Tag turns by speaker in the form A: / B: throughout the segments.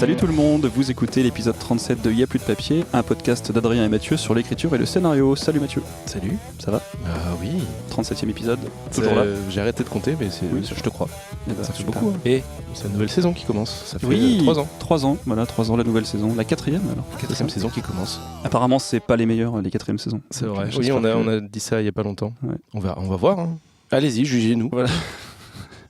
A: Salut tout le monde, vous écoutez l'épisode 37 de Y'a plus de papier, un podcast d'Adrien et Mathieu sur l'écriture et le scénario. Salut Mathieu.
B: Salut.
A: Ça va ?
B: Oui.
A: 37e épisode, toujours là.
B: J'ai arrêté de compter, mais je te crois.
A: Bah,
B: ça fait
A: super.
B: beaucoup. Hein. Et c'est une nouvelle saison qui commence. Ça fait
A: oui,
B: 3 ans.
A: 3 ans, voilà, 3 ans la nouvelle saison. La 4e alors.
B: 4e saison qui commence.
A: Apparemment, c'est pas les meilleures, les 4e saisons.
B: C'est
A: Donc,
B: vrai. Oui, on a dit ça il y a pas longtemps. Ouais. On va voir. Hein. Allez-y, jugez-nous.
A: Voilà.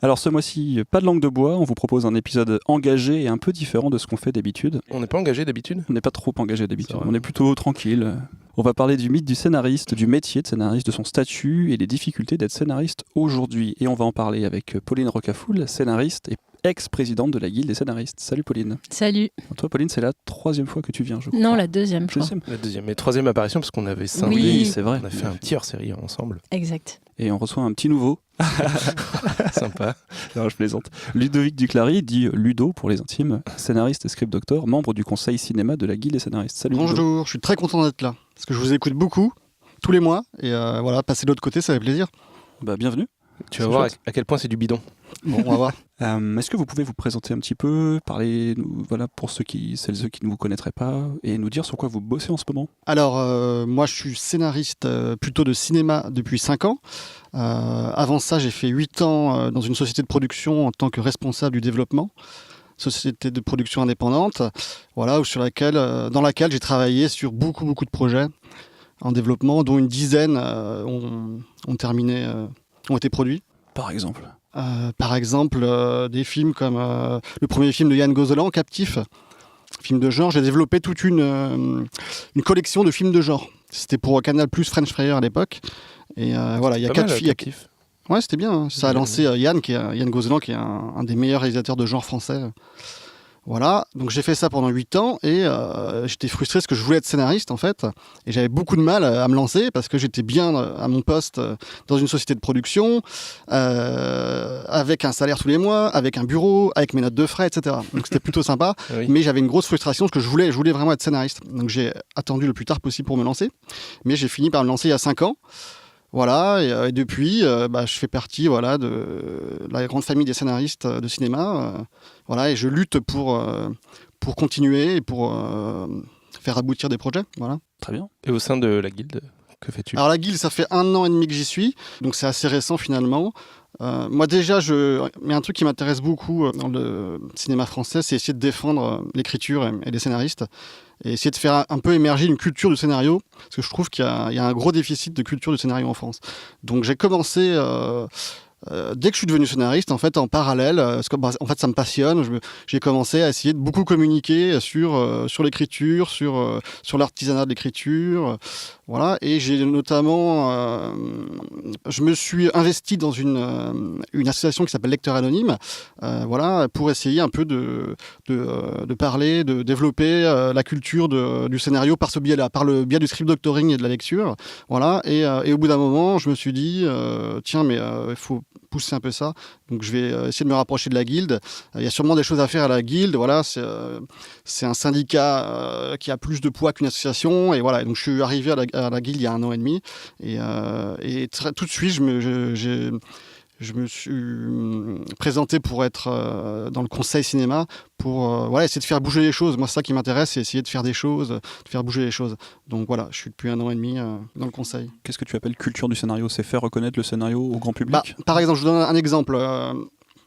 A: Alors ce mois-ci, pas de langue de bois, on vous propose un épisode engagé et un peu différent de ce qu'on fait d'habitude.
B: On n'est pas engagé d'habitude ?
A: On n'est pas trop engagé d'habitude, on est plutôt tranquille. On va parler du mythe du scénariste, du métier de scénariste, de son statut et des difficultés d'être scénariste aujourd'hui. Et on va en parler avec Pauline Rocafoul, scénariste et ex-présidente de la Guilde des scénaristes. Salut Pauline.
C: Salut.
A: Toi Pauline, c'est la 3e fois que tu viens, je crois.
C: Non, la 2e, je crois.
B: La 2e, mais 3e apparition parce qu'on avait scindé.
A: Oui, c'est vrai.
B: On a fait un petit hors-série ensemble.
C: Exact.
A: Et on reçoit un petit nouveau.
B: Sympa.
A: Non, je plaisante. Ludovic Duclary, dit Ludo pour les intimes, scénariste et script doctor, membre du conseil cinéma de la Guilde des scénaristes. Salut
D: Bonjour,
A: Ludo.
D: je suis très content d'être là, parce que je vous écoute beaucoup, tous les mois, et voilà, passer de l'autre côté, ça fait plaisir.
A: Bah, bienvenue.
B: Tu vas voir à quel point c'est du bidon.
D: Bon, on va voir.
A: Est-ce que vous pouvez vous présenter un petit peu, parler, voilà, pour ceux qui ne vous connaîtraient pas, et nous dire sur quoi vous bossez en ce moment ?
D: Alors, moi, je suis scénariste plutôt de cinéma depuis 5 ans. Avant ça, j'ai fait 8 ans dans une société de production en tant que responsable du développement. Société de production indépendante, voilà, dans laquelle j'ai travaillé sur beaucoup de projets en développement, dont une dizaine ont été produits.
A: Par exemple
D: des films comme le premier film de Yann Gozlan, Captif, film de genre. J'ai développé toute une collection de films de genre. C'était pour Canal+ French Fryer à l'époque. Et voilà, il y a 4 films. Ouais, c'était bien. Hein. Ça a lancé Yann Gozlan, qui est un des meilleurs réalisateurs de genre français. Voilà, donc j'ai fait ça pendant 8 ans et j'étais frustré parce que je voulais être scénariste en fait, et j'avais beaucoup de mal à me lancer parce que j'étais bien à mon poste dans une société de production, avec un salaire tous les mois, avec un bureau, avec mes notes de frais, etc. Donc c'était plutôt sympa, oui. Mais j'avais une grosse frustration parce que je voulais vraiment être scénariste. Donc j'ai attendu le plus tard possible pour me lancer, mais j'ai fini par me lancer il y a 5 ans. Voilà, et depuis, je fais partie de la grande famille des scénaristes de cinéma. Voilà, et je lutte pour continuer et pour faire aboutir des projets. Voilà.
A: Très bien.
B: Et au sein de la Guilde, que fais-tu ?
D: Alors la Guilde, ça fait 1 an et demi que j'y suis, donc c'est assez récent finalement. Moi déjà, il y a un truc qui m'intéresse beaucoup dans le cinéma français, c'est essayer de défendre l'écriture et les scénaristes, et essayer de faire un peu émerger une culture du scénario, parce que je trouve qu'il y a un gros déficit de culture du scénario en France. Donc j'ai commencé, dès que je suis devenu scénariste, en fait, en parallèle, parce que en fait ça me passionne, j'ai commencé à essayer de beaucoup communiquer sur l'écriture, sur l'artisanat de l'écriture, voilà. Et j'ai notamment, je me suis investi dans une association qui s'appelle Lecteurs Anonymes, voilà, pour essayer un peu de parler, de développer la culture du scénario par ce biais-là, par le biais du script doctoring et de la lecture, voilà. Et au bout d'un moment, je me suis dit, tiens, mais il faut pousser un peu ça, donc je vais essayer de me rapprocher de la Guilde. Il y a sûrement des choses à faire à la Guilde, voilà, c'est un syndicat qui a plus de poids qu'une association, et voilà, et donc je suis arrivé à la Guilde il y a 1 an et demi, et tout de suite je me suis présenté pour être dans le conseil cinéma, pour essayer de faire bouger les choses. Moi, c'est ça qui m'intéresse, c'est essayer de faire des choses, de faire bouger les choses. Donc voilà, je suis depuis 1 an et demi dans le conseil.
A: Qu'est-ce que tu appelles culture du scénario ? C'est faire reconnaître le scénario au grand public ?
D: Par exemple, je vous donne un exemple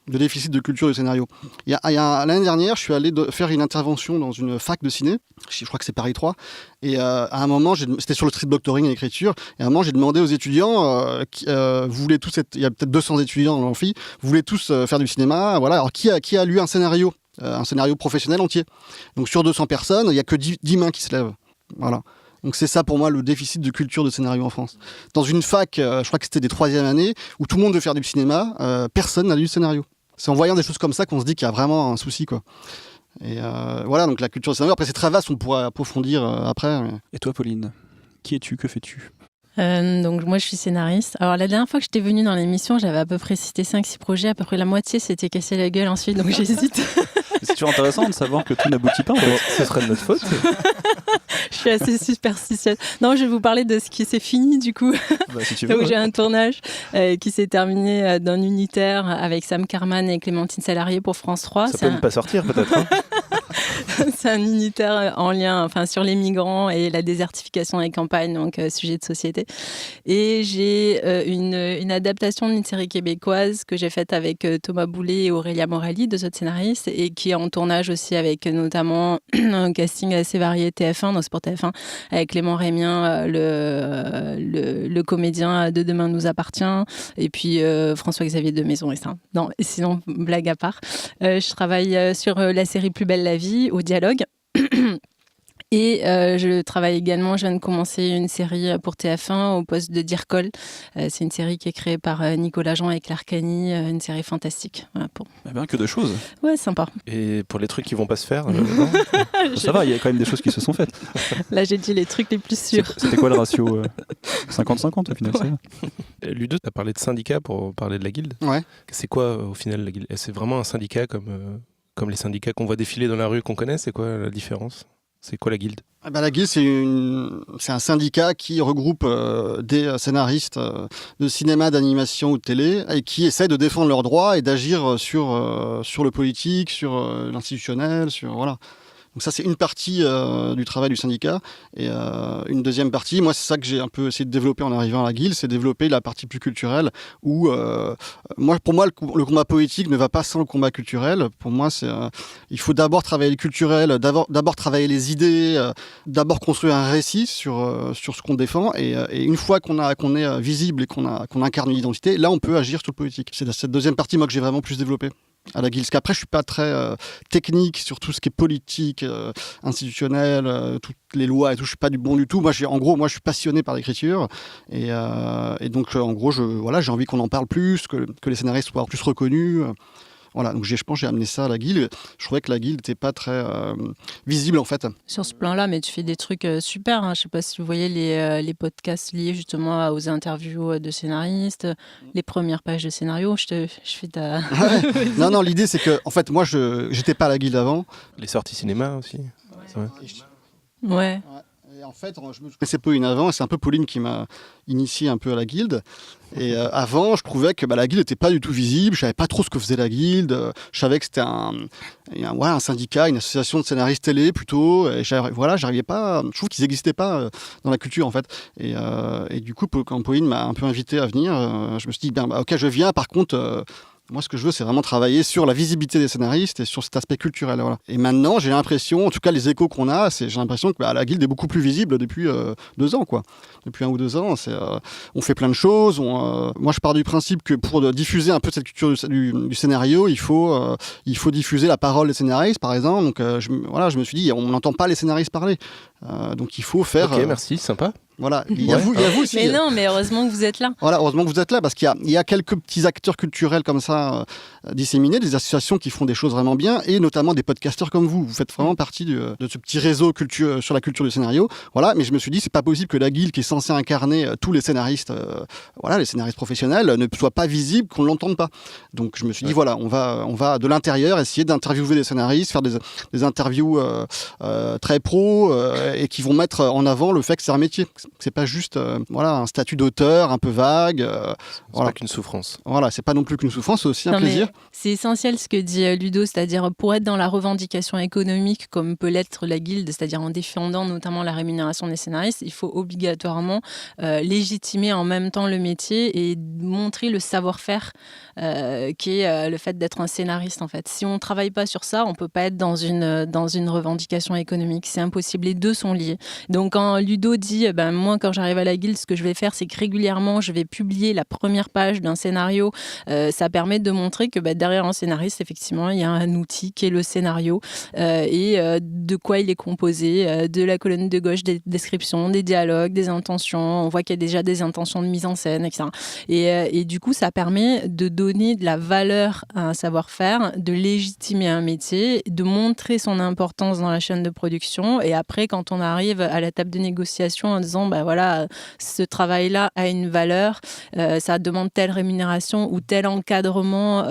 D: de déficit de culture du scénario. L'année dernière, je suis allé faire une intervention dans une fac de ciné, je crois que c'est Paris 3, et à un moment, c'était sur le script doctoring et l'écriture, et à un moment, j'ai demandé aux étudiants, vous voulez tous il y a peut-être 200 étudiants dans l'amphi, vous voulez tous faire du cinéma, voilà, alors qui a lu un scénario professionnel entier ? Donc sur 200 personnes, il n'y a que 10 mains qui se lèvent, voilà. Donc c'est ça pour moi le déficit de culture de scénario en France. Dans une fac, je crois que c'était des 3e années, où tout le monde veut faire du cinéma, personne n'a lu le scénario. C'est en voyant des choses comme ça qu'on se dit qu'il y a vraiment un souci, quoi. Et voilà, donc la culture du scénario, après c'est très vaste, on pourrait approfondir après. Mais...
A: Et toi Pauline, qui es-tu, que fais-tu ?
C: Donc moi je suis scénariste. Alors la dernière fois que j'étais venue dans l'émission, j'avais à peu près cité 5-6 projets, à peu près la moitié s'était cassé la gueule ensuite, donc j'hésite.
A: C'est toujours intéressant de savoir que tout n'aboutit pas.
B: Ce serait de notre faute.
C: Je suis assez superstitieuse. Non, je vais vous parler de ce qui s'est fini du coup.
A: Bah, si tu veux,
C: Donc
A: ouais.
C: j'ai un tournage qui s'est terminé d'un unitaire avec Sam Carman et Clémentine Salarié pour France 3.
B: Ça peut ne pas sortir peut-être. Hein.
C: C'est un unitaire en lien sur les migrants et la désertification des campagnes, donc sujet de société. Et j'ai une adaptation d'une série québécoise que j'ai faite avec Thomas Boulet et Aurélia Morelli, deux autres scénaristes, et qui est en tournage aussi avec notamment un casting assez varié TF1, dans Sport TF1, avec Clément Rémien, le comédien de Demain nous appartient, et puis François-Xavier de Maison et ça. Non, sinon, blague à part. Je travaille sur la série Plus belle la vie, au dialogue. Et je travaille également, je viens de commencer une série pour TF1 au poste de Dircol. C'est une série qui est créée par Nicolas Jean et Claire Cagny, une série fantastique. Voilà,
A: Eh bien, que de choses.
C: Ouais, sympa.
B: Et pour les trucs qui vont pas se faire,
A: Ça va, il y a quand même des choses qui se sont faites.
C: Là, j'ai dit les trucs les plus sûrs.
A: C'était quoi le ratio 50-50 au final,
C: Ouais.
B: Ludo, tu as parlé de syndicat pour parler de la guilde.
D: Ouais.
B: C'est quoi au final la guilde? C'est vraiment un syndicat comme les syndicats qu'on voit défiler dans la rue qu'on connaît? C'est quoi la différence? C'est quoi la guilde?
D: La guilde, c'est un syndicat qui regroupe des scénaristes de cinéma, d'animation ou de télé et qui essaient de défendre leurs droits et d'agir sur le politique, sur l'institutionnel, voilà. Donc ça, c'est une partie du travail du syndicat. Et une deuxième partie, moi, c'est ça que j'ai un peu essayé de développer en arrivant à la guilde, c'est développer la partie plus culturelle où, pour moi, le combat politique ne va pas sans le combat culturel. Pour moi, il faut d'abord travailler le culturel, d'abord travailler les idées, d'abord construire un récit sur ce qu'on défend. Et une fois qu'on est visible et qu'on incarne une identité, là, on peut agir sur le politique. C'est cette deuxième partie, moi, que j'ai vraiment plus développée à la guilde. Parce qu'après, je suis pas très technique sur tout ce qui est politique, institutionnel, toutes les lois et tout. Je suis pas du bon du tout. Moi, je suis passionné par l'écriture et donc, en gros, j'ai envie qu'on en parle plus, que les scénaristes soient plus reconnus. Voilà, donc je pense que j'ai amené ça à la guilde. Je trouvais que la guilde n'était pas très visible en fait.
C: Sur ce plan-là, mais tu fais des trucs super. Je ne sais pas si vous voyez les podcasts liés justement aux interviews de scénaristes, les premières pages de scénario. Je fais ta...
D: Non, l'idée c'est que en fait, moi, je n'étais pas à la guilde avant.
B: Les sorties cinéma aussi.
C: Ouais.
D: Et en fait, je me connaissais Pauline avant, et c'est un peu Pauline qui m'a initié un peu à la guilde. Et avant, je trouvais que la guilde n'était pas du tout visible, je savais pas trop ce que faisait la guilde, je savais que c'était un syndicat, une association de scénaristes télé plutôt, et j'arrivais pas, je trouve qu'ils n'existaient pas dans la culture en fait. Et du coup, quand Pauline m'a un peu invité à venir, je me suis dit, ok, je viens, par contre... moi, ce que je veux, c'est vraiment travailler sur la visibilité des scénaristes et sur cet aspect culturel. Voilà. Et maintenant, j'ai l'impression, en tout cas, les échos qu'on a, j'ai l'impression que la guilde est beaucoup plus visible depuis 2 ans, quoi. Depuis 1 ou 2 ans, on fait plein de choses. Moi, je pars du principe que pour diffuser un peu cette culture du scénario, il faut diffuser la parole des scénaristes, par exemple. Donc, je me suis dit, on n'entend pas les scénaristes parler. Donc, il faut faire...
B: Ok, merci, sympa.
D: Voilà, il y a vous aussi.
C: Mais non, mais heureusement que vous êtes là.
D: Voilà, heureusement que vous êtes là, parce qu'il y a quelques petits acteurs culturels comme ça disséminés, des associations qui font des choses vraiment bien, et notamment des podcasteurs comme vous. Vous faites vraiment partie de ce petit réseau sur la culture du scénario. Voilà, mais je me suis dit, c'est pas possible que la guilde, qui est censée incarner tous les scénaristes, les scénaristes professionnels, ne soit pas visible, qu'on ne l'entende pas. Donc je me suis dit, voilà, on va de l'intérieur essayer d'interviewer des scénaristes, faire des interviews très pro, et qui vont mettre en avant le fait que c'est un métier. C'est pas juste un statut d'auteur un peu vague.
B: C'est pas qu'une souffrance.
D: Voilà, c'est pas non plus qu'une souffrance, c'est aussi un plaisir.
C: C'est essentiel ce que dit Ludo, c'est-à-dire pour être dans la revendication économique comme peut l'être la guilde, c'est-à-dire en défendant notamment la rémunération des scénaristes, il faut obligatoirement légitimer en même temps le métier et montrer le savoir-faire qui est le fait d'être un scénariste en fait. Si on travaille pas sur ça, on peut pas être dans une revendication économique, c'est impossible, les deux sont liés. Donc quand Ludo dit moi, quand j'arrive à la guilde, ce que je vais faire, c'est que régulièrement, je vais publier la première page d'un scénario. Ça permet de montrer que derrière un scénariste, effectivement, il y a un outil qui est le scénario et de quoi il est composé, de la colonne de gauche des descriptions, des dialogues, des intentions. On voit qu'il y a déjà des intentions de mise en scène, etc. Et du coup, ça permet de donner de la valeur à un savoir-faire, de légitimer un métier, de montrer son importance dans la chaîne de production. Et après, quand on arrive à la table de négociation en disant ce travail-là a une valeur, ça demande telle rémunération ou tel encadrement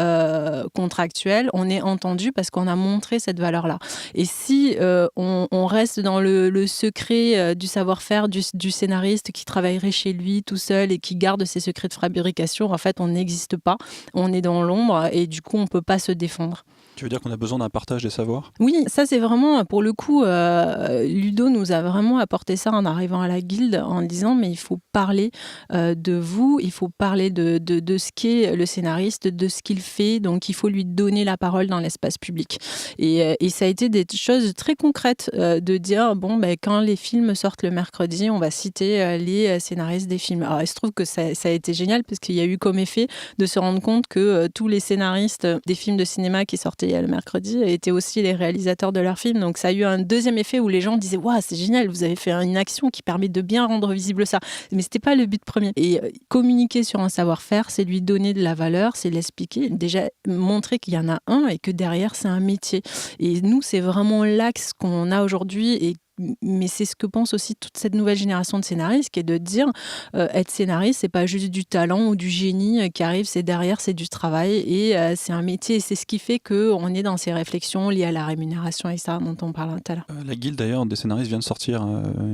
C: contractuel, on est entendu parce qu'on a montré cette valeur-là. Et si on reste dans le secret du savoir-faire du scénariste qui travaillerait chez lui tout seul et qui garde ses secrets de fabrication, en fait, on n'existe pas, on est dans l'ombre et du coup, on ne peut pas se défendre.
A: Tu veux dire qu'on a besoin d'un partage des savoirs ?
C: Oui, ça c'est vraiment, pour le coup, Ludo nous a vraiment apporté ça en arrivant à la Guilde, en disant mais il faut parler de vous, il faut parler de ce qu'est le scénariste, de ce qu'il fait, donc il faut lui donner la parole dans l'espace public. Et ça a été des choses très concrètes de dire, bon, quand les films sortent le mercredi, on va citer les scénaristes des films. Alors il se trouve que ça a été génial parce qu'il y a eu comme effet de se rendre compte que tous les scénaristes des films de cinéma qui sortaient le mercredi étaient aussi les réalisateurs de leurs films. Donc ça a eu un deuxième effet où les gens disaient « Waouh, c'est génial, vous avez fait une action qui permet de bien rendre visible ça ». Mais c'était pas le but premier. Et communiquer sur un savoir-faire, c'est lui donner de la valeur, c'est l'expliquer, déjà montrer qu'il y en a un et que derrière, c'est un métier. Et nous, c'est vraiment l'axe qu'on a aujourd'hui mais c'est ce que pense aussi toute cette nouvelle génération de scénaristes, qui est de dire être scénariste, c'est pas juste du talent ou du génie qui arrive, c'est derrière, c'est du travail et c'est un métier. Et c'est ce qui fait qu'on est dans ces réflexions liées à la rémunération et ça dont on parle tout à l'heure.
A: La Guilde d'ailleurs des scénaristes vient de sortir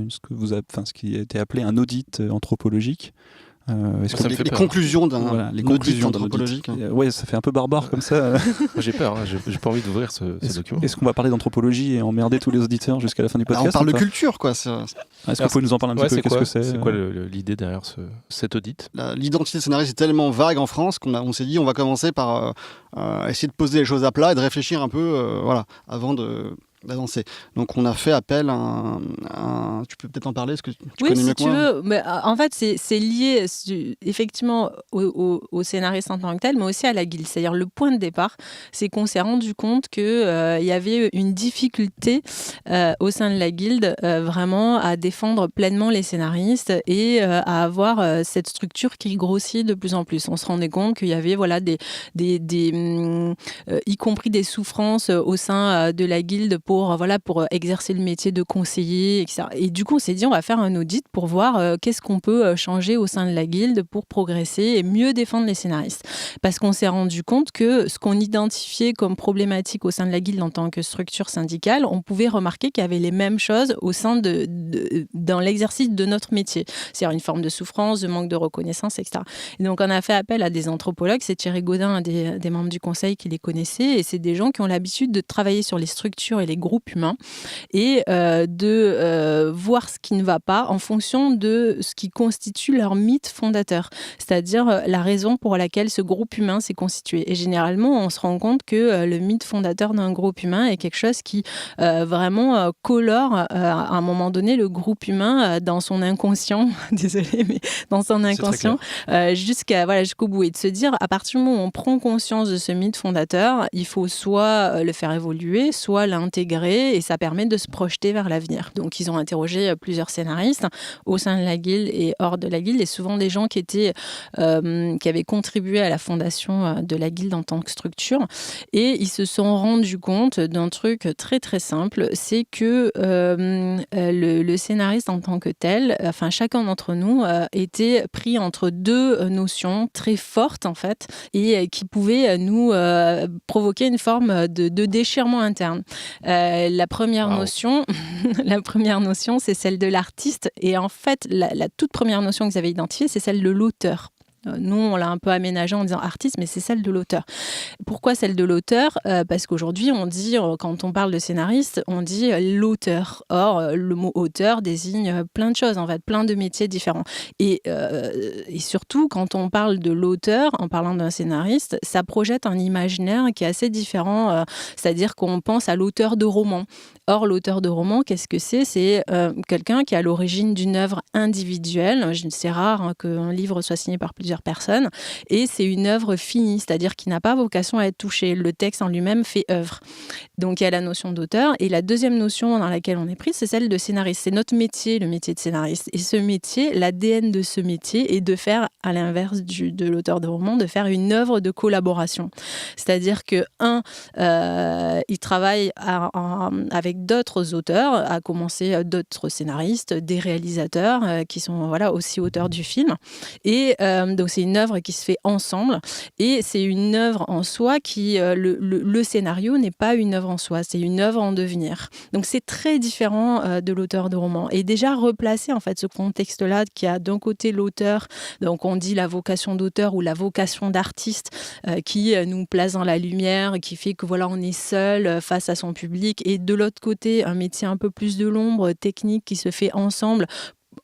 A: ce qui a été appelé un audit anthropologique.
D: Les conclusions d'un
A: conclusions
D: audit anthropologique.
A: Ouais, ça fait un peu barbare comme ça.
B: J'ai peur, j'ai pas envie d'ouvrir ce document.
A: Est-ce qu'on va parler d'anthropologie et emmerder tous les auditeurs jusqu'à la fin du podcast?
D: On parle de culture, quoi.
A: Est-ce que vous pouvez nous en parler un petit peu? Qu'est-ce que c'est?
B: C'est quoi l'idée derrière cet audit?
D: L'identité de scénariste est tellement vague en France qu'on s'est dit on va commencer par essayer de poser les choses à plat et de réfléchir un peu avant d'avancer. Donc on a fait appel à tu peux peut-être en parler, est-ce que tu connais mieux que moi? Oui, si tu veux.
C: Mais, en fait, c'est lié effectivement au scénariste en tant que tel, mais aussi à la Guilde. C'est-à-dire le point de départ, c'est qu'on s'est rendu compte qu'il y avait une difficulté au sein de la Guilde vraiment à défendre pleinement les scénaristes et à avoir cette structure qui grossit de plus en plus. On se rendait compte qu'il y avait y compris des souffrances au sein de la Guilde pour exercer le métier de conseiller, etc. Et du coup, on s'est dit, on va faire un audit pour voir qu'est-ce qu'on peut changer au sein de la Guilde pour progresser et mieux défendre les scénaristes. Parce qu'on s'est rendu compte que ce qu'on identifiait comme problématique au sein de la Guilde en tant que structure syndicale, on pouvait remarquer qu'il y avait les mêmes choses au sein dans l'exercice de notre métier. C'est-à-dire une forme de souffrance, de manque de reconnaissance, etc. Et donc, on a fait appel à des anthropologues. C'est Thierry Gaudin, un des membres du conseil, qui les connaissait. Et c'est des gens qui ont l'habitude de travailler sur les structures et les groupes humains et de voir ce qui ne va pas en fonction de ce qui constitue leur mythe fondateur, c'est-à-dire la raison pour laquelle ce groupe humain s'est constitué. Et généralement, on se rend compte que le mythe fondateur d'un groupe humain est quelque chose qui vraiment colore à un moment donné le groupe humain dans son inconscient, désolé, mais dans son inconscient, jusqu'au bout. Et de se dire, à partir du moment où on prend conscience de ce mythe fondateur, il faut soit le faire évoluer, soit l'intégrer, et ça permet de se projeter vers l'avenir. Donc ils ont interrogé plusieurs scénaristes au sein de la Guilde et hors de la Guilde, et souvent des gens qui avaient contribué à la fondation de la Guilde en tant que structure, et ils se sont rendus compte d'un truc très très simple, c'est que le scénariste en tant que tel, chacun d'entre nous était pris entre deux notions très fortes en fait, et qui pouvaient nous provoquer une forme de déchirement interne. La première notion, c'est celle de l'artiste. Et en fait, la toute première notion que vous avez identifiée, c'est celle de l'auteur. Nous, on l'a un peu aménagé en disant artiste, mais c'est celle de l'auteur. Pourquoi celle de l'auteur ? Parce qu'aujourd'hui, on dit, quand on parle de scénariste, on dit l'auteur. Or, le mot auteur désigne plein de choses, en fait, plein de métiers différents. Et surtout, quand on parle de l'auteur, en parlant d'un scénariste, ça projette un imaginaire qui est assez différent. C'est-à-dire qu'on pense à l'auteur de roman. Or, l'auteur de roman, qu'est-ce que c'est ? C'est quelqu'un qui est à l'origine d'une œuvre individuelle. C'est rare qu'un livre soit signé par plusieurs personnes, et c'est une œuvre finie, c'est-à-dire qui n'a pas vocation à être touchée. Le texte en lui-même fait œuvre. Donc il y a la notion d'auteur, et la deuxième notion dans laquelle on est pris, c'est celle de scénariste. C'est notre métier, le métier de scénariste. Et ce métier, l'ADN de ce métier est de faire, à l'inverse de l'auteur de roman, de faire une œuvre de collaboration. C'est-à-dire que, il travaille avec d'autres auteurs, à commencer d'autres scénaristes, des réalisateurs qui sont aussi auteurs du film, et de Donc c'est une œuvre qui se fait ensemble et c'est une œuvre en soi qui, le scénario n'est pas une œuvre en soi, c'est une œuvre en devenir. Donc c'est très différent de l'auteur de roman. Et déjà replacer en fait ce contexte-là qui a d'un côté l'auteur, donc on dit la vocation d'auteur ou la vocation d'artiste qui nous place dans la lumière, qui fait que voilà, on est seul face à son public, et de l'autre côté un métier un peu plus de l'ombre, technique, qui se fait ensemble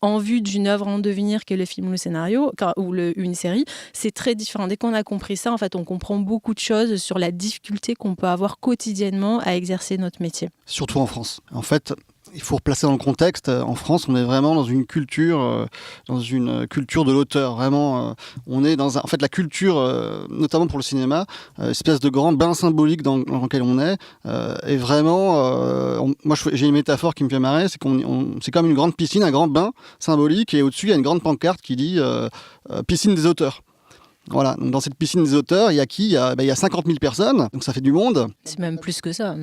C: en vue d'une œuvre en devenir qu'est le film ou le scénario ou une série. C'est très différent. Dès qu'on a compris ça, en fait, on comprend beaucoup de choses sur la difficulté qu'on peut avoir quotidiennement à exercer notre métier.
D: Surtout en France. En fait, il faut replacer dans le contexte. En France, on est vraiment dans une culture de l'auteur. Vraiment, on est dans en fait, la culture, notamment pour le cinéma, espèce de grand bain symbolique dans lequel on est. Et vraiment, moi, j'ai une métaphore qui me fait marrer, c'est comme une grande piscine, un grand bain symbolique, et au-dessus, il y a une grande pancarte qui dit piscine des auteurs. Voilà, donc dans cette piscine des auteurs, il y a qui ? Il y a 50 000 personnes, donc ça fait du monde.
C: C'est même plus que ça.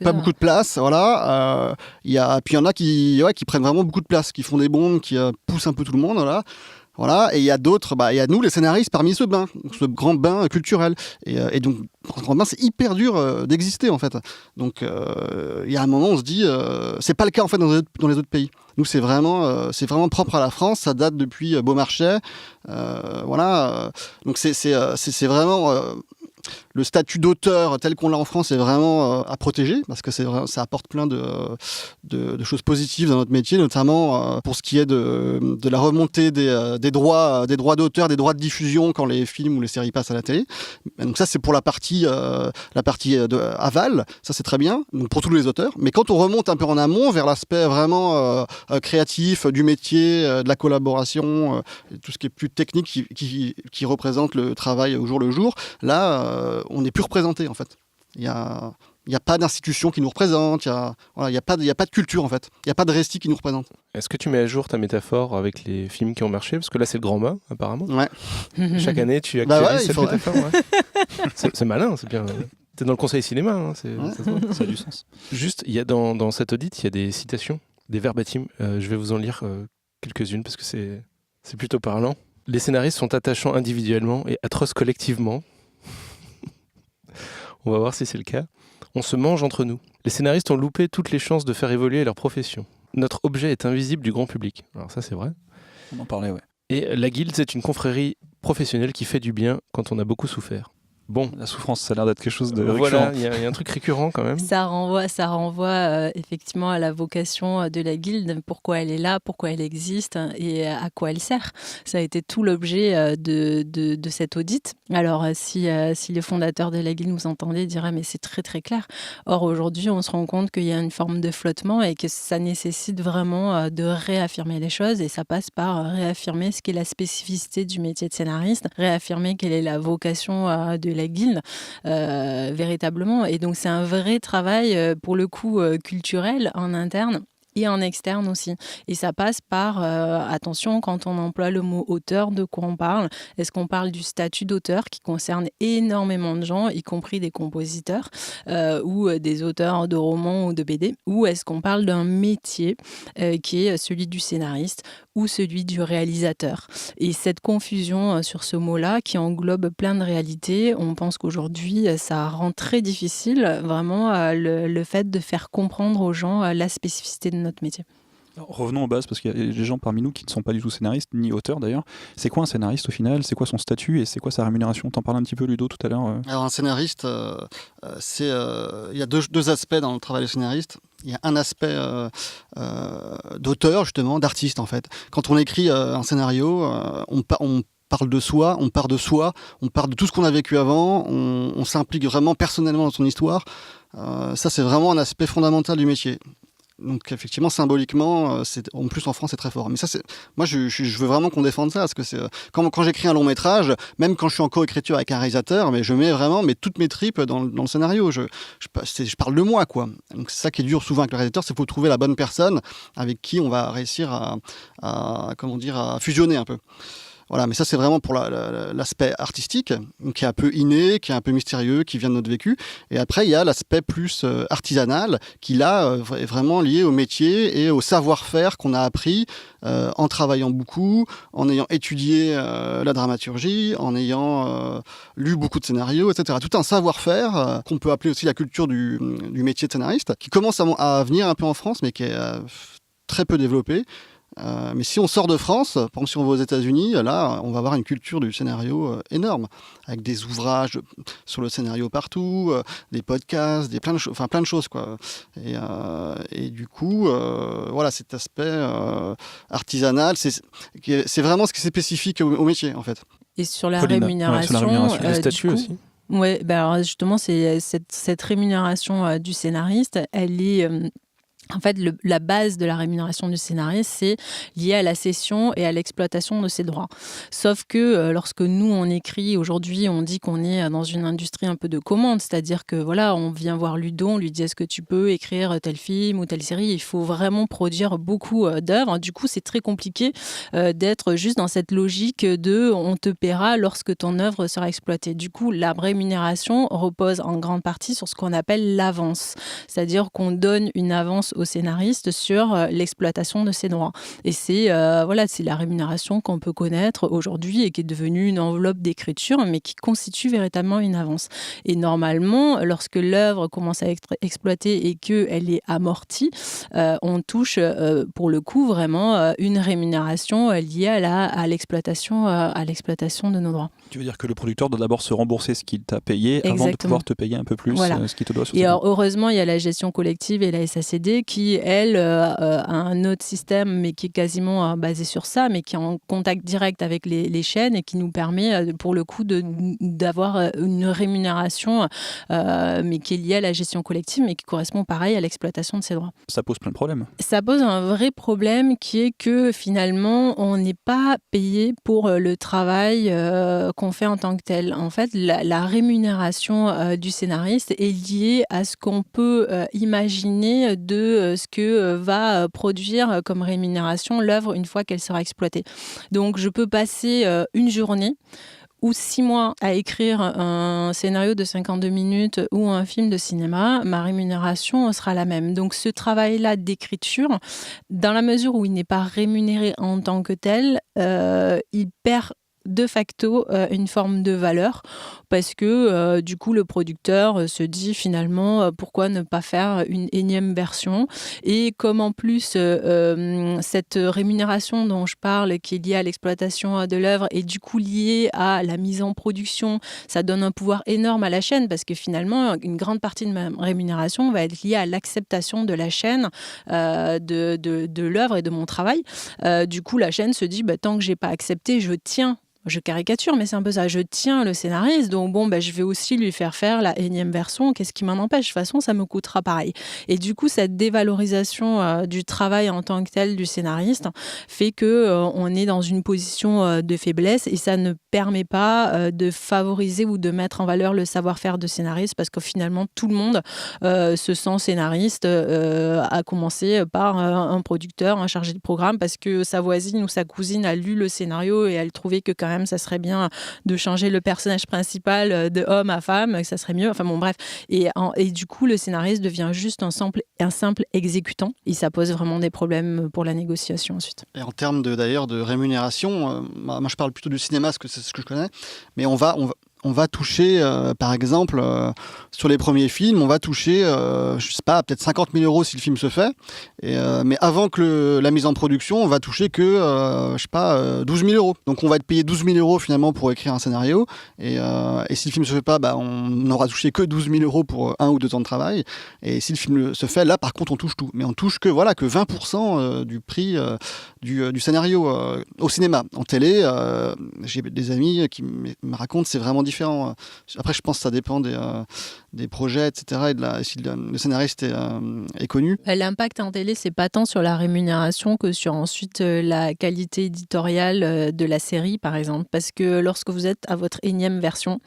D: Pas beaucoup de place, voilà. Puis il y en a qui prennent vraiment beaucoup de place, qui font des bombes, qui poussent un peu tout le monde, voilà. Voilà, et il y a d'autres, il y a nous les scénaristes parmi ce grand bain culturel. Et donc, dans ce grand bain, c'est hyper dur d'exister en fait. Donc, il y a un moment, on se dit, c'est pas le cas en fait dans les autres pays. Nous, c'est vraiment propre à la France. Ça date depuis Beaumarchais, voilà. Donc, c'est vraiment le statut d'auteur tel qu'on l'a en France est vraiment à protéger, parce que ça apporte plein de choses positives dans notre métier, notamment pour ce qui est de la remontée des droits d'auteur, des droits de diffusion quand les films ou les séries passent à la télé. Donc ça, c'est pour la partie aval, ça c'est très bien, donc pour tous les auteurs. Mais quand on remonte un peu en amont vers l'aspect vraiment créatif du métier, de la collaboration, tout ce qui est plus technique qui représente le travail au jour le jour, là on n'est plus représenté en fait. Il y a pas d'institution qui nous représente, il y a pas de culture en fait. Il n'y a pas de récit qui nous représente.
B: Est-ce que tu mets à jour ta métaphore avec les films qui ont marché ? Parce que là c'est le grand bain apparemment.
D: Ouais.
B: Chaque année tu actualises cette métaphore. Ouais. c'est malin, c'est bien. T'es dans le conseil cinéma, hein,
A: ça a du sens.
B: Juste, il y a dans cet audit, il y a des citations, des verbatim. Je vais vous en lire quelques-unes parce que c'est plutôt parlant. Les scénaristes sont attachants individuellement et atroces collectivement. On va voir si c'est le cas. On se mange entre nous. Les scénaristes ont loupé toutes les chances de faire évoluer leur profession. Notre objet est invisible du grand public. Alors ça, c'est vrai.
A: On en parlait, ouais.
B: Et la guilde, c'est une confrérie professionnelle qui fait du bien quand on a beaucoup souffert. Bon,
A: la souffrance, ça a l'air d'être quelque chose de
B: voilà,
A: récurrent.
B: Il y a un truc récurrent quand même.
C: Ça renvoie effectivement à la vocation de la guilde, pourquoi elle est là, pourquoi elle existe et à quoi elle sert. Ça a été tout l'objet de cet audit. Alors si les fondateurs de la guilde nous entendaient, ils diraient mais c'est très très clair. Or aujourd'hui, on se rend compte qu'il y a une forme de flottement et que ça nécessite vraiment de réaffirmer les choses, et ça passe par réaffirmer ce qu'est la spécificité du métier de scénariste, réaffirmer quelle est la vocation de la guilde véritablement. Et donc c'est un vrai travail pour le coup culturel en interne et en externe aussi. Et ça passe par, attention, quand on emploie le mot auteur, de quoi on parle ? Est-ce qu'on parle du statut d'auteur qui concerne énormément de gens, y compris des compositeurs ou des auteurs de romans ou de BD ? Ou est-ce qu'on parle d'un métier qui est celui du scénariste ou celui du réalisateur ? Et cette confusion sur ce mot-là, qui englobe plein de réalités, on pense qu'aujourd'hui, ça rend très difficile vraiment le fait de faire comprendre aux gens la spécificité de notre métier.
A: Alors, revenons aux bases, parce qu'il y a des gens parmi nous qui ne sont pas du tout scénaristes, ni auteurs d'ailleurs. C'est quoi un scénariste au final ? C'est quoi son statut et c'est quoi sa rémunération ? T'en parlais un petit peu, Ludo, tout à l'heure.
D: Alors un scénariste, il y a deux aspects dans le travail de scénariste. Il y a un aspect d'auteur, justement, d'artiste en fait. Quand on écrit un scénario, on parle de soi, on part de soi, on part de tout ce qu'on a vécu avant, on s'implique vraiment personnellement dans son histoire. Ça, c'est vraiment un aspect fondamental du métier. Donc effectivement, symboliquement, en plus en France, c'est très fort. Mais ça, moi, je veux vraiment qu'on défende ça, parce que quand j'écris un long métrage, même quand je suis en co-écriture avec un réalisateur, mais je mets vraiment toutes mes tripes dans le scénario. Je parle de moi, quoi. Donc c'est ça qui est dur souvent avec le réalisateur, c'est qu'il faut trouver la bonne personne avec qui on va réussir à fusionner un peu. Voilà, mais ça c'est vraiment pour l'aspect artistique, qui est un peu inné, qui est un peu mystérieux, qui vient de notre vécu. Et après, il y a l'aspect plus artisanal, qui là est vraiment lié au métier et au savoir-faire qu'on a appris en travaillant beaucoup, en ayant étudié la dramaturgie, en ayant lu beaucoup de scénarios, etc. Tout un savoir-faire qu'on peut appeler aussi la culture du métier de scénariste, qui commence à venir un peu en France, mais qui est très peu développé. Mais si on sort de France, par exemple si on va aux États-Unis, là on va avoir une culture du scénario énorme, avec des ouvrages sur le scénario partout, des podcasts, plein de choses quoi. Et du coup, voilà, cet aspect artisanal, c'est vraiment ce qui est spécifique au métier en fait.
C: Et sur la
A: Pauline,
C: rémunération,
A: sur la rémunération,
B: les statuts aussi.
C: Ouais, alors justement, c'est cette rémunération du scénariste, elle est en fait, la base de la rémunération du scénariste, c'est lié à la cession et à l'exploitation de ses droits. Sauf que lorsque nous, on écrit, aujourd'hui, on dit qu'on est dans une industrie un peu de commande, c'est-à-dire que voilà, on vient voir Ludo, on lui dit est-ce que tu peux écrire tel film ou telle série. Il faut vraiment produire beaucoup d'œuvres. Du coup, c'est très compliqué d'être juste dans cette logique de on te paiera lorsque ton œuvre sera exploitée. Du coup, la rémunération repose en grande partie sur ce qu'on appelle l'avance, c'est-à-dire qu'on donne une avance au scénariste sur l'exploitation de ses droits. Et c'est la rémunération qu'on peut connaître aujourd'hui et qui est devenue une enveloppe d'écriture, mais qui constitue véritablement une avance. Et normalement, lorsque l'œuvre commence à être exploitée et qu'elle est amortie, on touche pour le coup vraiment une rémunération liée à l'exploitation de nos droits.
A: Tu veux dire que le producteur doit d'abord se rembourser ce qu'il t'a payé
C: Exactement.
A: avant de pouvoir te payer un peu plus ce qu'il te doit sur
C: Et alors, heureusement, il y a la gestion collective et la SACD qui, elle, a un autre système, mais qui est quasiment basé sur ça, mais qui est en contact direct avec les chaînes et qui nous permet, pour le coup, d'avoir une rémunération, mais qui est liée à la gestion collective, mais qui correspond pareil à l'exploitation de ces droits.
A: Ça pose plein de problèmes.
C: Ça pose un vrai problème qui est que finalement, on n'est pas payé pour le travail qu'on fait en tant que tel. En fait, la rémunération du scénariste est liée à ce qu'on peut imaginer de ce que va produire comme rémunération l'œuvre une fois qu'elle sera exploitée. Donc, je peux passer une journée ou 6 mois à écrire un scénario de 52 minutes ou un film de cinéma, ma rémunération sera la même. Donc ce travail-là d'écriture, dans la mesure où il n'est pas rémunéré en tant que tel, il perd de facto une forme de valeur parce que du coup le producteur se dit finalement pourquoi ne pas faire une énième version, et comme en plus cette rémunération dont je parle qui est liée à l'exploitation de l'œuvre est du coup liée à la mise en production, ça donne un pouvoir énorme à la chaîne parce que finalement une grande partie de ma rémunération va être liée à l'acceptation de la chaîne de l'œuvre et de mon travail. Du coup la chaîne se dit tant que j'ai pas accepté, je caricature, mais c'est un peu ça. Je tiens le scénariste, donc je vais aussi lui faire la énième version. Qu'est-ce qui m'en empêche ? De toute façon, ça me coûtera pareil. Et du coup, cette dévalorisation du travail en tant que tel du scénariste fait qu'on est dans une position de faiblesse et ça ne permet pas de favoriser ou de mettre en valeur le savoir-faire de scénariste parce que finalement, tout le monde se sent scénariste, à commencer par un producteur, un chargé de programme, parce que sa voisine ou sa cousine a lu le scénario et elle trouvait que quand même ça serait bien de changer le personnage principal de homme à femme, que ça serait mieux, enfin bon bref, et du coup le scénariste devient juste un simple exécutant et ça pose vraiment des problèmes pour la négociation ensuite.
D: Et en termes de rémunération, moi je parle plutôt du cinéma parce que c'est ce que je connais, mais on va toucher, par exemple, sur les premiers films, on va toucher, je sais pas, peut-être 50 000 euros si le film se fait. Mais avant que la mise en production, on va toucher que, 12 000 euros. Donc on va être payé 12 000 euros finalement pour écrire un scénario. Et si le film se fait pas, on n'aura touché que 12 000 euros pour 1 ou 2 ans de travail. Et si le film se fait, là par contre on touche tout. Mais on touche que 20% du prix du scénario au cinéma. En télé, j'ai des amis qui me racontent c'est vraiment différent. Après, je pense que ça dépend des projets, etc. Et si le scénariste est connu.
C: L'impact en télé, c'est pas tant sur la rémunération que sur ensuite la qualité éditoriale de la série, par exemple. Parce que lorsque vous êtes à votre énième version,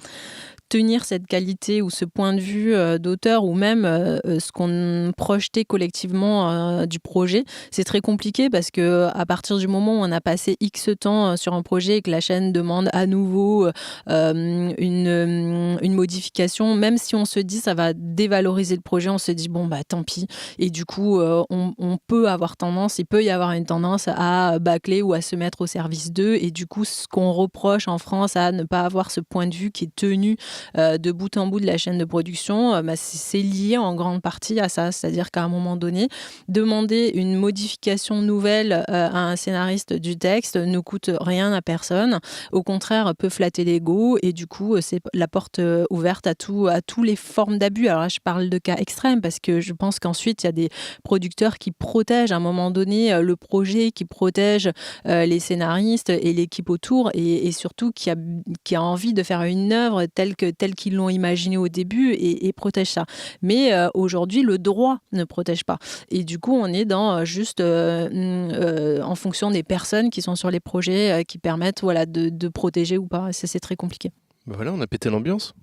C: tenir cette qualité ou ce point de vue d'auteur ou même ce qu'on projetait collectivement du projet, c'est très compliqué parce que à partir du moment où on a passé X temps sur un projet et que la chaîne demande à nouveau une modification, même si on se dit ça va dévaloriser le projet, on se dit bon bah tant pis. Et du coup, il peut y avoir une tendance à bâcler ou à se mettre au service d'eux. Et du coup, ce qu'on reproche en France à ne pas avoir ce point de vue qui est tenu de bout en bout de la chaîne de production, c'est lié en grande partie à ça. C'est-à-dire qu'à un moment donné, demander une modification nouvelle à un scénariste du texte ne coûte rien à personne. Au contraire, peut flatter l'ego. Et du coup, c'est la porte ouverte à tous les formes d'abus. Alors là, je parle de cas extrêmes parce que je pense qu'ensuite, il y a des producteurs qui protègent à un moment donné le projet, qui protègent les scénaristes et l'équipe autour et surtout qui a envie de faire une œuvre telle qu'ils l'ont imaginée au début et protège ça. Mais aujourd'hui, le droit ne protège pas. Et du coup, on est dans juste en fonction des personnes qui sont sur les projets qui permettent de protéger ou pas. C'est très compliqué.
B: Bah voilà, on a pété l'ambiance.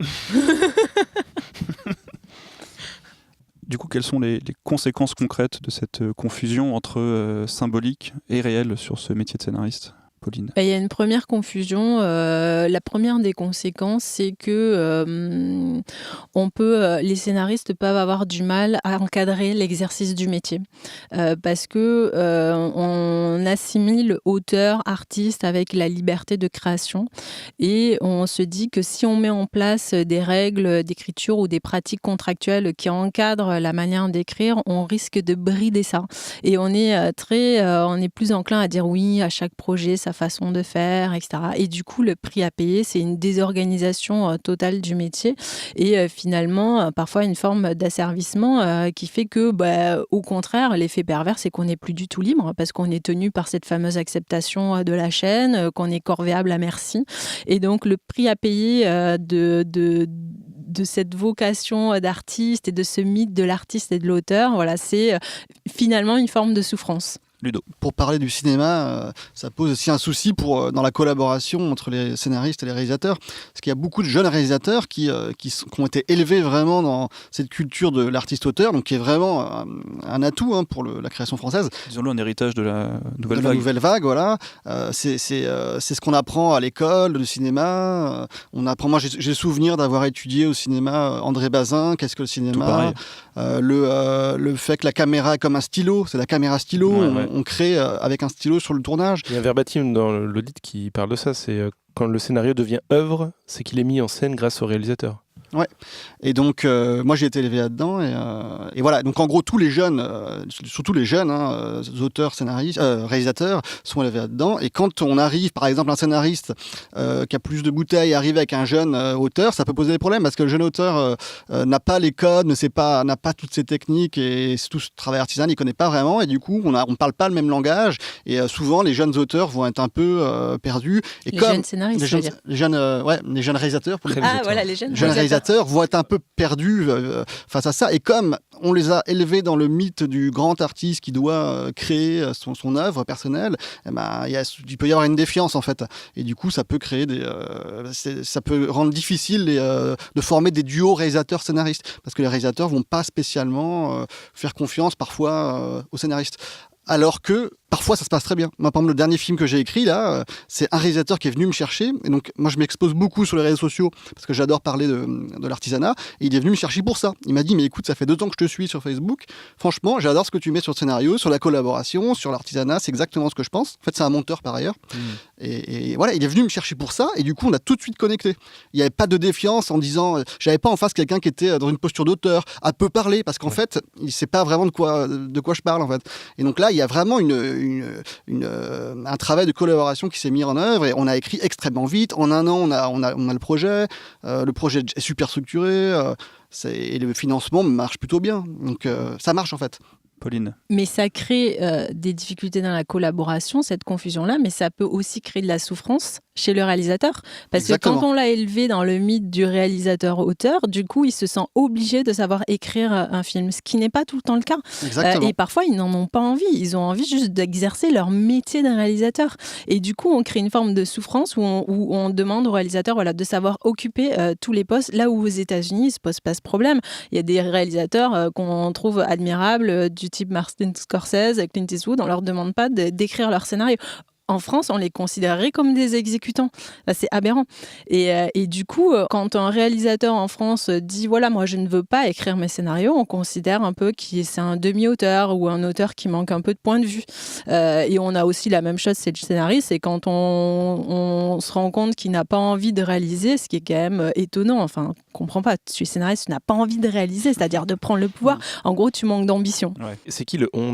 A: Du coup, quelles sont les conséquences concrètes de cette confusion entre symbolique et réel sur ce métier de scénariste ? Pauline.
C: Il y a une première confusion. La première des conséquences, c'est que les scénaristes peuvent avoir du mal à encadrer l'exercice du métier parce que on assimile auteur, artiste avec la liberté de création et on se dit que si on met en place des règles d'écriture ou des pratiques contractuelles qui encadrent la manière d'écrire, on risque de brider ça. Et on est plus enclin à dire oui à chaque projet, sa façon de faire, etc. Et du coup, le prix à payer, c'est une désorganisation totale du métier et finalement, parfois une forme d'asservissement qui fait que, au contraire, l'effet pervers, c'est qu'on n'est plus du tout libre parce qu'on est tenu par cette fameuse acceptation de la chaîne, qu'on est corvéable à merci. Et donc, le prix à payer de cette vocation d'artiste et de ce mythe de l'artiste et de l'auteur, c'est finalement une forme de souffrance.
A: Ludo.
D: Pour parler du cinéma, ça pose aussi un souci dans la collaboration entre les scénaristes et les réalisateurs. Parce qu'il y a beaucoup de jeunes réalisateurs qui ont été élevés vraiment dans cette culture de l'artiste-auteur, donc qui est vraiment un atout pour la création française.
A: Disons-le, un héritage de la nouvelle vague.
D: La nouvelle vague, voilà. C'est ce qu'on apprend à l'école de cinéma. Moi, j'ai souvenir d'avoir étudié au cinéma André Bazin, qu'est-ce que le cinéma, le fait que la caméra est comme un stylo, c'est la caméra stylo. Ouais. On crée avec un stylo sur le tournage.
B: Il y a un verbatim dans l'audit qui parle de ça, c'est quand le scénario devient œuvre, c'est qu'il est mis en scène grâce au réalisateur.
D: Ouais. Et donc, moi, j'ai été élevé là-dedans. Et voilà. Donc, en gros, tous les jeunes, surtout les jeunes auteurs, scénaristes, réalisateurs, sont élevés là-dedans. Et quand on arrive, par exemple, un scénariste qui a plus de bouteilles arrive avec un jeune auteur, ça peut poser des problèmes parce que le jeune auteur n'a pas les codes, n'a pas toutes ces techniques et tout ce travail artisanal, il ne connaît pas vraiment. Et du coup, on ne parle pas le même langage. Et souvent, les jeunes auteurs vont être un peu perdus. Et
C: jeunes scénaristes,
D: les jeunes réalisateurs.
C: Les jeunes
D: réalisateurs vont être un peu perdus face à ça. Et comme on les a élevés dans le mythe du grand artiste qui doit créer son œuvre personnelle, il peut y avoir une défiance en fait. Et du coup, ça peut créer ça peut rendre difficile de former des duos réalisateurs-scénaristes parce que les réalisateurs vont pas spécialement faire confiance parfois aux scénaristes. Alors que parfois ça se passe très bien. Moi, par exemple, le dernier film que j'ai écrit là, c'est un réalisateur qui est venu me chercher. Et donc moi je m'expose beaucoup sur les réseaux sociaux parce que j'adore parler de l'artisanat. Et il est venu me chercher pour ça. Il m'a dit mais écoute, ça fait 2 ans que je te suis sur Facebook. Franchement, j'adore ce que tu mets sur le scénario, sur la collaboration, sur l'artisanat. C'est exactement ce que je pense. En fait, c'est un monteur par ailleurs. Et voilà, il est venu me chercher pour ça. Et du coup, on a tout de suite connecté. Il n'y avait pas de défiance en disant, j'avais pas en face quelqu'un qui était dans une posture d'auteur, à peu parler, parce qu'en fait, il sait pas vraiment de quoi je parle en fait. Et donc là, il y a vraiment un travail de collaboration qui s'est mis en œuvre et on a écrit extrêmement vite. En 1 an, on a le projet. Le projet est super structuré et le financement marche plutôt bien. Donc ça marche en fait.
A: Pauline.
C: Mais ça crée des difficultés dans la collaboration, cette confusion-là, mais ça peut aussi créer de la souffrance chez le réalisateur. Parce
D: Exactement.
C: que quand on l'a élevé dans le mythe du réalisateur-auteur, du coup, il se sent obligé de savoir écrire un film, ce qui n'est pas tout le temps le cas.
D: Exactement.
C: Et parfois, ils n'en ont pas envie. Ils ont envie juste d'exercer leur métier de réalisateur. Et du coup, on crée une forme de souffrance où on demande au réalisateur de savoir occuper tous les postes. Là où aux États-Unis, il ne se pose pas ce problème. Il y a des réalisateurs qu'on trouve admirables, du type Martin Scorsese, Clint Eastwood. On ne leur demande pas d'écrire leur scénario. En France, on les considérerait comme des exécutants. C'est aberrant. Et du coup, quand un réalisateur en France dit « voilà, moi, je ne veux pas écrire mes scénarios », on considère un peu que c'est un demi-auteur ou un auteur qui manque un peu de point de vue. Et on a aussi la même chose, c'est le scénariste. Et quand on se rend compte qu'il n'a pas envie de réaliser, ce qui est quand même étonnant. Enfin, on ne comprend pas. Tu es scénariste, tu n'as pas envie de réaliser, c'est-à-dire de prendre le pouvoir. En gros, tu manques d'ambition.
B: Ouais. C'est qui le « on »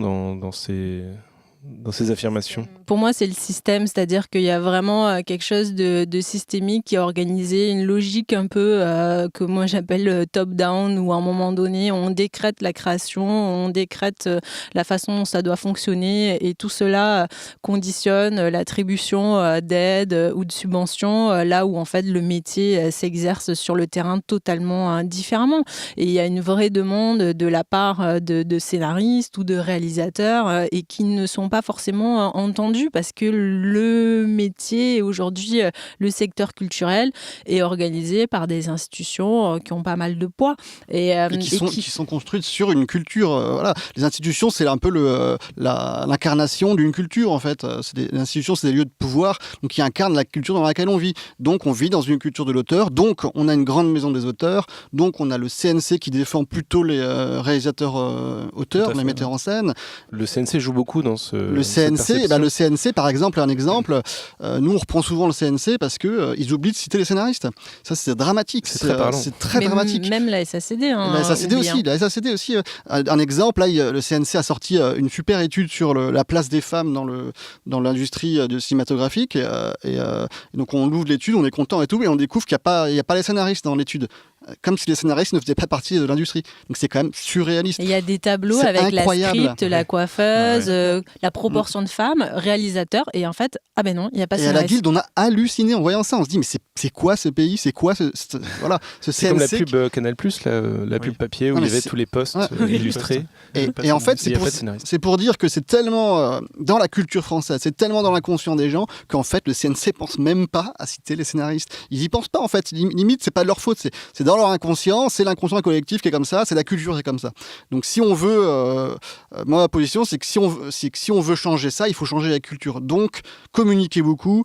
B: dans ces affirmations?
C: Pour moi, c'est le système, c'est-à-dire qu'il y a vraiment quelque chose de systémique qui est organisé, une logique un peu que moi j'appelle top-down, où à un moment donné, on décrète la création, on décrète la façon dont ça doit fonctionner, et tout cela conditionne l'attribution d'aides ou de subventions, là où en fait le métier s'exerce sur le terrain totalement différemment. Et il y a une vraie demande de la part de scénaristes ou de réalisateurs et qui ne sont pas forcément entendus parce que le métier aujourd'hui, le secteur culturel est organisé par des institutions qui ont pas mal de poids
D: et qui sont construites sur une culture. Voilà. Les institutions, c'est un peu l'incarnation d'une culture en fait. Les institutions, c'est des lieux de pouvoir donc qui incarnent la culture dans laquelle on vit. Donc on vit dans une culture de l'auteur. Donc on a une grande maison des auteurs. Donc on a le CNC qui défend plutôt les réalisateurs auteurs, les metteurs en scène.
B: Le CNC joue beaucoup dans
D: le CNC, par exemple, nous on reprend souvent le CNC parce qu'ils oublient de citer les scénaristes. Ça, c'est dramatique.
B: C'est très parlant.
D: C'est très dramatique.
C: Même la SACD.
D: La SACD aussi. Un exemple, là, le CNC a sorti une super étude sur la place des femmes dans l'industrie cinématographique. Et donc on ouvre l'étude, on est content et tout, et on découvre qu'il n'y a pas les scénaristes dans l'étude. Comme si les scénaristes ne faisaient pas partie de l'industrie. Donc c'est quand même surréaliste.
C: Il y a des tableaux avec incroyable. La script, la coiffeuse, la proportion de femmes, réalisateurs, et en fait, non, il n'y a pas de scénariste.
D: Et à la Guilde, on a halluciné en voyant ça. On se dit, mais c'est quoi ce pays? C'est quoi ce
B: c'est
D: CNC
B: comme la pub Canal+, la pub papier où il y avait tous les postes illustrés.
D: Et en fait, c'est pour dire que c'est tellement dans la culture française, c'est tellement dans l'inconscient des gens qu'en fait, le CNC pense même pas à citer les scénaristes. Ils y pensent pas, en fait. Limite, c'est pas de leur faute. C'est dans leur inconscient, c'est l'inconscient collectif qui est comme ça, c'est la culture qui est comme ça. Donc si on veut, moi ma position c'est que si on veut changer ça, il faut changer la culture. Donc communiquer beaucoup,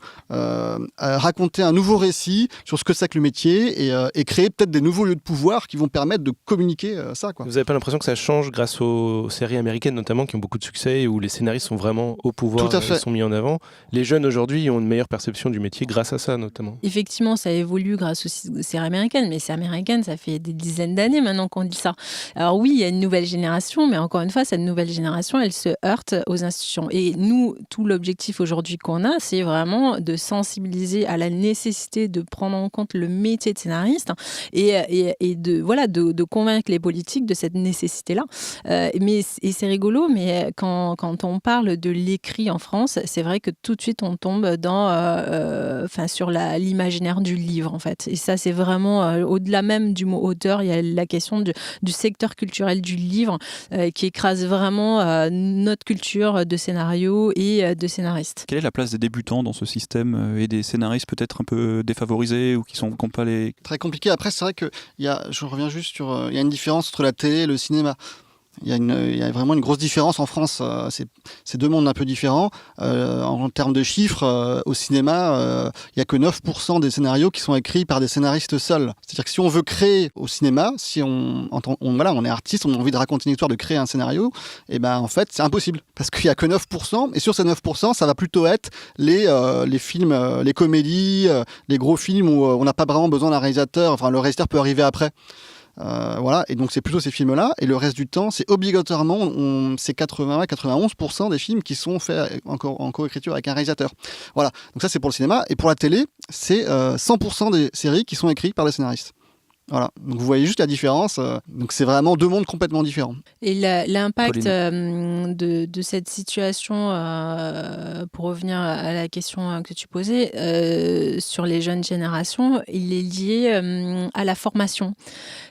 D: raconter un nouveau récit sur ce que c'est que le métier et créer peut-être des nouveaux lieux de pouvoir qui vont permettre de communiquer ça. Quoi.
B: Vous n'avez pas l'impression que ça change grâce aux séries américaines notamment qui ont beaucoup de succès et où les scénaristes sont vraiment au pouvoir et sont mis en avant? Les jeunes aujourd'hui ont une meilleure perception du métier grâce à ça notamment.
C: Effectivement, ça évolue grâce aux séries américaines, mais c'est américaine, ça fait des dizaines d'années maintenant qu'on dit ça. Alors oui, il y a une nouvelle génération, mais encore une fois, cette nouvelle génération, elle se heurte aux institutions. Et nous, tout l'objectif aujourd'hui qu'on a, c'est vraiment de sensibiliser à la nécessité de prendre en compte le métier de scénariste et de convaincre les politiques de cette nécessité-là. Et c'est rigolo, mais quand on parle de l'écrit en France, c'est vrai que tout de suite, on tombe sur l'imaginaire du livre, en fait. Et ça, c'est vraiment au-delà même du mot auteur, il y a la question du secteur culturel du livre qui écrase vraiment notre culture de scénario et de scénariste.
A: Quelle est la place des débutants dans ce système et des scénaristes peut-être un peu défavorisés ou qui n'ont pas les...
D: Très compliqué. Après, c'est vrai que je reviens juste sur... Il y a une différence entre la télé et le cinéma. Il y a vraiment une grosse différence en France. C'est deux mondes un peu différents. En termes de chiffres, au cinéma, il n'y a que 9% des scénarios qui sont écrits par des scénaristes seuls. C'est-à-dire que si on veut créer au cinéma, si on est artiste, on a envie de raconter une histoire, de créer un scénario, et en fait, c'est impossible. Parce qu'il n'y a que 9%. Et sur ces 9%, ça va plutôt être les films, les comédies, les gros films où on n'a pas vraiment besoin d'un réalisateur. Enfin, le réalisateur peut arriver après. Et donc c'est plutôt ces films-là, et le reste du temps, c'est obligatoirement, c'est 91% des films qui sont faits en coécriture avec un réalisateur. Voilà, donc ça c'est pour le cinéma, et pour la télé, c'est 100% des séries qui sont écrites par des scénaristes. Voilà. Donc vous voyez juste la différence. Donc c'est vraiment deux mondes complètement différents.
C: Et l'impact de cette situation, pour revenir à la question que tu posais, sur les jeunes générations, il est lié à la formation.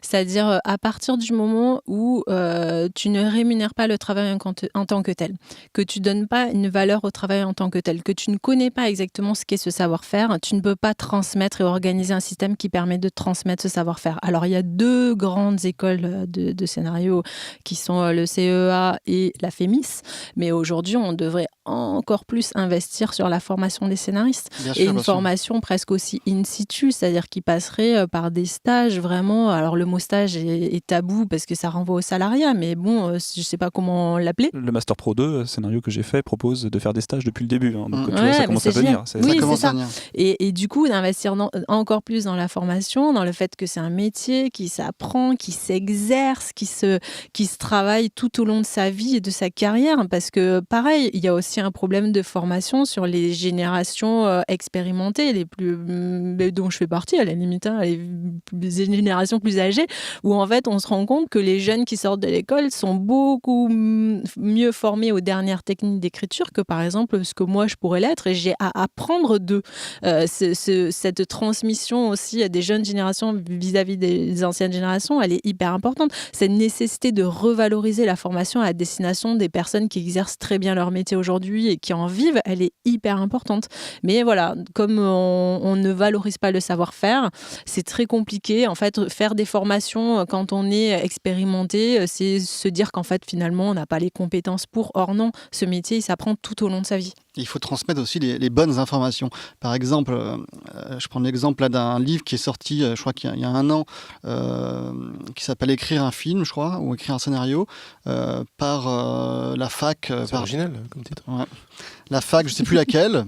C: C'est-à-dire à partir du moment où tu ne rémunères pas le travail en tant que tel, que tu ne donnes pas une valeur au travail en tant que tel, que tu ne connais pas exactement ce qu'est ce savoir-faire, tu ne peux pas transmettre et organiser un système qui permet de transmettre ce savoir-faire. Alors, il y a deux grandes écoles de scénario qui sont le CEA et la FEMIS, mais aujourd'hui, on devrait encore plus investir sur la formation des scénaristes. Et une formation presque aussi in situ, c'est-à-dire qui passerait par des stages vraiment. Alors, le mot stage est tabou parce que ça renvoie au salariat, mais bon, je ne sais pas comment l'appeler.
A: Le Master Pro 2, scénario que j'ai fait, propose de faire des stages depuis le début. Donc, tu vois, ça commence à venir.
C: Oui, c'est ça. Et du coup, d'investir encore plus dans la formation, dans le fait que c'est un métier qui s'apprend, qui s'exerce, qui se travaille tout au long de sa vie et de sa carrière. Parce que, pareil, il y a aussi un problème de formation sur les générations expérimentées, dont je fais partie, à la limite, les générations plus âgées, où en fait, on se rend compte que les jeunes qui sortent de l'école sont beaucoup mieux formés aux dernières techniques d'écriture que, par exemple, ce que moi, je pourrais l'être. Et j'ai à apprendre d'eux. Cette transmission aussi des jeunes générations vis-à-vis des anciennes générations, elle est hyper importante. Cette nécessité de revaloriser la formation à destination des personnes qui exercent très bien leur métier aujourd'hui et qui en vivent, elle est hyper importante. Mais voilà, comme on ne valorise pas le savoir-faire, c'est très compliqué. En fait, faire des formations quand on est expérimenté, c'est se dire qu'en fait, finalement, on n'a pas les compétences pour. Or non, ce métier, il s'apprend tout au long de sa vie.
D: Il faut transmettre aussi les bonnes informations. Par exemple, je prends l'exemple là, d'un livre qui est sorti, je crois qu'il y a 1 an, qui s'appelle « Écrire un film », je crois, ou « Écrire un scénario », par la fac.
B: C'est original comme titre.
D: Ouais. La fac, je ne sais plus laquelle.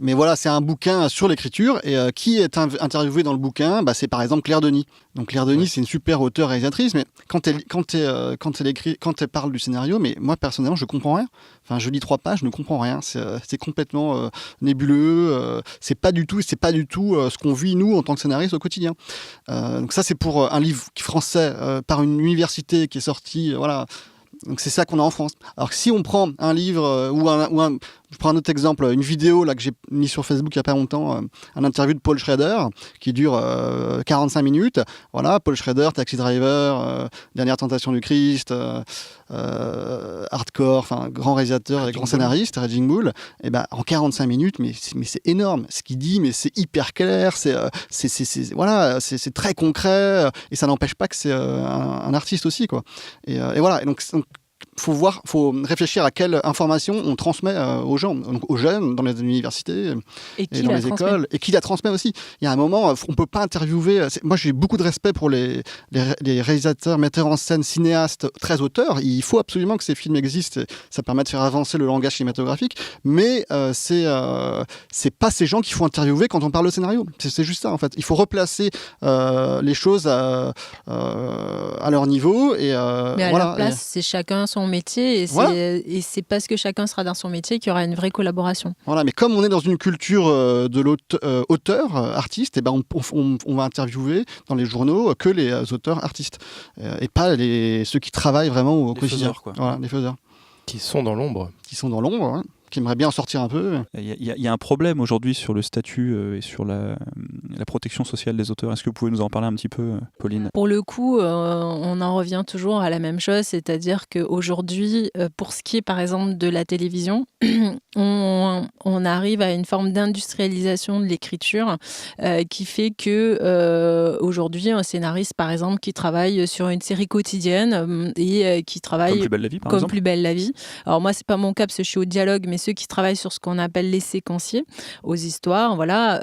D: Mais voilà, c'est un bouquin sur l'écriture. Et qui est interviewé dans le bouquin ? C'est par exemple Claire Denis. Donc Claire Denis, c'est une super auteure-réalisatrice, mais quand elle parle du scénario, mais moi personnellement, je comprends rien. Enfin, je lis 3 pages, je ne comprends rien. C'est complètement nébuleux. C'est pas du tout ce qu'on vit nous en tant que scénaristes au quotidien. Donc ça, c'est pour un livre français par une université qui est sorti, voilà. Donc c'est ça qu'on a en France. Alors que si on prend un livre je prends un autre exemple, une vidéo là que j'ai mis sur Facebook il n'y a pas longtemps, un interview de Paul Schrader qui dure 45 minutes. Voilà, Paul Schrader, Taxi Driver, Dernière Tentation du Christ, Hardcore, enfin grand réalisateur et grand scénariste, Raging Bull. Et en 45 minutes, mais c'est énorme. Ce qu'il dit, mais c'est hyper clair, c'est très concret et ça n'empêche pas que c'est un artiste aussi, quoi. Et voilà. Et donc faut réfléchir à quelle information on transmet aux gens, donc aux jeunes dans les universités et dans les écoles, et qui la transmet aussi. Il y a un moment, on peut pas interviewer. Moi, j'ai beaucoup de respect pour les réalisateurs, metteurs en scène, cinéastes, très auteurs. Il faut absolument que ces films existent. Ça permet de faire avancer le langage cinématographique. Mais c'est pas ces gens qu'il faut interviewer quand on parle de scénario. C'est juste ça, en fait. Il faut replacer les choses à leur niveau. Et,
C: mais à leur place, c'est chacun son métier et c'est parce que chacun sera dans son métier qu'il y aura une vraie collaboration.
D: Voilà, mais comme on est dans une culture de l'auteur, artiste, on va interviewer dans les journaux que les auteurs artistes et pas ceux qui travaillent vraiment au quotidien.
A: Faiseurs, quoi.
D: Voilà, les faiseurs.
B: Qui sont dans l'ombre.
D: Ouais. Qui aimerait bien en sortir un peu.
A: Il y a un problème aujourd'hui sur le statut et sur la protection sociale des auteurs. Est-ce que vous pouvez nous en parler un petit peu, Pauline ?
C: Pour le coup, on en revient toujours à la même chose, c'est-à-dire qu'aujourd'hui, pour ce qui est par exemple de la télévision, on arrive à une forme d'industrialisation de l'écriture qui fait que aujourd'hui, un scénariste par exemple qui travaille sur une série quotidienne et qui travaille
A: comme Plus belle la vie, par
C: comme
A: exemple.
C: Plus belle la vie. Alors moi, c'est pas mon cas parce que je suis au dialogue, mais ceux qui travaillent sur ce qu'on appelle les séquenciers aux histoires, voilà,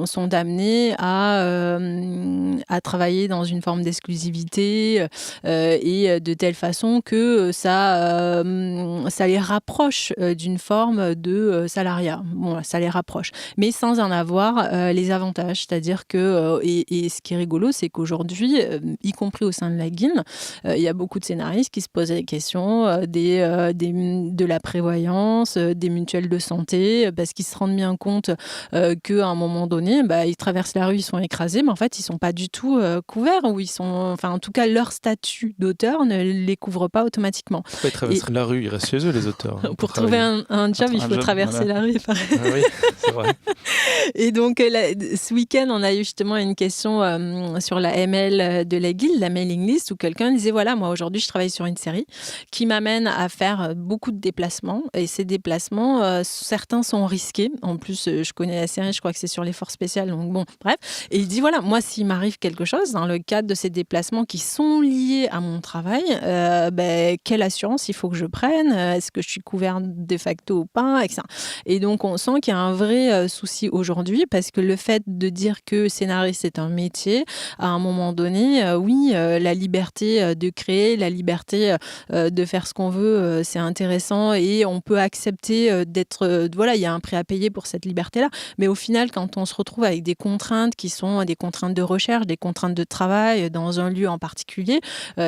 C: sont amenés à travailler dans une forme d'exclusivité et de telle façon que ça les rapproche d'une forme de salariat. Bon, ça les rapproche, mais sans en avoir les avantages. C'est-à-dire que, et ce qui est rigolo, c'est qu'aujourd'hui, y compris au sein de la Guilde, il y a beaucoup de scénaristes qui se posent des questions de la prévoyance, prévoyance, des mutuelles de santé, parce qu'ils se rendent bien compte qu'à un moment donné, ils traversent la rue, ils sont écrasés, mais en fait, ils ne sont pas du tout couverts, ou en tout cas, leur statut d'auteur ne les couvre pas automatiquement.
B: Pourquoi ils traverseraient la rue? Ils restent chez eux, les auteurs.
C: Pour trouver un job, il faut traverser la rue.
B: Ah oui, c'est vrai.
C: Et donc, ce week-end, on a eu justement une question sur la ML de la guilde, la mailing list, où quelqu'un disait, voilà, moi aujourd'hui, je travaille sur une série qui m'amène à faire beaucoup de déplacements. Et ces déplacements, certains sont risqués. En plus, je connais la série, je crois que c'est sur les forces spéciales. Donc bon, bref. Et il dit, voilà, moi, s'il m'arrive quelque chose dans le cadre de ces déplacements qui sont liés à mon travail, quelle assurance il faut que je prenne? Est-ce que je suis couvert de facto ou pas, etc. Et donc, on sent qu'il y a un vrai souci aujourd'hui, parce que le fait de dire que scénariste est un métier, à un moment donné, la liberté de créer, la liberté de faire ce qu'on veut, c'est intéressant, et on peut accepter d'être... il y a un prix à payer pour cette liberté-là. Mais au final, quand on se retrouve avec des contraintes qui sont des contraintes de recherche, des contraintes de travail dans un lieu en particulier,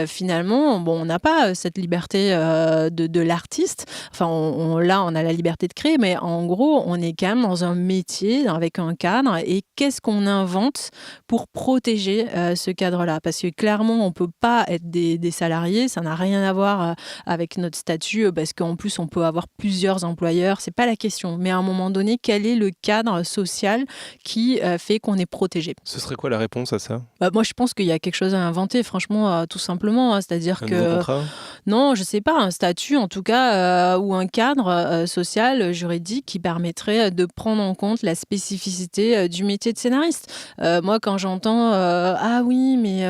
C: finalement, on n'a pas cette liberté de l'artiste. Enfin, là, on a la liberté de créer, mais en gros, on est quand même dans un métier avec un cadre. Et qu'est-ce qu'on invente pour protéger ce cadre-là? Parce que clairement, on ne peut pas être des salariés. Ça n'a rien à voir avec notre statut, parce qu'en plus, on peut avoir plusieurs employeurs. C'est pas la question. Mais à un moment donné, quel est le cadre social qui fait qu'on est protégé?
B: Ce serait quoi la réponse à ça?
C: Moi, je pense qu'il y a quelque chose à inventer, franchement, tout simplement. C'est-à-dire
B: Un
C: que...
B: nouveau contrat?
C: Non, je sais pas, un statut en tout cas, ou un cadre social, juridique, qui permettrait de prendre en compte la spécificité du métier de scénariste. Moi, quand j'entends ah oui, mais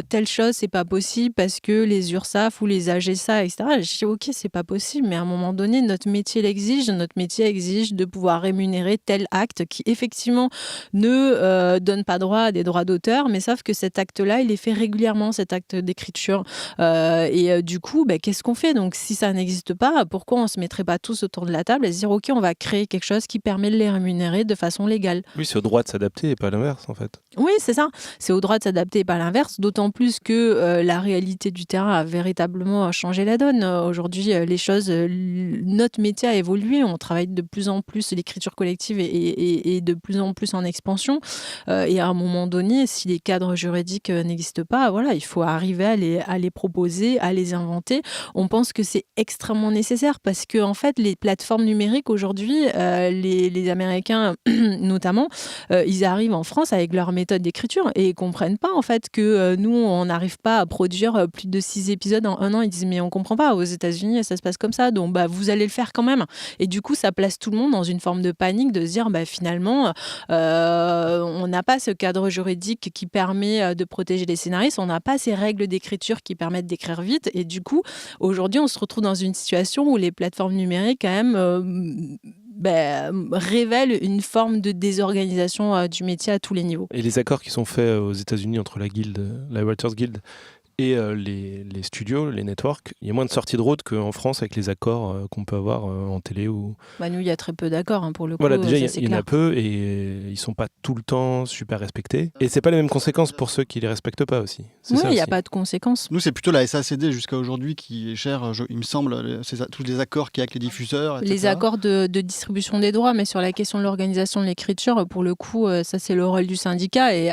C: telle chose, c'est pas possible parce que les URSSAF ou les AGSA, etc. Je dis ok, c'est pas possible, mais à un moment donné, notre métier l'exige. Notre métier exige de pouvoir rémunérer tel acte qui effectivement ne donne pas droit à des droits d'auteur, mais sauf que cet acte-là, il est fait régulièrement, cet acte d'écriture. Du coup, qu'est-ce qu'on fait? Donc, si ça n'existe pas, pourquoi on ne se mettrait pas tous autour de la table et se dire, OK, on va créer quelque chose qui permet de les rémunérer de façon légale?
B: Oui, c'est au droit de s'adapter et pas l'inverse, en fait.
C: Oui, c'est ça. C'est au droit de s'adapter et pas l'inverse, d'autant plus que la réalité du terrain a véritablement changé la donne. Aujourd'hui, les choses, notre métier a évolué. On travaille de plus en plus, l'écriture collective est de plus en plus en expansion. Et à un moment donné, si les cadres juridiques n'existent pas, il faut arriver à les proposer, à les inventer. On pense que c'est extrêmement nécessaire parce que en fait, les plateformes numériques aujourd'hui, les Américains notamment, ils arrivent en France avec leur méthode d'écriture et ils comprennent pas en fait que nous, on n'arrive pas à produire plus de 6 épisodes en un an. Ils disent mais on comprend pas, aux États-Unis ça se passe comme ça, donc vous allez le faire quand même. Et du coup, ça place tout le monde dans une forme de panique de se dire finalement, on n'a pas ce cadre juridique qui permet de protéger les scénaristes, on n'a pas ces règles d'écriture qui permettent d'écrire vite. Et du coup, aujourd'hui, on se retrouve dans une situation où les plateformes numériques, quand même, révèlent une forme de désorganisation du métier à tous les niveaux.
B: Et les accords qui sont faits aux États-Unis entre la Writers Guild et les studios, les networks, il y a moins de sorties de route qu'en France avec les accords qu'on peut avoir en télé. Nous,
C: il y a très peu d'accords pour le coup.
B: Voilà, déjà, il y en a peu et ils ne sont pas tout le temps super respectés. Et ce n'est pas les mêmes conséquences pour ceux qui ne les respectent pas aussi.
C: Oui, il n'y a pas de conséquences.
D: Nous, c'est plutôt la SACD jusqu'à aujourd'hui qui gère, il me semble, tous les accords qu'il y a avec les diffuseurs, etc.
C: Les accords de distribution des droits, mais sur la question de l'organisation de l'écriture, pour le coup, ça c'est le rôle du syndicat. Et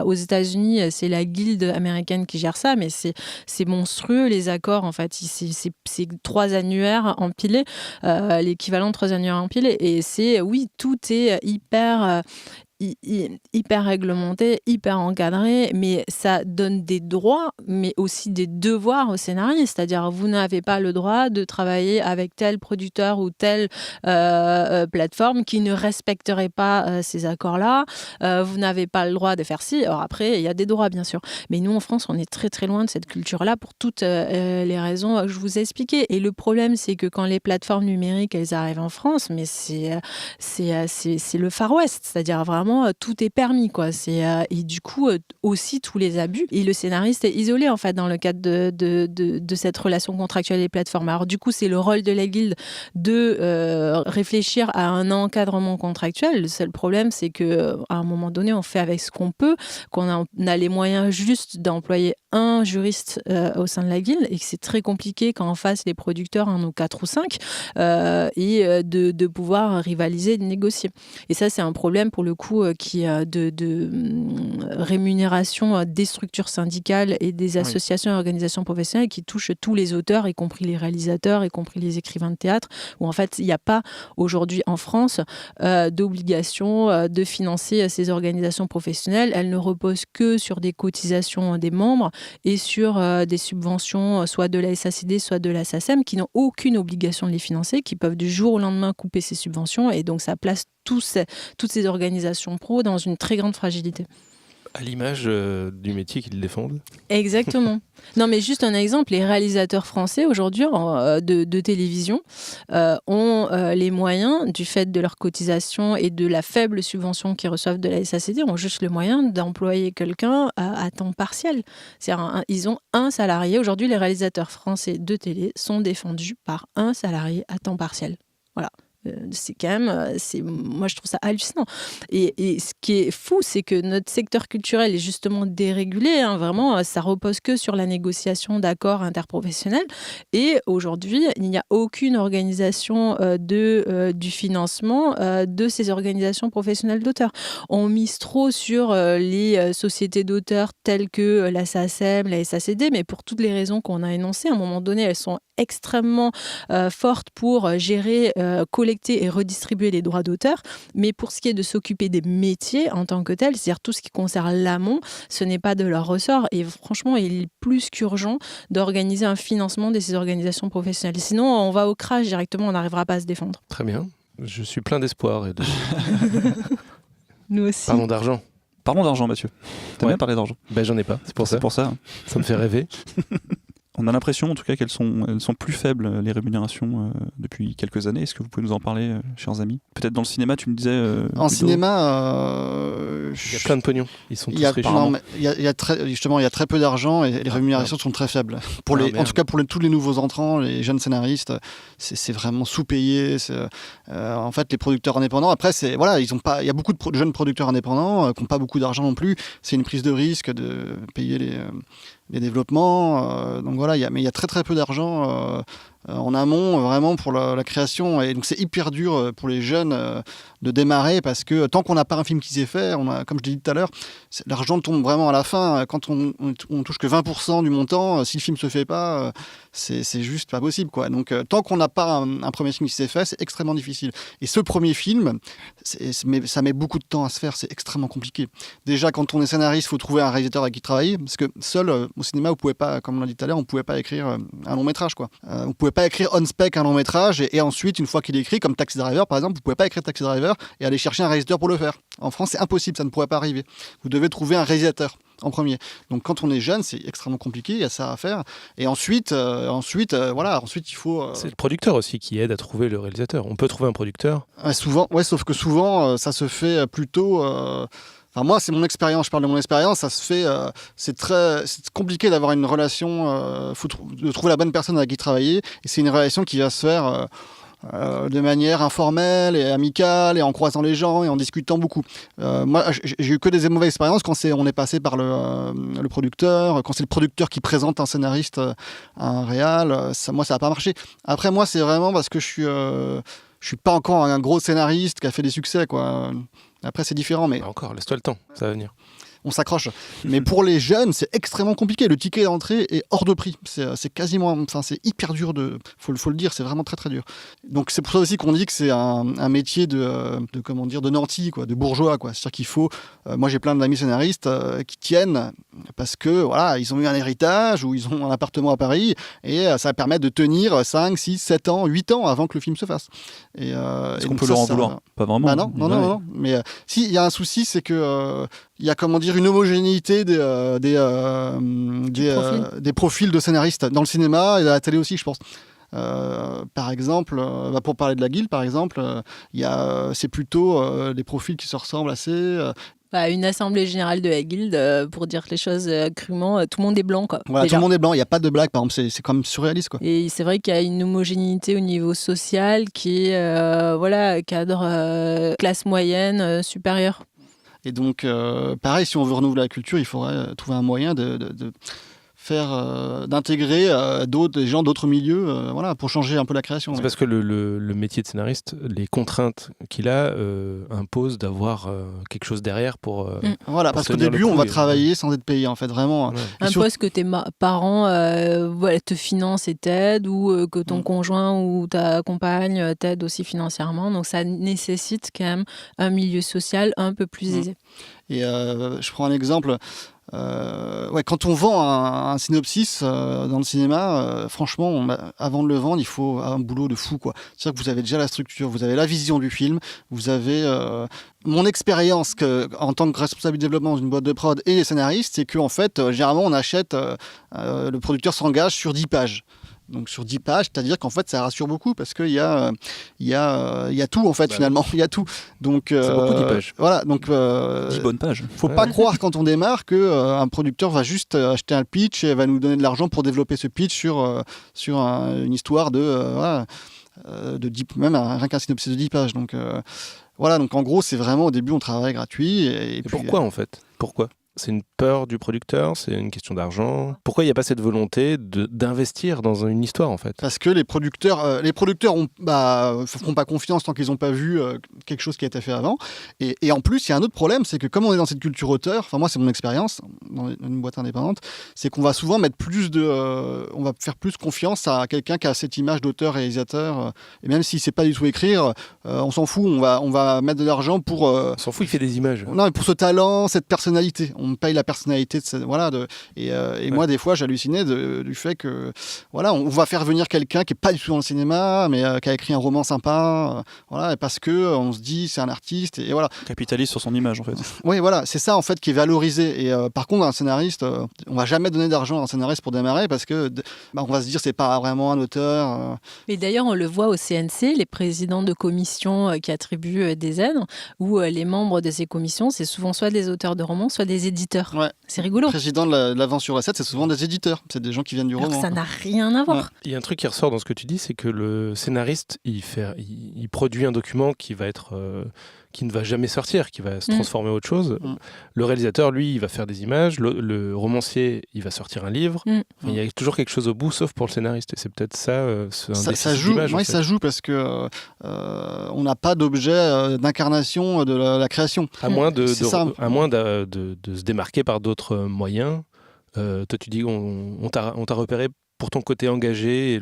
C: aux États-Unis, c'est la guilde américaine qui gère ça, mais c'est monstrueux les accords en fait. C'est 3 annuaires empilés, l'équivalent de 3 annuaires empilés. Et tout est hyper réglementé, hyper encadré, mais ça donne des droits, mais aussi des devoirs aux scénaristes. C'est-à-dire, vous n'avez pas le droit de travailler avec tel producteur ou telle plateforme qui ne respecterait pas ces accords-là. Vous n'avez pas le droit de faire ci. Alors après, il y a des droits, bien sûr. Mais nous, en France, on est très, très loin de cette culture-là pour toutes les raisons que je vous ai expliquées. Et le problème, c'est que quand les plateformes numériques, elles arrivent en France, mais c'est le Far West. C'est-à-dire, vraiment, tout est permis, quoi. Et du coup, aussi tous les abus. Et le scénariste est isolé, en fait, dans le cadre de cette relation contractuelle des plateformes. Alors, du coup, c'est le rôle de la guilde de réfléchir à un encadrement contractuel. Le seul problème, c'est qu'à un moment donné, on fait avec ce qu'on peut, qu'on a les moyens juste d'employer un juriste au sein de la guilde et que c'est très compliqué quand en face les producteurs en ont 4 ou 5 et de pouvoir rivaliser et de négocier. Et ça, c'est un problème pour le coup qui de rémunération des structures syndicales et des associations et organisations professionnelles qui touchent tous les auteurs, y compris les réalisateurs, y compris les écrivains de théâtre, où en fait, il n'y a pas aujourd'hui en France d'obligation de financer ces organisations professionnelles. Elles ne reposent que sur des cotisations des membres et sur des subventions soit de la SACD, soit de la SACEM, qui n'ont aucune obligation de les financer, qui peuvent du jour au lendemain couper ces subventions. Et donc, ça place toutes ces organisations pro dans une très grande fragilité.
B: À l'image du métier qu'ils défendent.
C: Exactement. Non, mais juste un exemple, les réalisateurs français aujourd'hui de télévision ont les moyens, du fait de leur cotisation et de la faible subvention qu'ils reçoivent de la SACD, ont juste le moyen d'employer quelqu'un à temps partiel. Ils ont un salarié. Aujourd'hui, les réalisateurs français de télé sont défendus par un salarié à temps partiel. Voilà. C'est quand même, moi je trouve ça hallucinant. Et ce qui est fou, c'est que notre secteur culturel est justement dérégulé. Vraiment, ça repose que sur la négociation d'accords interprofessionnels. Et aujourd'hui, il n'y a aucune organisation du financement de ces organisations professionnelles d'auteurs. On mise trop sur les sociétés d'auteurs telles que la SACEM, la SACD, mais pour toutes les raisons qu'on a énoncées, à un moment donné, elles sont extrêmement fortes pour gérer, collecter et redistribuer les droits d'auteur, mais pour ce qui est de s'occuper des métiers en tant que tels, c'est-à-dire tout ce qui concerne l'amont, ce n'est pas de leur ressort et franchement, il est plus qu'urgent d'organiser un financement de ces organisations professionnelles. Sinon, on va au crash directement, on n'arrivera pas à se défendre.
B: Très bien, je suis plein d'espoir.
C: Nous aussi.
B: Parlons d'argent.
A: Parlons d'argent, Mathieu. T'as bien parlé d'argent.
B: Ben, j'en ai pas, c'est pour ça.
A: C'est pour ça.
B: Ça me fait rêver.
A: On a l'impression, en tout cas, qu'elles sont plus faibles, les rémunérations, depuis quelques années. Est-ce que vous pouvez nous en parler, chers amis ? Peut-être dans le cinéma, tu me disais...
D: En cinéma...
B: il y a plein de pognon. Ils sont tous riches.
D: Il y a très peu d'argent et les rémunérations sont très faibles. En tout cas, pour tous les nouveaux entrants, les jeunes scénaristes, c'est vraiment sous-payé. En fait, les producteurs indépendants, après, il y a beaucoup de jeunes producteurs indépendants qui n'ont pas beaucoup d'argent non plus. C'est une prise de risque de payer les développements. Donc voilà, mais il y a très très peu d'argent en amont vraiment pour la création. Et donc c'est hyper dur pour les jeunes de démarrer parce que tant qu'on n'a pas un film qui s'est fait, comme je l'ai dit tout à l'heure, l'argent tombe vraiment à la fin. Quand on touche que 20% du montant, si le film se fait pas, c'est juste pas possible, quoi. Donc tant qu'on n'a pas un premier film qui s'est fait, c'est extrêmement difficile. Et ce premier film, ça met beaucoup de temps à se faire, c'est extrêmement compliqué. Déjà, quand on est scénariste, il faut trouver un réalisateur avec qui travailler, parce que seul, au cinéma, vous pouvez pas, comme on l'a dit tout à l'heure, on pouvait pas écrire un long métrage, quoi. On pouvait pas écrire on spec un long métrage et ensuite, une fois qu'il est écrit, comme Taxi Driver, par exemple, vous pouvez pas écrire Taxi Driver et aller chercher un réalisateur pour le faire. En France, c'est impossible, ça ne pourrait pas arriver. Vous devez trouver un réalisateur en premier. Donc quand on est jeune, c'est extrêmement compliqué, il y a ça à faire. Et ensuite il faut...
B: C'est le producteur aussi qui aide à trouver le réalisateur. On peut trouver un producteur.
D: Sauf que souvent, ça se fait plutôt... Enfin, moi, c'est mon expérience, je parle de mon expérience, ça se fait... c'est compliqué d'avoir une relation, de trouver la bonne personne avec qui travailler. Et c'est une relation qui va se faire... de manière informelle et amicale et en croisant les gens et en discutant beaucoup. Moi, j'ai eu que des mauvaises expériences quand on est passé par le producteur, quand c'est le producteur qui présente un scénariste à un réal. Moi, ça n'a pas marché. Après, moi, c'est vraiment parce que je suis pas encore un gros scénariste qui a fait des succès, quoi. Après, c'est différent, mais...
B: Encore, laisse-toi le temps, ça va venir.
D: On s'accroche. Mais pour les jeunes, c'est extrêmement compliqué. Le ticket d'entrée est hors de prix. C'est quasiment... Enfin, c'est hyper dur de... Faut le dire, c'est vraiment très très dur. Donc c'est pour ça aussi qu'on dit que c'est un métier de nantis, quoi, de bourgeois, quoi. C'est-à-dire qu'il faut... moi, j'ai plein d'amis scénaristes qui tiennent parce que, voilà, ils ont eu un héritage ou ils ont un appartement à Paris et ça permet de tenir 5, 6, 7 ans, 8 ans avant que le film se fasse.
A: Est-ce qu'on peut leur en vouloir ? Pas vraiment.
D: Bah non. Mais si, il y a un souci, c'est que... il y a, une homogénéité des profils de scénaristes dans le cinéma et à la télé aussi, je pense. Par exemple, pour parler de la guilde, par exemple, c'est plutôt des profils qui se ressemblent assez.
C: Une assemblée générale de la guilde, pour dire les choses crûment, tout le monde est blanc, quoi.
D: Voilà, tout le monde est blanc, il n'y a pas de blague, par exemple, c'est quand même surréaliste, quoi.
C: Et c'est vrai qu'il y a une homogénéité au niveau social qui est, cadre classe moyenne supérieure.
D: Et donc, pareil, si on veut renouveler la culture, il faudrait trouver un moyen d'intégrer des gens d'autres milieux, voilà, pour changer un peu la création.
B: C'est parce que le métier de scénariste, les contraintes qu'il a imposent d'avoir quelque chose derrière pour.
D: Voilà, parce qu'au début, on va travailler sans être payé, en fait, vraiment.
B: Ouais.
C: Un poste que tes parents te financent et t'aident, ou que ton conjoint ou ta compagne t'aide aussi financièrement. Donc ça nécessite quand même un milieu social un peu plus aisé.
D: Et je prends un exemple. Quand on vend un synopsis dans le cinéma, franchement, avant de le vendre, il faut un boulot de fou, quoi. C'est-à-dire que vous avez déjà la structure, vous avez la vision du film, vous avez mon expérience en tant que responsable du développement d'une boîte de prod et les scénaristes, c'est qu'en fait, généralement, on achète, le producteur s'engage sur 10 pages. Donc sur 10 pages, c'est-à-dire qu'en fait ça rassure beaucoup parce qu'il y a tout en fait finalement, il y a tout. Donc
B: c'est beaucoup 10 pages.
D: Voilà, donc
A: 10 bonnes pages.
D: Faut pas croire quand on démarre que un producteur va juste acheter un pitch et va nous donner de l'argent pour développer ce pitch sur une histoire de 10, même rien qu'un synopsis de 10 pages. Donc voilà, donc en gros, c'est vraiment au début on travaille gratuit et puis,
B: pourquoi en fait ? Pourquoi ? C'est une peur du producteur, c'est une question d'argent. Pourquoi il n'y a pas cette volonté d'investir dans une histoire en fait ?
D: Parce que les producteurs font pas confiance tant qu'ils n'ont pas vu quelque chose qui a été fait avant. Et en plus, il y a un autre problème, c'est que comme on est dans cette culture auteur, enfin moi c'est mon expérience dans une boîte indépendante, c'est qu'on va souvent mettre on va faire plus confiance à quelqu'un qui a cette image d'auteur réalisateur. Et même s'il ne sait pas du tout écrire, on s'en fout, on va mettre de l'argent pour.
B: On s'en fout, il fait des images.
D: Non, mais pour ce talent, cette personnalité. On paye la personnalité de moi des fois j'hallucinais du fait que voilà, on va faire venir quelqu'un qui est pas du tout dans le cinéma mais qui a écrit un roman sympa voilà, parce que on se dit c'est un artiste et voilà,
A: capitalise sur son image en fait.
D: Oui, voilà, c'est ça en fait qui est valorisé. Et par contre un scénariste, on va jamais donner d'argent à un scénariste pour démarrer parce que on va se dire c'est pas vraiment un auteur.
C: Et d'ailleurs on le voit au CNC, les présidents de commissions qui attribuent des aides, où les membres de ces commissions c'est souvent soit des auteurs de romans, soit des éditeurs.
D: Ouais.
C: C'est rigolo.
D: Le président de l'avance sur recette, c'est souvent des éditeurs. C'est des gens qui viennent du roman.
C: Ça n'a rien à voir.
D: Ouais.
B: Il y a un truc qui ressort dans ce que tu dis, c'est que le scénariste, il produit un document qui ne va jamais sortir, qui va se transformer en autre chose. Le réalisateur, lui, il va faire des images. Le romancier, il va sortir un livre. Enfin, il y a toujours quelque chose au bout, sauf pour le scénariste. Et c'est peut-être ça,
D: ça joue. Oui, ça joue parce que on n'a pas d'objet d'incarnation de la création.
B: À moins de se démarquer par d'autres moyens. Toi, tu dis on t'a repéré pour ton côté engagé et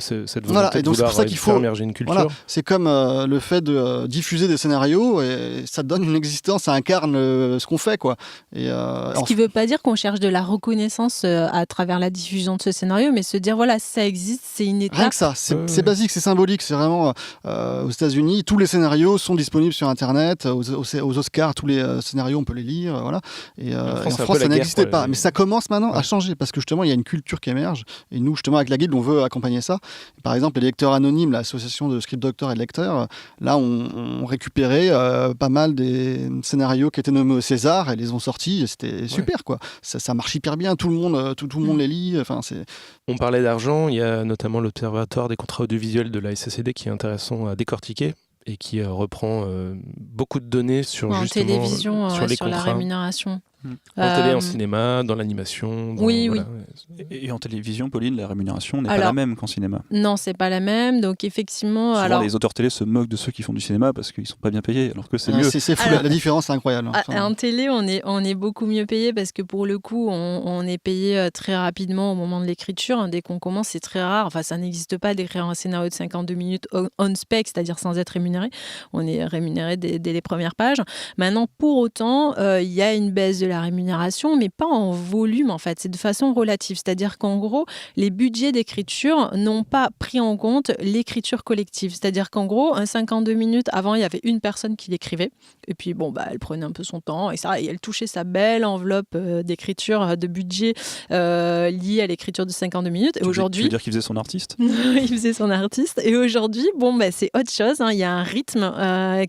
B: cette volonté de vouloir faire émerger une culture.
D: Voilà. C'est comme le fait de diffuser des scénarios et ça donne une existence, ça incarne ce qu'on fait, quoi.
C: Ce qui ne veut pas dire qu'on cherche de la reconnaissance à travers la diffusion de ce scénario, mais se dire voilà, ça existe, c'est une étape.
D: Rien que ça, c'est basique, c'est symbolique. C'est vraiment aux États-Unis, tous les scénarios sont disponibles sur Internet. Aux Oscars, tous les scénarios, on peut les lire, voilà. Et en France, ça n'existait pas, mais ça commence maintenant à changer parce que justement, il y a une culture qui émerge. Et nous, justement, avec la Guilde, on veut accompagner ça. Par exemple, les lecteurs anonymes, l'association de script docteurs et de lecteurs, là, on récupérait pas mal des scénarios qui étaient nommés au César et les ont sortis. Et c'était super, quoi. Ça marche hyper bien. Tout le monde les lit. Enfin,
B: on parlait d'argent. Il y a notamment l'Observatoire des contrats audiovisuels de la SACD qui est intéressant à décortiquer et qui reprend beaucoup de données sur justement
C: télévision,
B: sur les
C: sur
B: contrats.
C: La rémunération.
B: En télé, en cinéma, dans l'animation.
C: Oui.
A: Et en télévision, Pauline, la rémunération n'est pas la même qu'en cinéma.
C: Non, c'est pas la même. Donc effectivement,
A: souvent les auteurs télé se moquent de ceux qui font du cinéma parce qu'ils sont pas bien payés, alors que c'est mieux.
D: C'est fou, la différence est incroyable.
C: En télé, on est beaucoup mieux payé parce que pour le coup, on est payé très rapidement au moment de l'écriture. Dès qu'on commence, c'est très rare. Enfin, ça n'existe pas d'écrire un scénario de 52 minutes on spec, c'est-à-dire sans être rémunéré. On est rémunéré dès les premières pages. Maintenant, pour autant, il y a une baisse de la rémunération, mais pas en volume en fait, c'est de façon relative. C'est-à-dire qu'en gros, les budgets d'écriture n'ont pas pris en compte l'écriture collective. C'est-à-dire qu'en gros, un 52 minutes, avant, il y avait une personne qui l'écrivait, et puis elle prenait un peu son temps, et elle touchait sa belle enveloppe d'écriture, de budget lié à l'écriture de 52 minutes. Et aujourd'hui...
A: Tu veux dire qu'il faisait son artiste ?
C: Il faisait son artiste. Et aujourd'hui, c'est autre chose. Il y a un rythme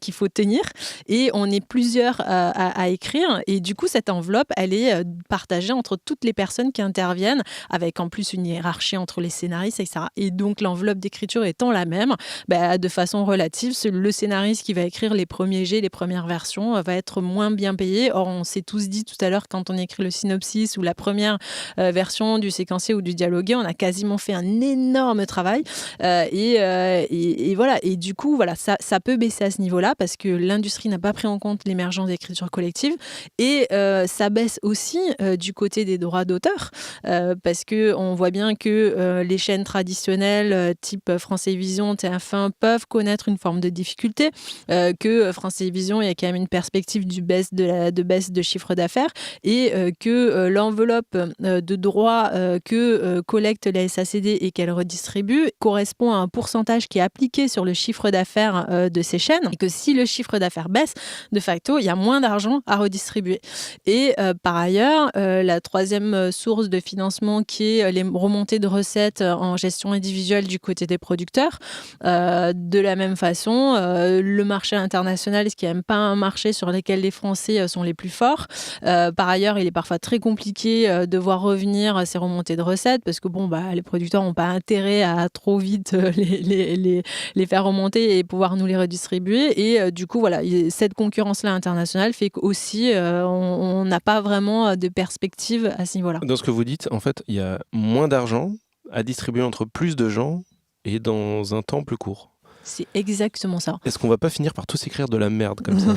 C: qu'il faut tenir, et on est plusieurs à écrire, et du coup, cet cette enveloppe, elle est partagée entre toutes les personnes qui interviennent, avec en plus une hiérarchie entre les scénaristes, etc. Et donc l'enveloppe d'écriture étant la même, de façon relative, le scénariste qui va écrire les premiers jets, les premières versions, va être moins bien payé. Or, on s'est tous dit tout à l'heure, quand on écrit le synopsis ou la première version du séquencier ou du dialogué, on a quasiment fait un énorme travail. Et voilà. Et du coup, voilà, ça peut baisser à ce niveau-là parce que l'industrie n'a pas pris en compte l'émergence d'écriture collective. Et ça baisse aussi du côté des droits d'auteur parce qu'on voit bien que les chaînes traditionnelles type France Télévisions, TF1 peuvent connaître une forme de difficulté, que France Télévisions, il y a quand même une perspective de baisse de chiffre d'affaires et que l'enveloppe de droits que collecte la SACD et qu'elle redistribue correspond à un pourcentage qui est appliqué sur le chiffre d'affaires de ces chaînes et que si le chiffre d'affaires baisse, de facto, il y a moins d'argent à redistribuer. Et par ailleurs, la troisième source de financement qui est les remontées de recettes en gestion individuelle du côté des producteurs. De la même façon, le marché international, ce qui n'est même pas un marché sur lequel les Français sont les plus forts. Par ailleurs, il est parfois très compliqué de voir revenir ces remontées de recettes parce que les producteurs n'ont pas intérêt à trop vite les faire remonter et pouvoir nous les redistribuer. Et du coup, voilà, cette concurrence-là internationale fait qu'aussi, on n'a pas vraiment de perspective à ce niveau-là.
B: Dans ce que vous dites, en fait, il y a moins d'argent à distribuer entre plus de gens et dans un temps plus court.
C: C'est exactement ça.
B: Est-ce qu'on va pas finir par tous écrire de la merde comme ça?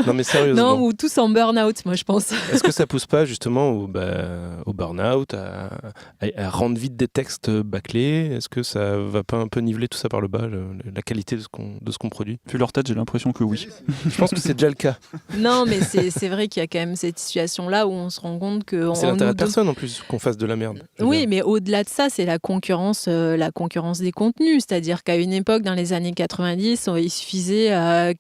B: Non mais sérieusement.
C: Non, ou tous en burn-out, moi je pense.
B: Est-ce que ça pousse pas justement au burn-out, à rendre vite des textes bâclés? Est-ce que ça va pas un peu niveler tout ça par le bas, la qualité de ce qu'on produit?
A: Vu leur tête, j'ai l'impression que oui.
B: Je pense que c'est déjà le cas.
C: Non, mais c'est vrai qu'il y a quand même cette situation-là où on se rend compte que...
B: C'est l'intérêt de personne en plus qu'on fasse de la merde.
C: Oui, mais au-delà de ça, c'est la concurrence des contenus. C'est-à-dire qu'à une époque, dans les années 90, il suffisait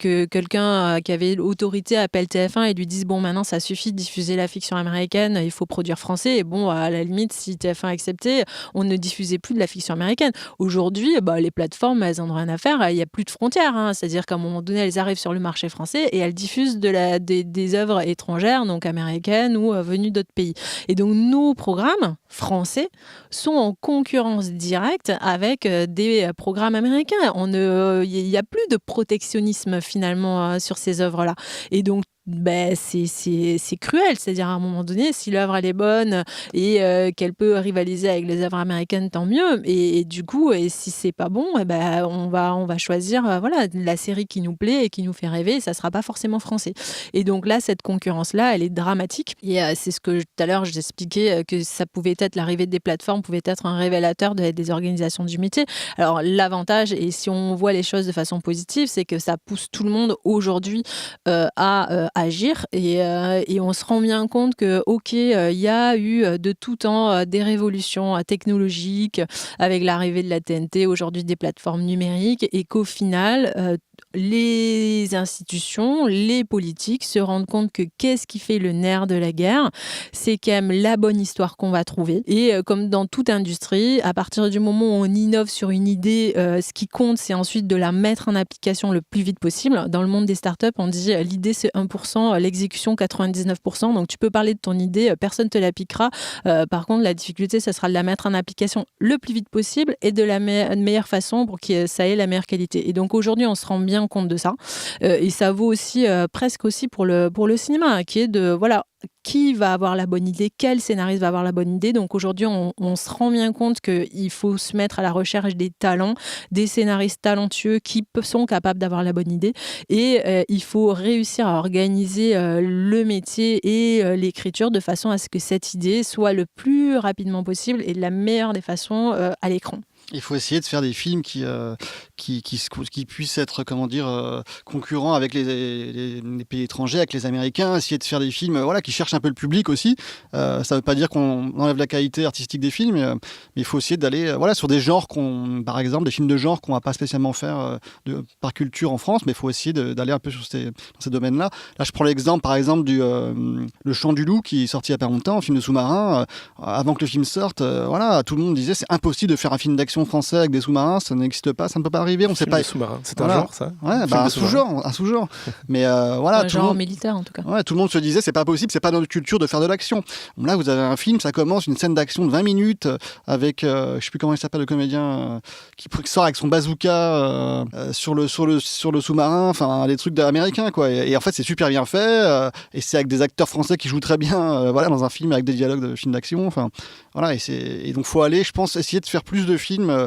C: que quelqu'un qui avait l'autorité appelle TF1 et lui dise maintenant ça suffit de diffuser la fiction américaine, il faut produire français. Et à la limite, si TF1 acceptait, on ne diffusait plus de la fiction américaine. Aujourd'hui, les plateformes, elles en ont rien à faire. Il n'y a plus de frontières. C'est-à-dire qu'à un moment donné, elles arrivent sur le marché français et elles diffusent des œuvres étrangères, donc américaines ou venues d'autres pays. Et donc nos programmes français sont en concurrence directe avec des programmes américains. Il n'y a plus de protectionnisme finalement sur ces œuvres-là. Et donc, c'est cruel, c'est-à-dire à un moment donné, si l'œuvre elle est bonne et qu'elle peut rivaliser avec les œuvres américaines, tant mieux. Et du coup, si c'est pas bon, on va choisir la série qui nous plaît et qui nous fait rêver. Et ça sera pas forcément français. Et donc là, cette concurrence-là, elle est dramatique. Et c'est ce que tout à l'heure j'expliquais que ça pouvait être l'arrivée des plateformes, pouvait être un révélateur des organisations du métier. Alors l'avantage, et si on voit les choses de façon positive, c'est que ça pousse tout le monde aujourd'hui à agir et on se rend bien compte que il y a eu de tout temps des révolutions technologiques avec l'arrivée de la TNT, aujourd'hui des plateformes numériques et qu'au final les institutions, les politiques se rendent compte que qu'est-ce qui fait le nerf de la guerre, c'est quand même la bonne histoire qu'on va trouver. Et comme dans toute industrie, à partir du moment où on innove sur une idée, ce qui compte, c'est ensuite de la mettre en application le plus vite possible. Dans le monde des startups, on dit l'idée c'est 1%, l'exécution 99%. Donc tu peux parler de ton idée, personne ne te la piquera. Par contre, la difficulté, ça sera de la mettre en application le plus vite possible et de la meilleure façon pour que ça ait la meilleure qualité. Et donc aujourd'hui, on se rend bien compte de ça. Et ça vaut aussi presque aussi pour le cinéma, qui est de qui va avoir la bonne idée, quel scénariste va avoir la bonne idée. Donc aujourd'hui, on se rend bien compte qu'il faut se mettre à la recherche des talents, des scénaristes talentueux qui sont capables d'avoir la bonne idée. Et il faut réussir à organiser le métier et l'écriture de façon à ce que cette idée soit le plus rapidement possible et de la meilleure des façons à l'écran.
D: Il faut essayer de faire des films qui puissent être, concurrents avec les pays étrangers, avec les Américains. Essayer de faire des films, qui cherchent un peu le public aussi. Ça ne veut pas dire qu'on enlève la qualité artistique des films, mais il faut essayer d'aller, sur des genres par exemple, des films de genre qu'on ne va pas spécialement faire par culture en France, mais il faut essayer d'aller un peu dans ces domaines-là. Là, je prends l'exemple, par exemple, Le Chant du Loup, qui est sorti il n'y a pas longtemps, un film de sous-marin. Avant que le film sorte, tout le monde disait c'est impossible de faire un film d'action d'action français avec des sous-marins, ça n'existe pas, ça ne peut pas arriver. On sait pas.
B: Sous-marin, c'est
D: Voilà.
B: un genre ça.
D: Ouais, un sous-genre. Mais voilà,
C: Un genre militaire en tout cas.
D: Ouais, tout le monde se disait c'est pas possible, c'est pas dans notre culture de faire de l'action. Bon, là, vous avez un film, ça commence une scène d'action de 20 minutes avec, je sais plus comment il s'appelle le comédien, qui sort avec son bazooka sur le sous-marin, enfin des trucs américains quoi. Et en fait, c'est super bien fait et c'est avec des acteurs français qui jouent très bien, voilà, dans un film avec des dialogues de film d'action. Enfin, voilà, et donc faut aller, je pense, essayer de faire plus de films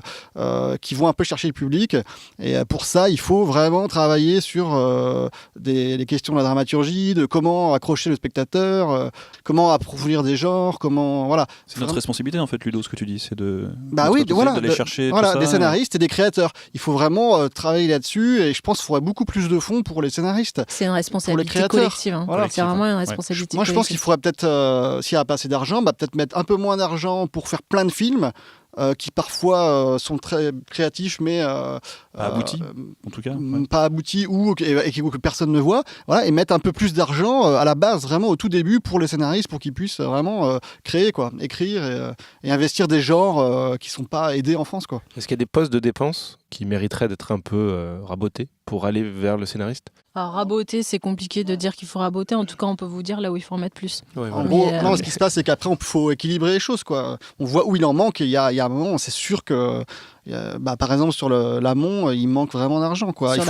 D: qui vont un peu chercher le public. Et pour ça, il faut vraiment travailler sur les questions de la dramaturgie, de comment accrocher le spectateur, comment approfondir des genres, comment voilà.
A: C'est notre responsabilité en fait, Ludo, ce que tu dis, c'est
D: d'aller
A: chercher
D: des scénaristes et des créateurs. Il faut vraiment travailler là-dessus et je pense qu'il faudrait beaucoup plus de fonds pour les scénaristes.
C: C'est une responsabilité collective. Hein.
D: Voilà.
C: C'est vraiment une responsabilité.
D: Moi, je pense qu'il faudrait peut-être, s'il n'y a pas assez d'argent, peut-être mettre un peu moins d'argent pour faire plein de films. Qui parfois sont très créatifs mais
A: pas aboutis en tout cas
D: pas aboutis et que personne ne voit, voilà, et mettre un peu plus d'argent à la base, vraiment au tout début, pour les scénaristes, pour qu'ils puissent vraiment créer quoi, écrire et investir des genres qui sont pas aidés en France quoi.
B: Est-ce qu'il y a des postes de dépenses qui mériteraient d'être un peu rabotés pour aller vers le scénariste?
C: Alors, raboter, c'est compliqué de dire qu'il faut raboter. En tout cas, on peut vous dire là où il faut en mettre plus.
B: Ouais,
D: en gros, non, ce qui se passe, c'est qu'après, il faut équilibrer les choses, quoi. On voit où il en manque, et il y a un moment, c'est sûr que, par exemple, sur l'amont, il manque vraiment d'argent, quoi. Il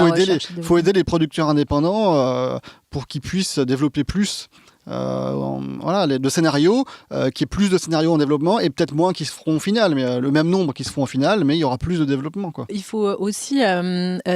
D: faut aider les producteurs indépendants pour qu'ils puissent développer plus. De scénarios, qu'il y ait plus de scénarios en développement et peut-être moins qui se feront au final, mais le même nombre qui se feront au final, mais il y aura plus de développement quoi.
C: Il faut aussi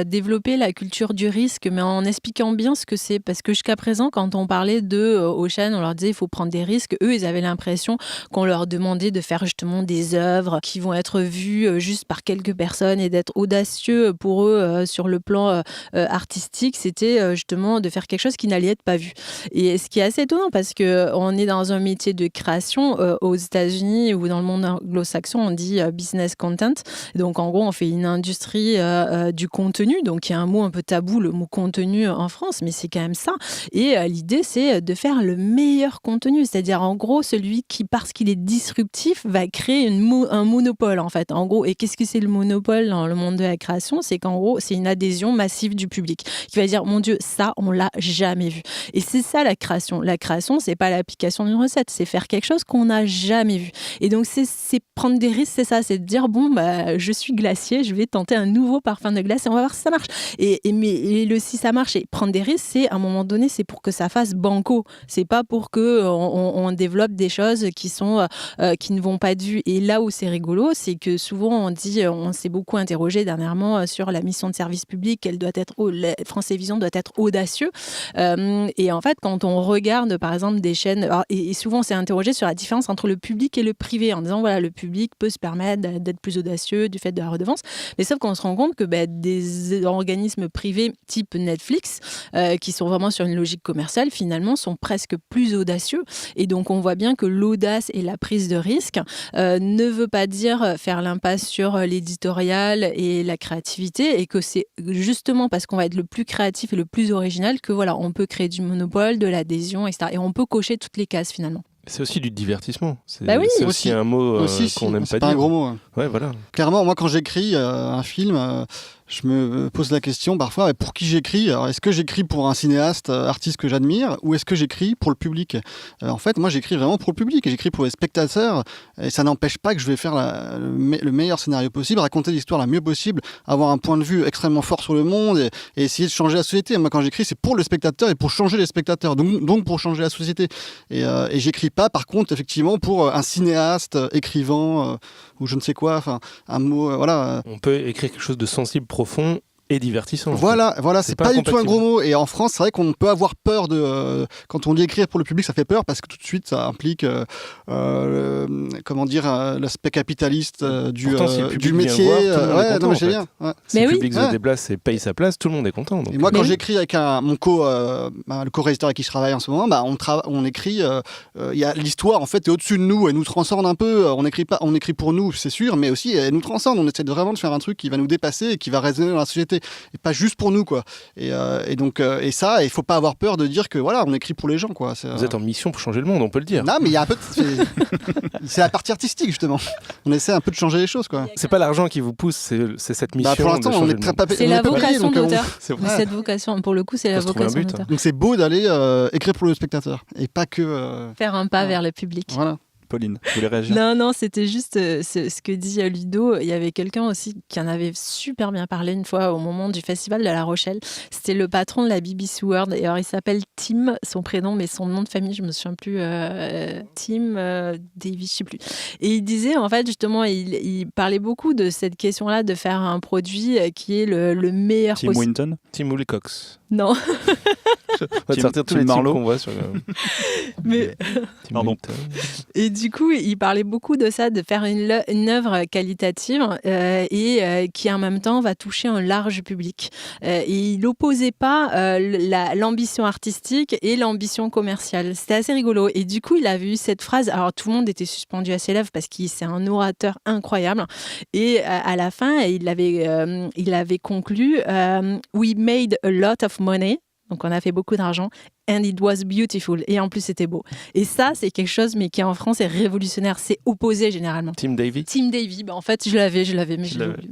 C: développer la culture du risque, mais en expliquant bien ce que c'est, parce que jusqu'à présent, quand on parlait aux chaînes, on leur disait il faut prendre des risques. Eux, ils avaient l'impression qu'on leur demandait de faire justement des œuvres qui vont être vues juste par quelques personnes et d'être audacieux pour eux sur le plan artistique. C'était justement de faire quelque chose qui n'allait être pas vu. Et ce qui est assez étonnant, parce qu'on est dans un métier de création aux États-Unis ou dans le monde anglo-saxon, on dit business content. Donc en gros, on fait une industrie du contenu. Donc il y a un mot un peu tabou, le mot contenu en France, mais c'est quand même ça. Et l'idée, c'est de faire le meilleur contenu. C'est-à-dire en gros, celui qui, parce qu'il est disruptif, va créer un monopole en fait. En gros, et qu'est-ce que c'est le monopole dans le monde de la création? C'est qu'en gros, c'est une adhésion massive du public qui va dire, mon Dieu, ça, on l'a jamais vu. Et c'est ça la création. La création, c'est pas l'application d'une recette, c'est faire quelque chose qu'on n'a jamais vu. Et donc, c'est prendre des risques, c'est ça, c'est de dire, je suis glacier, je vais tenter un nouveau parfum de glace et on va voir si ça marche. Si ça marche et prendre des risques, c'est à un moment donné, c'est pour que ça fasse banco. C'est pas pour qu'on développe des choses qui ne vont pas de vue. Et là où c'est rigolo, c'est que souvent on s'est beaucoup interrogé dernièrement sur la mission de service public, France Télévisions doit être audacieux. Et en fait, quand on regarde par exemple des chaînes, et souvent on s'est interrogé sur la différence entre le public et le privé, en disant voilà, le public peut se permettre d'être plus audacieux du fait de la redevance, mais sauf qu'on se rend compte que des organismes privés type Netflix, qui sont vraiment sur une logique commerciale, finalement sont presque plus audacieux. Et donc on voit bien que l'audace et la prise de risque ne veut pas dire faire l'impasse sur l'éditorial et la créativité, et que c'est justement parce qu'on va être le plus créatif et le plus original que voilà, on peut créer du monopole, de l'adhésion, etc. Et on peut cocher toutes les cases finalement.
B: C'est aussi du divertissement. C'est
D: aussi
B: un mot qu'on n'aime pas dire.
D: C'est pas un gros mot. Hein.
B: Ouais, voilà.
D: Clairement, moi quand j'écris un film, je me pose la question parfois, pour qui j'écris? Alors, est-ce que j'écris pour un cinéaste, artiste que j'admire, ou est-ce que j'écris pour le public? En fait, moi j'écris vraiment pour le public, et j'écris pour les spectateurs, et ça n'empêche pas que je vais faire le meilleur scénario possible, raconter l'histoire la mieux possible, avoir un point de vue extrêmement fort sur le monde, et essayer de changer la société. Moi quand j'écris, c'est pour le spectateur et pour changer les spectateurs, donc pour changer la société. Et j'écris pas, par contre, effectivement, pour un cinéaste, écrivain, ou je ne sais quoi, enfin, un mot, voilà.
B: On peut écrire quelque chose de sensible, profond et divertissant.
D: Voilà, c'est pas du tout un gros mot. Et en France, c'est vrai qu'on peut avoir peur quand on dit écrire pour le public, ça fait peur parce que tout de suite, ça implique, l'aspect capitaliste du métier.
B: Mais
D: j'ai bien. Ouais.
B: Si le public se déplace et paye sa place, tout le monde est content. Donc.
D: Et moi, quand j'écris avec le co-réalisateur avec qui je travaille en ce moment, on écrit. Il y a l'histoire en fait est au-dessus de nous, elle nous transcende un peu. On écrit pour nous, c'est sûr, mais aussi elle nous transcende. On essaie vraiment de faire un truc qui va nous dépasser et qui va résonner dans la société. et pas juste pour nous, quoi. Et donc, ça, il faut pas avoir peur de dire que voilà, on écrit pour les gens, quoi.
B: Vous êtes en mission pour changer le monde, on peut le dire.
D: Non, mais il y a un peu c'est la partie artistique, justement. On essaie un peu de changer les choses, quoi.
B: C'est pas l'argent qui vous pousse, c'est cette mission.
D: Pour l'instant,
B: de
D: on
B: changer
D: est
B: le
D: très
B: monde.
D: pas
C: C'est la vocation d'auteur.
B: C'est vrai.
C: Cette vocation, pour le coup, c'est la
B: Faut se trouver un
C: vocation
B: but,
C: d'auteur.
D: donc c'est beau d'aller écrire pour le spectateur et pas que.
C: Faire un pas vers le public.
D: Voilà.
A: Pauline, vous voulez réagir?
C: Non, c'était juste ce que dit Ludo. Il y avait quelqu'un aussi qui en avait super bien parlé une fois au moment du festival de La Rochelle. C'était le patron de la BBC World. Et alors, il s'appelle Tim, son prénom, mais son nom de famille, je me souviens plus. Tim Davis, je sais plus. Et il disait, en fait, justement, il parlait beaucoup de cette question-là de faire un produit qui est le meilleur
A: Tim
C: possible.
A: Winton?
B: Tim Wilcox.
C: Non,
B: On va te sortir tous
A: Tim
B: les types
A: Marlowe.
B: qu'on voit sur
C: mais
B: Tim
A: Pardon.
B: Wilton.
C: et du coup, il parlait beaucoup de ça, de faire une œuvre qualitative et qui en même temps va toucher un large public. Et il n'opposait pas l'ambition artistique et l'ambition commerciale. C'était assez rigolo. Et du coup, il avait eu cette phrase. Alors, tout le monde était suspendu à ses lèvres parce qu'il c'est un orateur incroyable. Et à la fin, il avait conclu We made a lot of money. Donc, on a fait beaucoup d'argent. And it was beautiful. Et en plus, c'était beau. Et ça, c'est quelque chose, mais qui en France est révolutionnaire. C'est opposé généralement.
B: Tim Davy.
C: Tim Davy, en fait, je l'avais, mais je l'ai oublié.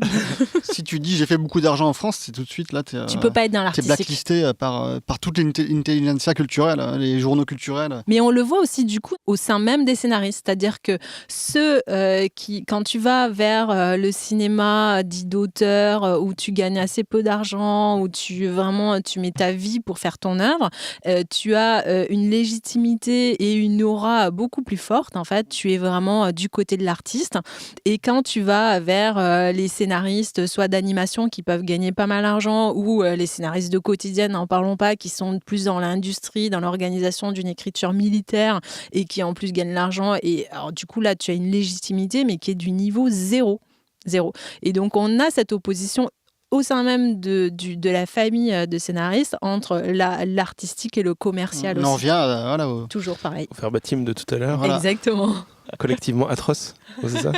D: Si tu dis j'ai fait beaucoup d'argent en France, c'est tout de suite là.
C: Tu peux pas être dans
D: T'es
C: l'artistique.
D: blacklisté par toute l'intelligentsia culturelle, les journaux culturels.
C: Mais on le voit aussi du coup au sein même des scénaristes, c'est-à-dire que ceux qui, quand tu vas vers le cinéma dit d'auteur, où tu gagnes assez peu d'argent, où tu mets ta vie pour faire ton œuvre, tu as une légitimité et une aura beaucoup plus forte. En fait, tu es vraiment du côté de l'artiste. Et quand tu vas vers les scénaristes, soit d'animation qui peuvent gagner pas mal d'argent, ou les scénaristes de quotidienne, n'en parlons pas, qui sont plus dans l'industrie, dans l'organisation d'une écriture militaire et qui en plus gagnent l'argent. Et alors, du coup, là, tu as une légitimité, mais qui est du niveau zéro. Et donc, on a cette opposition au sein même de la famille de scénaristes entre l'artistique et le commercial
D: On en
C: aussi.
D: vient
C: Toujours pareil.
B: Au faire Tim de tout à l'heure.
D: Voilà.
C: Exactement.
B: Collectivement atroce. C'est ça.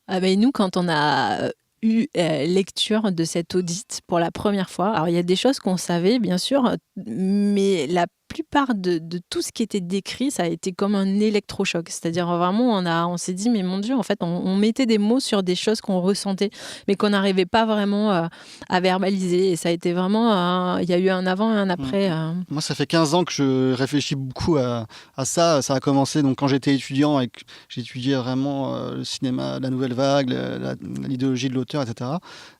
C: Ah ben nous, quand on a eu lecture de cet audit pour la première fois, alors il y a des choses qu'on savait, bien sûr, mais la plupart de tout ce qui était décrit, ça a été comme un électrochoc. C'est-à-dire vraiment, on s'est dit, mais mon Dieu, en fait, on mettait des mots sur des choses qu'on ressentait, mais qu'on n'arrivait pas vraiment à verbaliser. Et ça a été vraiment, il y a eu un avant et un après.
D: Moi, ça fait 15 ans que je réfléchis beaucoup à ça. Ça a commencé donc, quand j'étais étudiant et que j'étudiais vraiment le cinéma, la nouvelle vague, l'idéologie de l'auteur, etc.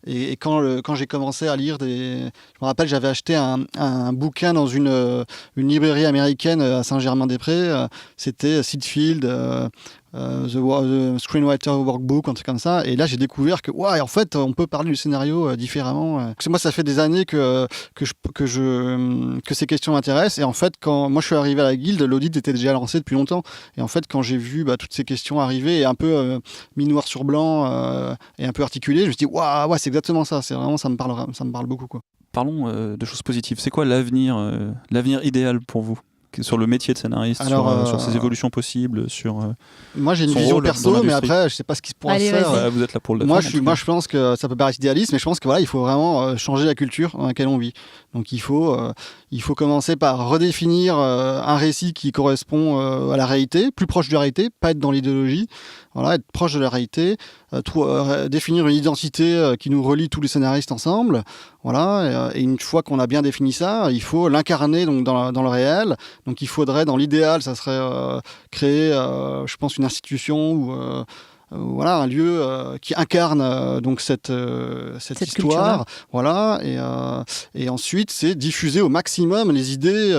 D: Et quand j'ai commencé à lire je me rappelle, j'avais acheté un bouquin dans une librairie américaine à Saint-Germain-des-Prés. C'était Sitfield, The Screenwriter Workbook, un truc comme ça. Et là, j'ai découvert que, en fait, on peut parler du scénario différemment. Moi, ça fait des années que ces questions m'intéressent. Et en fait, quand moi je suis arrivé à la Guilde, l'audit était déjà lancé depuis longtemps. Et en fait, quand j'ai vu toutes ces questions arriver et un peu mis noir sur blanc et un peu articulé, je me suis dit, c'est exactement ça. C'est vraiment, ça me parle beaucoup, quoi.
A: Parlons de choses positives. C'est quoi l'avenir idéal pour vous sur le métier de scénariste, sur ses évolutions possibles, sur
D: moi j'ai une
A: son
D: vision
A: rôle dans
D: perso, mais
A: l'industrie.
D: après je sais pas ce qui pourra se
C: Allez,
D: faire.
C: vas-y.
A: vous êtes là pour le
D: Moi
A: défendre,
D: je pense que ça peut paraître idéaliste, mais je pense que il faut vraiment changer la culture dans laquelle on vit. Donc il faut commencer par redéfinir un récit qui correspond à la réalité, plus proche de la réalité, pas être dans l'idéologie. Voilà, être proche de la réalité, définir une identité qui nous relie tous les scénaristes ensemble. Voilà, et une fois qu'on a bien défini ça, il faut l'incarner donc dans le réel. Donc il faudrait, dans l'idéal, ça serait créer, je pense, une institution ou un lieu qui incarne donc cette histoire, voilà, et ensuite c'est diffuser au maximum les idées.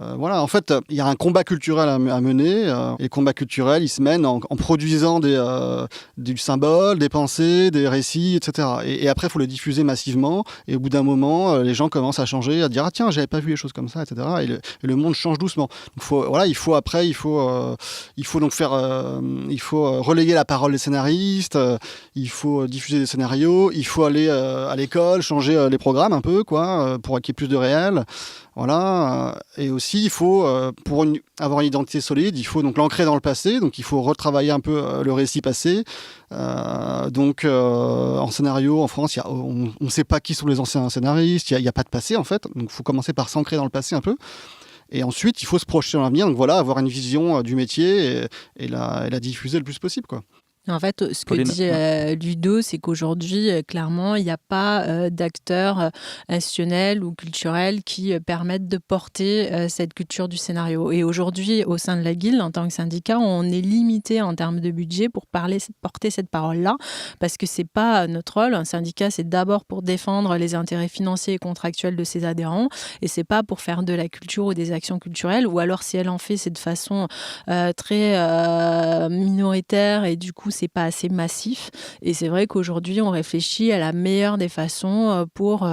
D: En fait, il y a un combat culturel à mener. Et le combat culturel, il se mène en produisant du symbole, des pensées, des récits, etc. Et après, il faut le diffuser massivement. Et au bout d'un moment, les gens commencent à changer, à dire ah tiens, j'avais pas vu les choses comme ça, etc. Et le monde change doucement. Donc il faut donc faire, il faut relayer réveiller la parole des scénaristes, il faut diffuser des scénarios, il faut aller à l'école, changer les programmes un peu, quoi, pour qu'il y ait plus de réel. Voilà. Et aussi, il faut, pour avoir une identité solide, il faut donc l'ancrer dans le passé, donc il faut retravailler un peu le récit passé. En scénario, en France, on ne sait pas qui sont les anciens scénaristes, il n'y a pas de passé en fait, donc il faut commencer par s'ancrer dans le passé un peu. Et ensuite, il faut se projeter dans l'avenir, donc voilà, avoir une vision du métier et la diffuser le plus possible, quoi.
C: En fait, ce que
A: Pauline.
C: dit Ludo, c'est qu'aujourd'hui, clairement, il n'y a pas d'acteurs institutionnels ou culturels qui permettent de porter cette culture du scénario. Et aujourd'hui, au sein de la Guilde, en tant que syndicat, on est limité en termes de budget pour porter cette parole-là, parce que ce n'est pas notre rôle. Un syndicat, c'est d'abord pour défendre les intérêts financiers et contractuels de ses adhérents, et ce n'est pas pour faire de la culture ou des actions culturelles, ou alors si elle en fait, c'est de façon très minoritaire, et du coup, c'est pas assez massif. Et c'est vrai qu'aujourd'hui, on réfléchit à la meilleure des façons pour,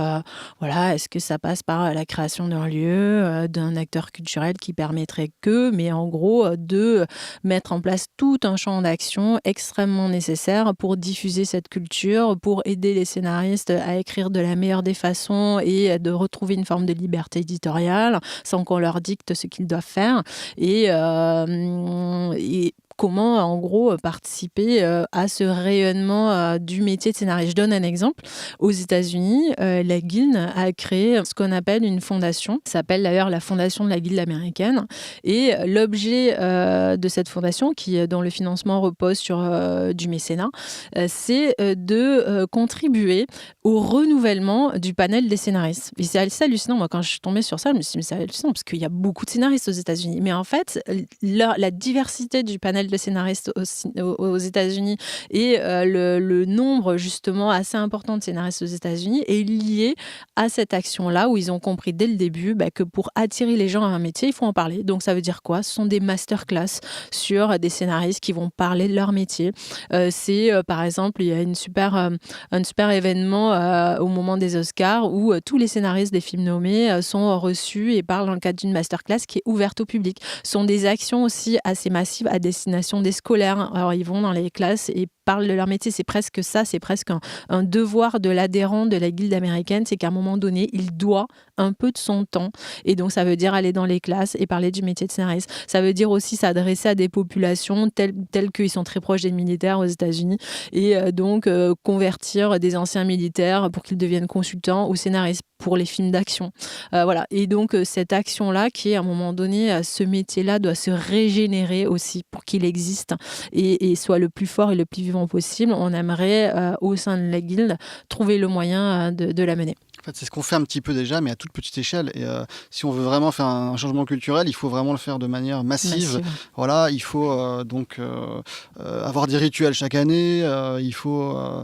C: est-ce que ça passe par la création d'un lieu, d'un acteur culturel qui permettrait mais en gros, de mettre en place tout un champ d'action extrêmement nécessaire pour diffuser cette culture, pour aider les scénaristes à écrire de la meilleure des façons et de retrouver une forme de liberté éditoriale sans qu'on leur dicte ce qu'ils doivent faire. Et comment, en gros, participer à ce rayonnement du métier de scénariste. Je donne un exemple. Aux États-Unis, la Guilde a créé ce qu'on appelle une fondation. Ça s'appelle d'ailleurs la Fondation de la Guilde américaine. Et l'objet de cette fondation, dont le financement repose sur du mécénat, c'est de contribuer au renouvellement du panel des scénaristes. Et c'est assez hallucinant. Moi, quand je suis tombée sur ça, je me suis dit, mais c'est hallucinant parce qu'il y a beaucoup de scénaristes aux États-Unis. Mais en fait, la diversité du panel de scénaristes aux États-Unis et le nombre justement assez important de scénaristes aux États-Unis est lié à cette action-là où ils ont compris dès le début que pour attirer les gens à un métier, il faut en parler. Donc ça veut dire quoi ? Ce sont des masterclass sur des scénaristes qui vont parler de leur métier. Par exemple, il y a un super événement au moment des Oscars où tous les scénaristes des films nommés sont reçus et parlent dans le cadre d'une masterclass qui est ouverte au public. Ce sont des actions aussi assez massives à destination des scolaires. Alors, ils vont dans les classes et parlent de leur métier. C'est presque ça, c'est presque un devoir de l'adhérent de la Guilde américaine, c'est qu'à un moment donné, il doit un peu de son temps. Et donc, ça veut dire aller dans les classes et parler du métier de scénariste. Ça veut dire aussi s'adresser à des populations telles qu'ils sont très proches des militaires aux États-Unis et donc convertir des anciens militaires pour qu'ils deviennent consultants ou scénaristes pour les films d'action. Voilà. Et donc, cette action-là, qui est à un moment donné, ce métier-là doit se régénérer aussi pour qu'il existe et soit le plus fort et le plus vivant possible. On aimerait, au sein de la Guilde, trouver le moyen de la mener.
D: En fait, c'est ce qu'on fait un petit peu déjà, mais à toute petite échelle. Et si on veut vraiment faire un changement culturel, il faut vraiment le faire de manière massive. Voilà, il faut avoir des rituels chaque année. Il faut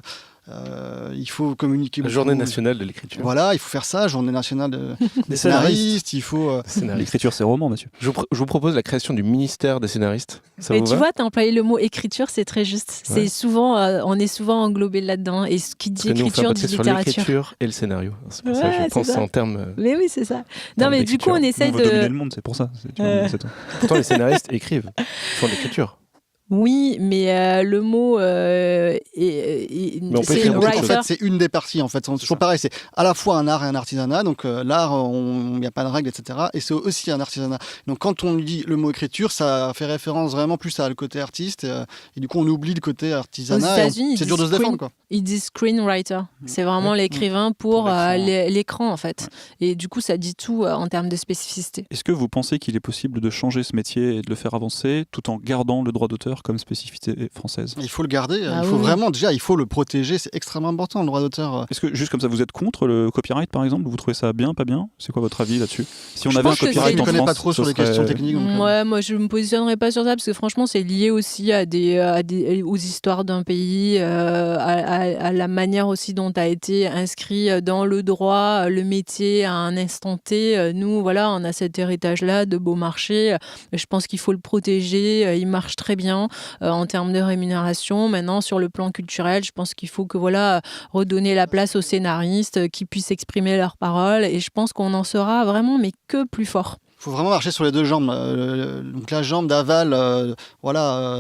D: communiquer.
B: La journée nationale de l'écriture.
D: Voilà, il faut faire ça, journée nationale des scénaristes. Il faut.
A: L'écriture, c'est roman, Mathieu.
B: Je vous propose la création du ministère des scénaristes. Ça
C: Mais
B: vous
C: tu
B: va ?
C: vois, tu as employé le mot écriture, c'est très juste.
B: Ouais.
C: C'est souvent, on est souvent englobé là-dedans. Et ce qui dit
B: Parce que nous, on fait un
C: écriture dit
B: podcast sur
C: littérature.
B: l'écriture et le scénario. C'est pour ça que
C: Ouais,
B: je pense
C: c'est ça.
B: en termes.
C: Mais oui, c'est ça. Non,
B: termes
C: mais du coup,
B: d'écriture.
C: on essaie
A: On veut dominer
C: de.
A: le monde, c'est pour ça. C'est tout.
B: Pourtant, les scénaristes écrivent. Ils font de l'écriture.
C: Oui, mais le mot
B: on peut
C: c'est
B: écrire beaucoup de
D: En
C: writer.
D: fait, c'est une des parties. En fait, c'est toujours pareil. C'est à la fois un art et un artisanat. Donc l'art, il n'y a pas de règles, etc. Et c'est aussi un artisanat. Donc quand on dit le mot écriture, ça fait référence vraiment plus à le côté artiste. Et du coup, on oublie le côté artisanat.
C: États-Unis,
D: C'est dur de se défendre, quoi.
C: Ils disent screenwriter. C'est vraiment l'écrivain pour l'écran, en fait. Et du coup, ça dit tout en termes de spécificité.
A: Est-ce que vous pensez qu'il est possible de changer ce métier et de le faire avancer tout en gardant le droit d'auteur comme spécificité française ?
D: Il faut le garder.
C: Ah
D: Il faut
C: oui.
D: vraiment, déjà, il faut le protéger. C'est extrêmement important, le droit d'auteur.
A: Est-ce que, juste comme ça, vous êtes contre le copyright, par exemple ? Vous trouvez ça bien, pas bien ? C'est quoi votre avis là-dessus ? Si on
D: Je
A: avait un
D: pense que
A: copyright
D: je
A: en
D: ne connais
A: France,
D: pas trop sur
A: ce
D: les questions
A: serait-
D: techniques. donc,
C: Ouais, moi je me positionnerai pas sur ça parce que franchement c'est lié aussi aux histoires d'un pays, à la manière aussi dont a été inscrit dans le droit le métier à un instant T. Nous voilà, on a cet héritage-là de Beaumarchais. Je pense qu'il faut le protéger. Il marche très bien en termes de rémunération. Maintenant sur le plan culturel, je pense qu'il faut que redonner la place aux scénaristes qui puissent exprimer leurs paroles et je pense qu'on en sera vraiment mais que plus fort.
D: faut vraiment marcher sur les deux jambes. Donc la jambe d'aval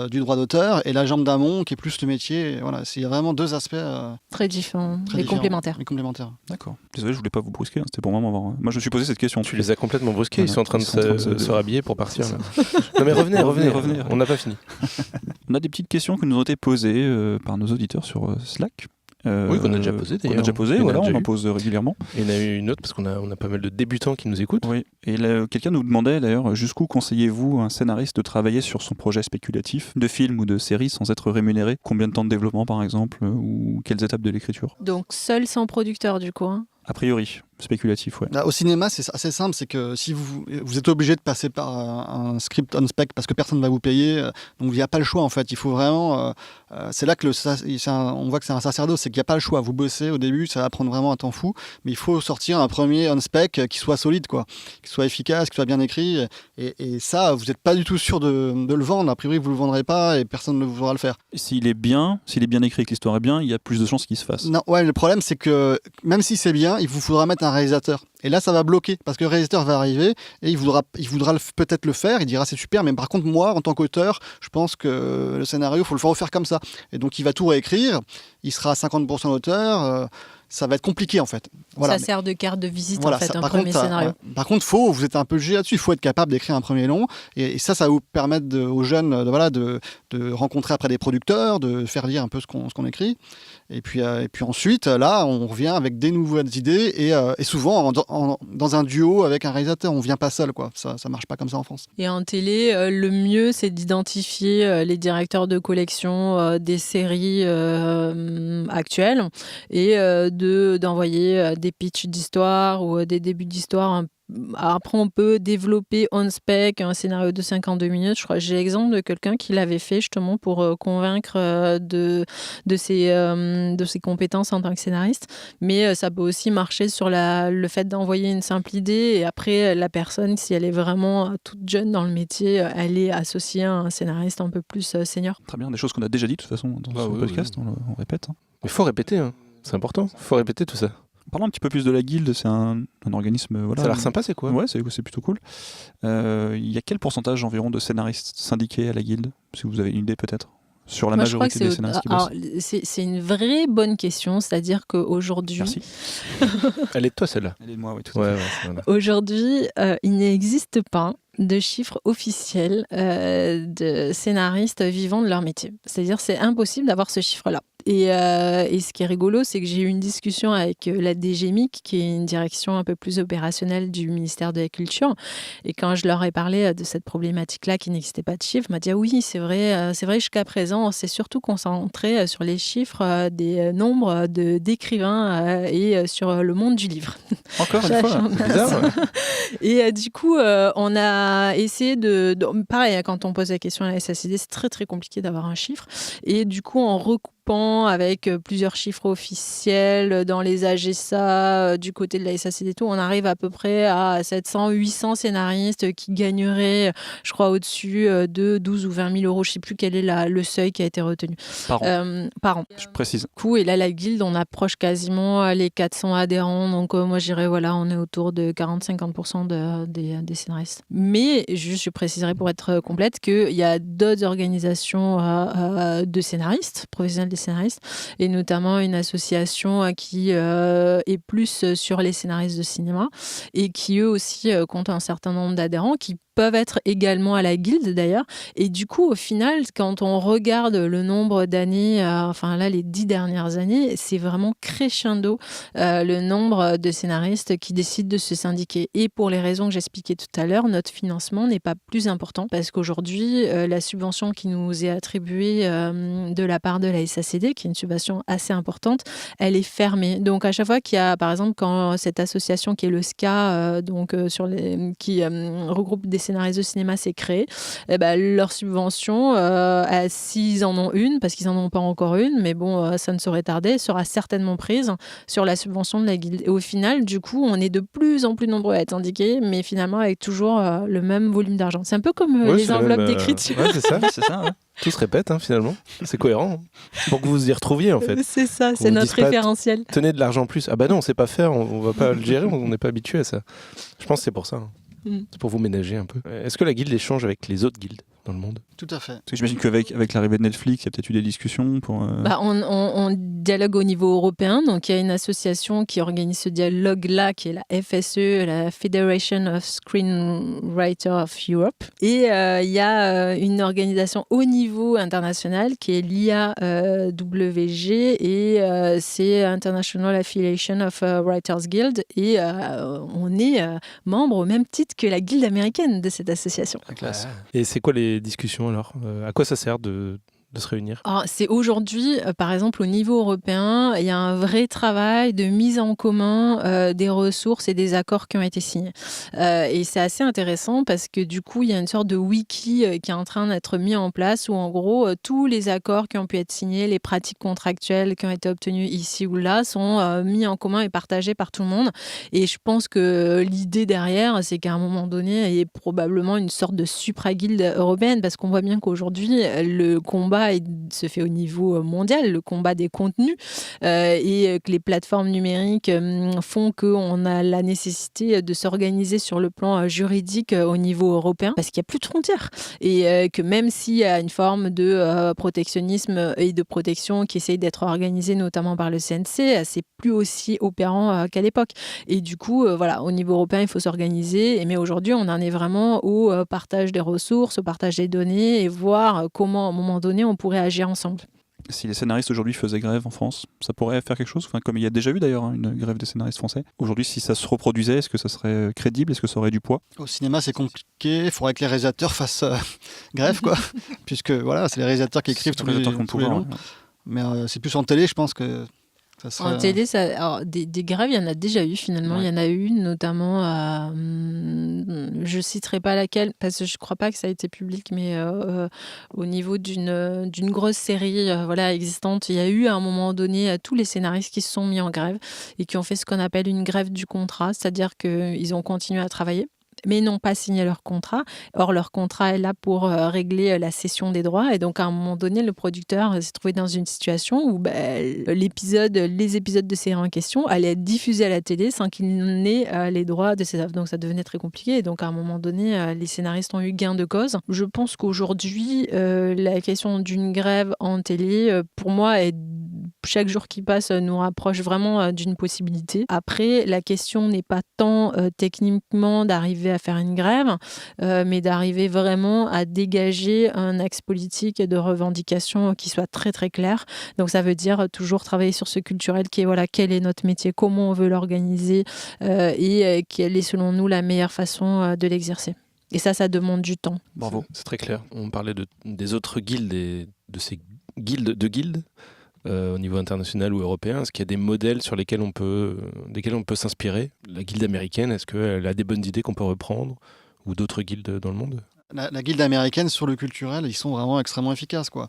D: du droit d'auteur et la jambe d'amont qui est plus le métier. Voilà, il y a vraiment deux aspects
C: très différents et complémentaires.
A: D'accord. Désolé, je voulais pas vous brusquer, hein. C'était pour moi. Moi, je me suis posé cette question.
B: Tu les as complètement brusqués, ils sont en train de se rhabiller pour partir. Là. Non mais revenez. On n'a pas fini.
A: On a des petites questions qui nous ont été posées par nos auditeurs sur Slack.
B: Oui, qu'on a déjà posé d'ailleurs.
A: On en pose régulièrement.
B: Et il y en a eu une autre parce qu'on a pas mal de débutants qui nous écoutent.
A: Oui, et quelqu'un nous demandait d'ailleurs jusqu'où conseillez-vous un scénariste de travailler sur son projet spéculatif, de film ou de série sans être rémunéré ? Combien de temps de développement par exemple, ou quelles étapes de l'écriture ?
C: Donc seul sans producteur du coup.
A: A priori, spéculatif, ouais.
D: Là, au cinéma, c'est assez simple, c'est que si vous êtes obligé de passer par un script on spec parce que personne ne va vous payer, donc il n'y a pas le choix en fait. Il faut vraiment, c'est là que on voit que c'est un sacerdoce, c'est qu'il n'y a pas le choix. Vous bossez au début, ça va prendre vraiment un temps fou, mais il faut sortir un premier on spec qui soit solide, quoi, qui soit efficace, qui soit bien écrit, et ça, vous n'êtes pas du tout sûr de le vendre. A priori, vous le vendrez pas et personne ne voudra le faire.
A: S'il est bien écrit, que l'histoire est bien, il y a plus de chances qu'il se fasse.
D: Non, ouais, le problème c'est que même si c'est bien, il vous faudra mettre un réalisateur. Et là, ça va bloquer parce que le réalisateur va arriver et il voudra peut-être le faire. Il dira c'est super, mais par contre, moi, en tant qu'auteur, je pense que le scénario, il faut le refaire comme ça. Et donc, il va tout réécrire. Il sera à 50% auteur. Ça va être compliqué en fait.
C: Voilà, ça sert de carte de visite en fait, un premier scénario.
D: Par contre, vous êtes un peu jugé là-dessus. Il faut être capable d'écrire un premier long. Et ça va vous permettre aux jeunes de rencontrer après des producteurs, de faire lire un peu ce qu'on écrit. Et puis ensuite, là, on revient avec des nouvelles idées et souvent dans un duo avec un réalisateur. On ne vient pas seul, quoi. Ça ne marche pas comme ça en France.
C: Et en télé, le mieux, c'est d'identifier les directeurs de collection des séries actuelles et d'envoyer des pitchs d'histoire ou des débuts d'histoire. Après, on peut développer on spec un scénario de 52 minutes. Je crois que j'ai l'exemple de quelqu'un qui l'avait fait justement pour convaincre de ses compétences en tant que scénariste. Mais ça peut aussi marcher sur le fait d'envoyer une simple idée et après, la personne, si elle est vraiment toute jeune dans le métier, elle est associée à un scénariste un peu plus senior.
A: Très bien, des choses qu'on a déjà dit de toute façon dans ce podcast, oui. On répète. Hein.
B: Mais il faut répéter, hein. C'est important, il faut répéter tout ça.
A: Parlons un petit peu plus de la Guilde, c'est un organisme... Voilà,
B: ça a l'air sympa, c'est quoi ?
A: Ouais, c'est plutôt cool. Il y a quel pourcentage environ de scénaristes syndiqués à la Guilde ? Si vous avez une idée peut-être sur la majorité des scénaristes qui bossent.
C: C'est une vraie bonne question, c'est-à-dire qu'aujourd'hui...
A: Merci.
B: Elle est de toi celle-là.
A: Elle est de moi, oui, tout à fait.
C: Ouais, aujourd'hui, il n'existe pas de chiffres officiels de scénaristes vivant de leur métier. C'est-à-dire c'est impossible d'avoir ce chiffre-là. Et ce qui est rigolo, c'est que j'ai eu une discussion avec la DGMIC, qui est une direction un peu plus opérationnelle du ministère de la Culture. Et quand je leur ai parlé de cette problématique-là, qui n'existait pas de chiffres, m'a dit oui, c'est vrai jusqu'à présent, on s'est surtout concentré sur les chiffres des nombres d'écrivains et sur le monde du livre.
A: Encore une fois, c'est bizarre.
C: Et du coup, on a essayé pareil, quand on pose la question à la SACD, c'est très très compliqué d'avoir un chiffre. Et du coup, en recoupant avec plusieurs chiffres officiels dans les AGSA, du côté de la SACD et tout, on arrive à peu près à 700-800 scénaristes qui gagneraient, je crois, au-dessus de 12 ou 20 000 euros. Je ne sais plus quel est le seuil qui a été retenu.
A: Par an. Je précise.
C: Et là, la Guilde, on approche quasiment les 400 adhérents. Donc, moi, je dirais, on est autour de 40-50% des scénaristes. Mais, juste, je préciserai pour être complète qu'il y a d'autres organisations de scénaristes, professionnels des scénaristes, et notamment une association qui est plus sur les scénaristes de cinéma et qui eux aussi comptent un certain nombre d'adhérents qui peuvent être également à la Guilde d'ailleurs. Et du coup, au final, quand on regarde le nombre d'années, les 10 dernières années, c'est vraiment crescendo le nombre de scénaristes qui décident de se syndiquer. Et pour les raisons que j'expliquais tout à l'heure, notre financement n'est pas plus important parce qu'aujourd'hui, la subvention qui nous est attribuée de la part de la SACD, qui est une subvention assez importante, elle est fermée. Donc à chaque fois qu'il y a, par exemple, quand cette association qui est le SCA, qui regroupe des scénaristes de cinéma s'est créée, leur subvention, s'ils en ont une, parce qu'ils n'en ont pas encore une, mais bon, ça ne saurait tarder, sera certainement prise sur la subvention de la Guilde. Et au final, du coup, on est de plus en plus nombreux à être syndiqués, mais finalement avec toujours le même volume d'argent. C'est un peu comme les enveloppes d'écriture.
B: Ouais, c'est ça. Ouais. Tout se répète, finalement. C'est cohérent. Pour que vous y retrouviez, en fait.
C: C'est ça, c'est notre référentiel.
B: Tenez de l'argent plus. Ah bah non, on sait pas faire, on va pas le gérer, on n'est pas habitué à ça. Je pense que c'est pour ça. C'est pour vous ménager un peu. Est-ce que la guilde échange avec les autres guildes dans le monde ?
D: Tout à fait.
A: Parce que j'imagine qu'avec l'arrivée de Netflix, il y a peut-être eu des discussions pour...
C: On dialogue au niveau européen, donc il y a une association qui organise ce dialogue-là, qui est la FSE, la Federation of Screenwriters of Europe. Et il y a une organisation au niveau international qui est l'IAWG et c'est International Affiliation of Writers Guild. Et on est membre au même titre que la guilde américaine de cette association.
A: La classe.
B: Et c'est quoi les discussions alors ? À quoi ça sert de se réunir ?
C: Alors, c'est aujourd'hui, par exemple, au niveau européen, il y a un vrai travail de mise en commun des ressources et des accords qui ont été signés. Et c'est assez intéressant parce que du coup, il y a une sorte de wiki qui est en train d'être mis en place où en gros, tous les accords qui ont pu être signés, les pratiques contractuelles qui ont été obtenues ici ou là sont mis en commun et partagés par tout le monde. Et je pense que l'idée derrière, c'est qu'à un moment donné, il y ait probablement une sorte de supra-guilde européenne parce qu'on voit bien qu'aujourd'hui, le combat se fait au niveau mondial, le combat des contenus et que les plateformes numériques font qu'on a la nécessité de s'organiser sur le plan juridique au niveau européen parce qu'il n'y a plus de frontières et que même s'il y a une forme de protectionnisme et de protection qui essaye d'être organisée notamment par le CNC, c'est plus aussi opérant qu'à l'époque. Et du coup, voilà, au niveau européen, il faut s'organiser. Mais aujourd'hui, on en est vraiment au partage des ressources, au partage des données et voir comment, à un moment donné, on pourrait agir ensemble.
A: Si les scénaristes aujourd'hui faisaient grève en France, ça pourrait faire quelque chose, comme il y a déjà eu d'ailleurs une grève des scénaristes français. Aujourd'hui, si ça se reproduisait, est-ce que ça serait crédible ? Est-ce que ça aurait du poids ?
D: Au cinéma, c'est compliqué. Il faudrait que les réalisateurs fassent grève, quoi. Puisque voilà, c'est les réalisateurs qui écrivent tous les longs. Mais c'est plus en télé, je pense que...
C: En télé, des grèves, il y en a déjà eu finalement. Ouais. Il y en a eu notamment, je ne citerai pas laquelle, parce que je ne crois pas que ça a été public, mais au niveau d'une grosse série existante, il y a eu à un moment donné tous les scénaristes qui se sont mis en grève et qui ont fait ce qu'on appelle une grève du contrat, c'est-à-dire qu'ils ont continué à travailler mais n'ont pas signé leur contrat. Or, leur contrat est là pour régler la cession des droits. Et donc, à un moment donné, le producteur s'est trouvé dans une situation où les épisodes de série en question allaient être diffusés à la télé sans qu'il n'ait les droits de ces œuvres. Donc, ça devenait très compliqué. Et donc, à un moment donné, les scénaristes ont eu gain de cause. Je pense qu'aujourd'hui, la question d'une grève en télé, pour moi, chaque jour qui passe nous rapproche vraiment d'une possibilité. Après, la question n'est pas tant techniquement d'arriver à faire une grève, mais d'arriver vraiment à dégager un axe politique de revendication qui soit très très clair. Donc ça veut dire toujours travailler sur ce culturel qui est quel est notre métier, comment on veut l'organiser et quelle est selon nous la meilleure façon de l'exercer. Et ça demande du temps.
B: Bravo, c'est très clair. On parlait des autres guildes et de ces guildes. Au niveau international ou européen, est-ce qu'il y a des modèles sur desquels on peut s'inspirer ? La guilde américaine, est-ce qu'elle a des bonnes idées qu'on peut reprendre ? Ou d'autres guildes dans le monde ?
D: La guilde américaine, sur le culturel, ils sont vraiment extrêmement efficaces, quoi.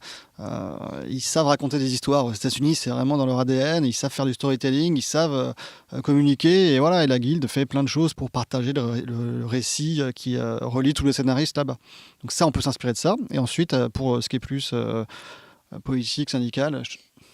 D: Ils savent raconter des histoires. Aux États-Unis, c'est vraiment dans leur ADN. Ils savent faire du storytelling, ils savent communiquer. Et voilà, et la guilde fait plein de choses pour partager le récit qui relie tous les scénaristes là-bas. Donc ça, on peut s'inspirer de ça. Et ensuite, pour ce qui est plus politique, syndical...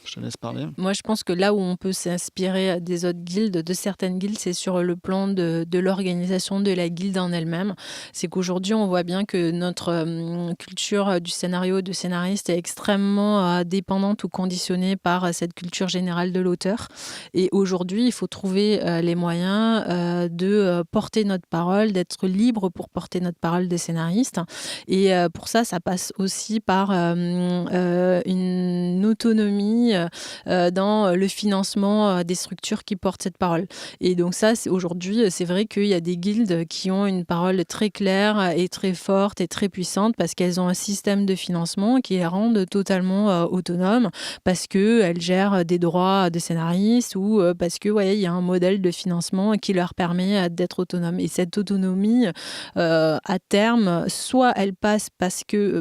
D: Je te laisse parler.
C: Moi, je pense que là où on peut s'inspirer des autres guildes, de certaines guildes, c'est sur le plan de l'organisation de la guilde en elle-même. C'est qu'aujourd'hui, on voit bien que notre culture du scénario, de scénariste, est extrêmement dépendante ou conditionnée par cette culture générale de l'auteur. Et aujourd'hui, il faut trouver les moyens de porter notre parole, d'être libre pour porter notre parole des scénaristes. Et pour ça passe aussi par une autonomie dans le financement des structures qui portent cette parole. Et donc ça, aujourd'hui, c'est vrai qu'il y a des guildes qui ont une parole très claire et très forte et très puissante parce qu'elles ont un système de financement qui les rend totalement autonomes, parce qu'elles gèrent des droits de scénaristes ou parce que il y a un modèle de financement qui leur permet d'être autonomes. Et cette autonomie, à terme, soit elle passe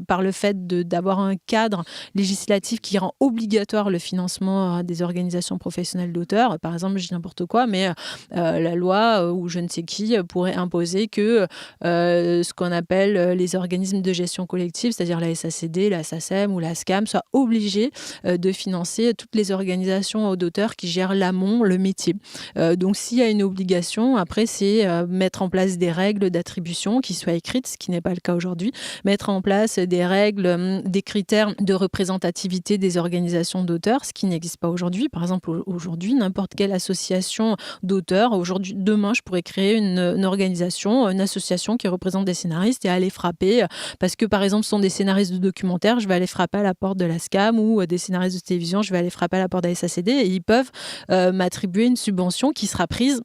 C: par le fait d'avoir un cadre législatif qui rend obligatoire le financement des organisations professionnelles d'auteurs. Par exemple, je dis n'importe quoi, mais la loi ou je ne sais qui pourrait imposer que ce qu'on appelle les organismes de gestion collective, c'est-à-dire la SACD, la SACEM ou la SCAM, soient obligés de financer toutes les organisations d'auteurs qui gèrent l'amont, le métier. Donc, s'il y a une obligation, après, c'est mettre en place des règles d'attribution qui soient écrites, ce qui n'est pas le cas aujourd'hui, mettre en place des règles, des critères de représentativité des organisations d'auteurs, ce qui n'existe pas aujourd'hui. Par exemple, aujourd'hui, n'importe quelle association d'auteurs, demain, je pourrais créer une organisation, une association qui représente des scénaristes et aller frapper, parce que, par exemple, ce sont des scénaristes de documentaires, je vais aller frapper à la porte de la SCAM, ou des scénaristes de télévision, je vais aller frapper à la porte de la SACD, et ils peuvent m'attribuer une subvention qui sera prise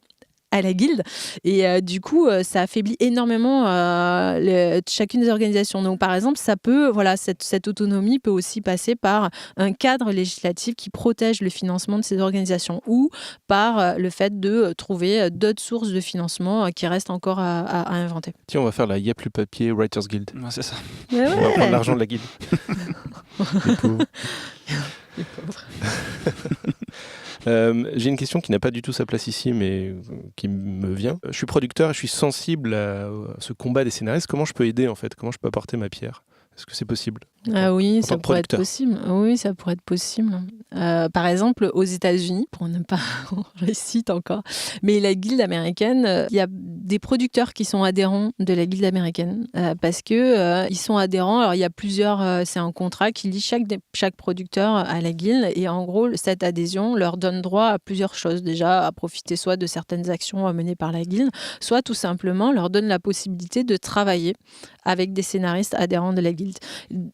C: à la guilde. Et du coup, ça affaiblit énormément chacune des organisations. Donc, par exemple, cette autonomie peut aussi passer par un cadre législatif qui protège le financement de ces organisations, ou par le fait de trouver d'autres sources de financement qui restent encore à inventer.
B: Tiens, on va faire la Y'a plus papier Writers Guild.
A: Ouais, c'est ça.
B: On va prendre l'argent de la guilde. Les pauvres.
C: Les pauvres.
B: J'ai une question qui n'a pas du tout sa place ici, mais qui me vient. Je suis producteur et je suis sensible à ce combat des scénaristes. Comment je peux aider, en fait ? Comment je peux apporter ma pierre ? Est-ce que c'est possible ?
C: Oui, ça pourrait être possible. Oui, ça pourrait être possible. Par exemple, aux États-Unis, pour ne pas réciter encore, mais la guilde américaine, il y a des producteurs qui sont adhérents de la guilde américaine parce que ils sont adhérents. Alors, il y a plusieurs. C'est un contrat qui lie chaque producteur à la guilde, et en gros, cette adhésion leur donne droit à plusieurs choses. Déjà, à profiter soit de certaines actions menées par la guilde, soit tout simplement leur donne la possibilité de travailler avec des scénaristes adhérents de la guilde.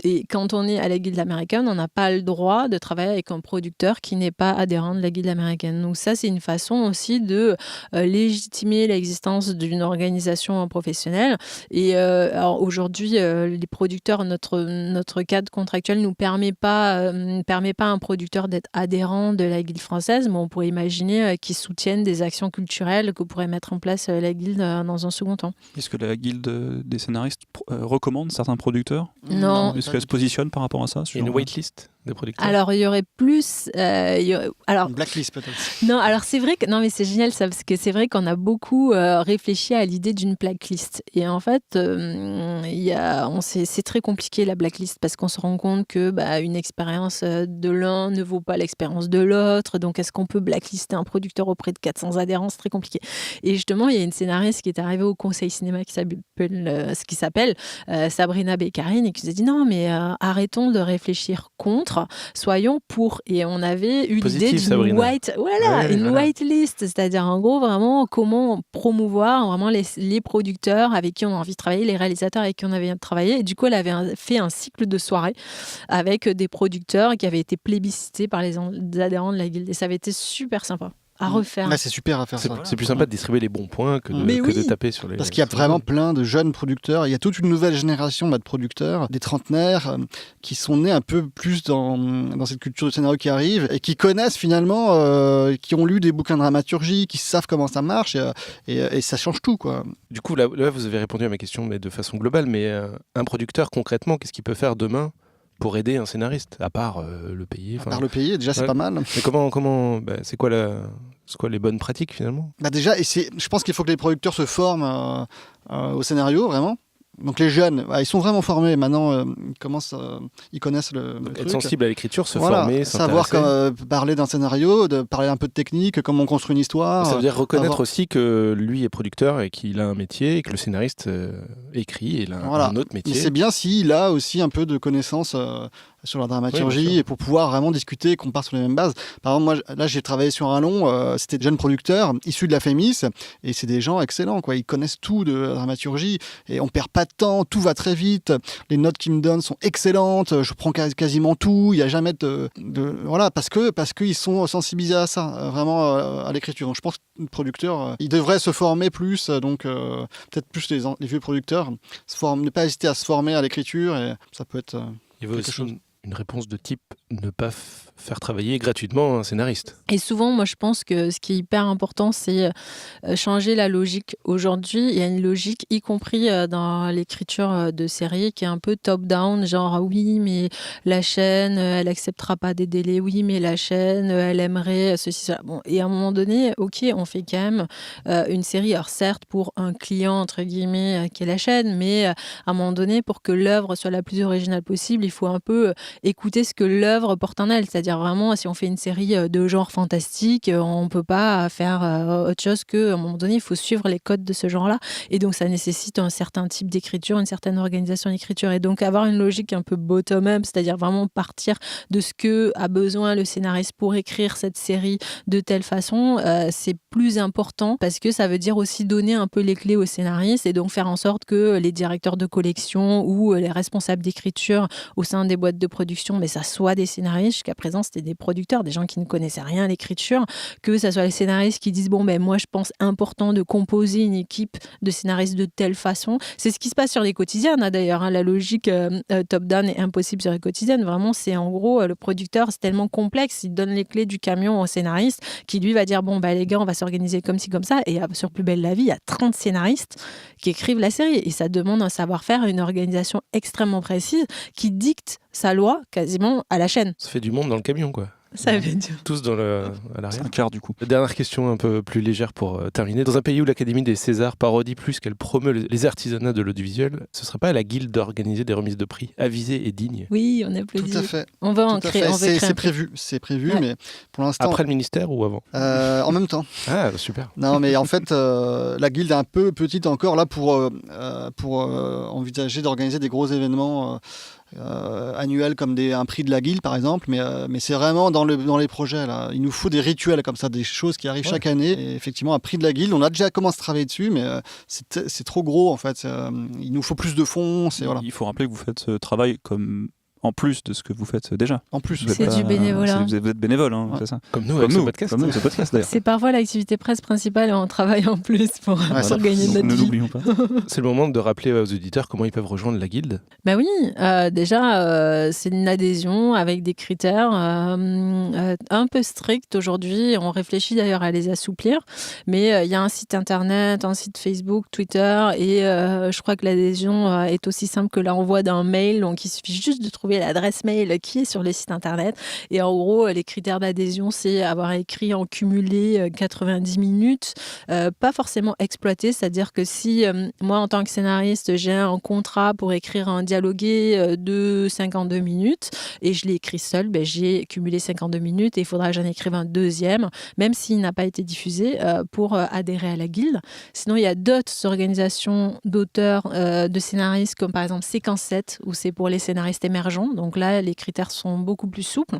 C: Et quand on est à la guilde américaine, on n'a pas le droit de travailler avec un producteur qui n'est pas adhérent de la guilde américaine. Donc ça, c'est une façon aussi de légitimer l'existence d'une organisation professionnelle. Et alors aujourd'hui, les producteurs, notre cadre contractuel ne permet pas à un producteur d'être adhérent de la guilde française, mais on pourrait imaginer qu'ils soutiennent des actions culturelles que pourrait mettre en place la guilde dans un second temps.
A: Est-ce que la guilde des scénaristes recommande certains producteurs ?
C: Non.
A: Est-ce qu'elle se positionne par rapport à ça ?
B: Il y a une waitlist des producteurs.
C: Alors, il y aurait plus...
D: Une blacklist peut-être.
C: Non, alors c'est vrai que... Non, mais c'est génial ça, parce que c'est vrai qu'on a beaucoup réfléchi à l'idée d'une blacklist. Et en fait, c'est très compliqué la blacklist, parce qu'on se rend compte que une expérience de l'un ne vaut pas l'expérience de l'autre. Donc, est-ce qu'on peut blacklister un producteur auprès de 400 adhérents ? C'est très compliqué. Et justement, il y a une scénariste qui est arrivée au Conseil Cinéma qui s'appelle Sabrina Beccarine, et qui nous a dit non, mais arrêtons de réfléchir contre, soyons pour. Et on avait eu l'idée d'une white list, c'est-à-dire en gros vraiment comment promouvoir vraiment les producteurs avec qui on a envie de travailler, les réalisateurs avec qui on avait envie de travailler. Et du coup, elle avait fait un cycle de soirées avec des producteurs qui avaient été plébiscités par les adhérents de la guilde. Et ça avait été super sympa à refaire.
D: C'est super à faire ça.
B: C'est plus sympa de distribuer les bons points que de taper sur les...
D: Parce qu'il y a vraiment plein de jeunes producteurs. Il y a toute une nouvelle génération de producteurs, des trentenaires, qui sont nés un peu plus dans cette culture du scénario qui arrive et qui connaissent finalement, qui ont lu des bouquins de dramaturgie, qui savent comment ça marche et ça change tout, quoi.
B: Du coup, là, vous avez répondu à ma question mais de façon globale, mais un producteur, concrètement, qu'est-ce qu'il peut faire demain pour aider un scénariste, à part le payer?
D: À part le payer, déjà, c'est pas mal.
B: Mais comment c'est quoi les bonnes pratiques, finalement?
D: Déjà, je pense qu'il faut que les producteurs se forment au scénario, vraiment. Donc les jeunes, ils sont vraiment formés. Maintenant, ils connaissent le
B: Donc,
D: truc.
B: être sensible à l'écriture, se former,
D: savoir parler d'un scénario, de parler un peu de technique, comment on construit une histoire.
B: Ça veut dire reconnaître aussi que lui est producteur et qu'il a un métier, et que le scénariste écrit et il a un autre métier.
D: Mais c'est bien s'il a aussi un peu de connaissances sur la dramaturgie, et pour pouvoir vraiment discuter, qu'on part sur les mêmes bases. Par exemple, moi, là, j'ai travaillé sur un long, c'était de jeunes producteurs issus de la FEMIS, et c'est des gens excellents, quoi. Ils connaissent tout de la dramaturgie, et on perd pas de temps, tout va très vite, les notes qu'ils me donnent sont excellentes, je prends quasiment tout, il n'y a jamais voilà, parce qu'ils sont sensibilisés à ça, vraiment à l'écriture. Donc je pense que le producteur, il devrait se former plus, donc peut-être plus les vieux producteurs, ne pas hésiter à se former à l'écriture, et ça peut être
B: il veut aussi une réponse de type ne pas faire travailler gratuitement un scénariste.
C: Et souvent, moi, je pense que ce qui est hyper important, c'est changer la logique. Aujourd'hui, il y a une logique, y compris dans l'écriture de séries, qui est un peu top-down, genre oui, mais la chaîne, elle acceptera pas des délais, oui, mais la chaîne, elle aimerait ceci, cela. Bon, et à un moment donné, ok, on fait quand même une série, alors certes, pour un client, entre guillemets, qui est la chaîne, mais à un moment donné, pour que l'œuvre soit la plus originale possible, il faut un peu écouter ce que l'œuvre porte en elle. C'est-à-dire vraiment, si on fait une série de genre fantastique, on ne peut pas faire autre chose qu'à un moment donné, il faut suivre les codes de ce genre-là. Et donc, ça nécessite un certain type d'écriture, une certaine organisation d'écriture. Et donc, avoir une logique un peu bottom-up, c'est-à-dire vraiment partir de ce que a besoin le scénariste pour écrire cette série de telle façon, c'est plus important parce que ça veut dire aussi donner un peu les clés au scénariste et donc faire en sorte que les directeurs de collection ou les responsables d'écriture au sein des boîtes de production, mais ça soit des scénaristes. Jusqu'à présent, c'était des producteurs, des gens qui ne connaissaient rien à l'écriture, que ça soit les scénaristes qui disent bon, ben moi je pense important de composer une équipe de scénaristes de telle façon. C'est ce qui se passe sur les quotidiennes, d'ailleurs. La logique top-down est impossible sur les quotidiennes. Vraiment, c'est en gros, le producteur, c'est tellement complexe, il donne les clés du camion au scénariste qui lui va dire bon, ben les gars, on va s'organiser comme ci, comme ça. Et sur Plus belle la vie, il y a 30 scénaristes qui écrivent la série. Et ça demande un savoir-faire, une organisation extrêmement précise qui dicte sa loi quasiment à la chaîne.
B: Ça fait du monde dans le camion, quoi.
C: Ça veut dire.
B: Tous à l'arrière.
A: C'est un quart du coup.
B: Dernière question un peu plus légère pour terminer. Dans un pays où l'Académie des Césars parodie plus qu'elle promeut les artisanats de l'audiovisuel, ce ne serait pas à la Guilde d'organiser des remises de prix avisées et dignes?
C: Oui, on applaudit.
D: Tout à fait.
C: On va en créer.
D: C'est prévu, ouais. Mais pour l'instant.
B: Après le ministère ou avant?
D: En même temps.
B: Ah, super.
D: Non, mais en fait, la Guilde est un peu petite encore là pour envisager d'organiser des gros événements. Annuels comme un prix de la Guilde par exemple, mais c'est vraiment dans les projets là. Il nous faut des rituels comme ça, des choses qui arrivent chaque année. Et effectivement, un prix de la Guilde, on a déjà commencé à travailler dessus, mais c'est trop gros en fait. Il nous faut plus de fonds. Voilà.
A: Il faut rappeler que vous faites ce travail comme en plus de ce que vous faites déjà.
D: En plus,
C: c'est du bénévolat.
A: Vous êtes bénévole, hein, c'est ça.
B: Comme nous, avec ce podcast.
A: Comme nous, ce podcast d'ailleurs.
C: C'est parfois l'activité presse principale et on travaille en plus pour gagner de notre
A: Ne
C: vie.
A: l'oublions pas.
B: C'est le moment de rappeler aux auditeurs comment ils peuvent rejoindre la Guilde.
C: Bah oui, déjà, c'est une adhésion avec des critères un peu stricts aujourd'hui. On réfléchit d'ailleurs à les assouplir, mais il y a un site internet, un site Facebook, Twitter, et je crois que l'adhésion est aussi simple que l'envoi d'un mail. Donc, il suffit juste de trouver l'adresse mail qui est sur le site internet. Et en gros, les critères d'adhésion, c'est avoir écrit en cumulé 90 minutes, pas forcément exploité, c'est-à-dire que si moi, en tant que scénariste, j'ai un contrat pour écrire un dialogué de 52 minutes et je l'ai écrit seul, ben, j'ai cumulé 52 minutes et il faudra que j'en écrive un deuxième, même s'il n'a pas été diffusé, pour adhérer à la Guilde. Sinon, il y a d'autres organisations d'auteurs, de scénaristes, comme par exemple Séquence 7, où c'est pour les scénaristes émergents. Donc là, les critères sont beaucoup plus souples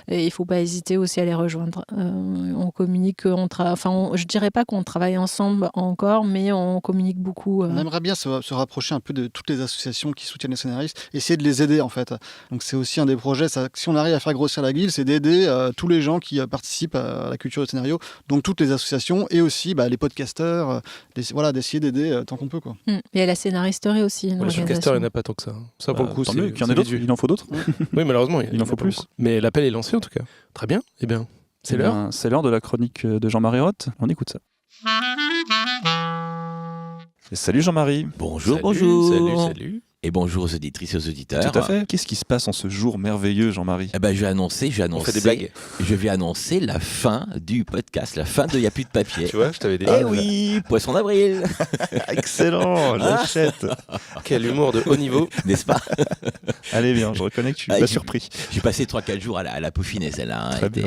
C: et il ne faut pas hésiter aussi à les rejoindre. On communique, je dirais pas qu'on travaille ensemble encore, mais on communique beaucoup.
D: On aimerait bien se rapprocher un peu de toutes les associations qui soutiennent les scénaristes, essayer de les aider en fait. Donc c'est aussi un des projets, si on arrive à faire grossir la Guilde, c'est d'aider tous les gens qui participent à la culture de scénario, donc toutes les associations et aussi les podcasteurs, d'essayer d'aider tant qu'on peut, quoi.
C: Il y a la scénaristerie aussi.
B: Les podcasteurs, il n'y en a pas tant que ça. Ça pour le coup,
A: tant mieux qu'il y en ait d'autres. Il en faut d'autres.
B: Oui, malheureusement,
A: il en faut plus.
B: Mais l'appel est lancé en tout cas. Très bien. Eh bien, c'est l'heure.
A: C'est l'heure de la chronique de Jean-Marie Roth. On écoute ça. Et salut Jean-Marie.
E: Bonjour,
B: Salut.
E: Et bonjour aux auditrices et aux auditeurs.
A: Tout à fait. Qu'est-ce qui se passe en ce jour merveilleux, Jean-Marie?
E: Je vais annoncer.
B: On fait des blagues.
E: Je vais annoncer la fin du podcast, la fin de Y a plus de papier.
B: Tu vois, je t'avais dit.
E: Eh oui, poisson d'avril.
A: Excellent, j'achète.
B: Quel humour de haut niveau,
E: n'est-ce pas?
A: Allez bien, je reconnais que je suis pas surpris.
E: J'ai passé 3-4 jours à la peaufiner celle-là.
A: Très bien.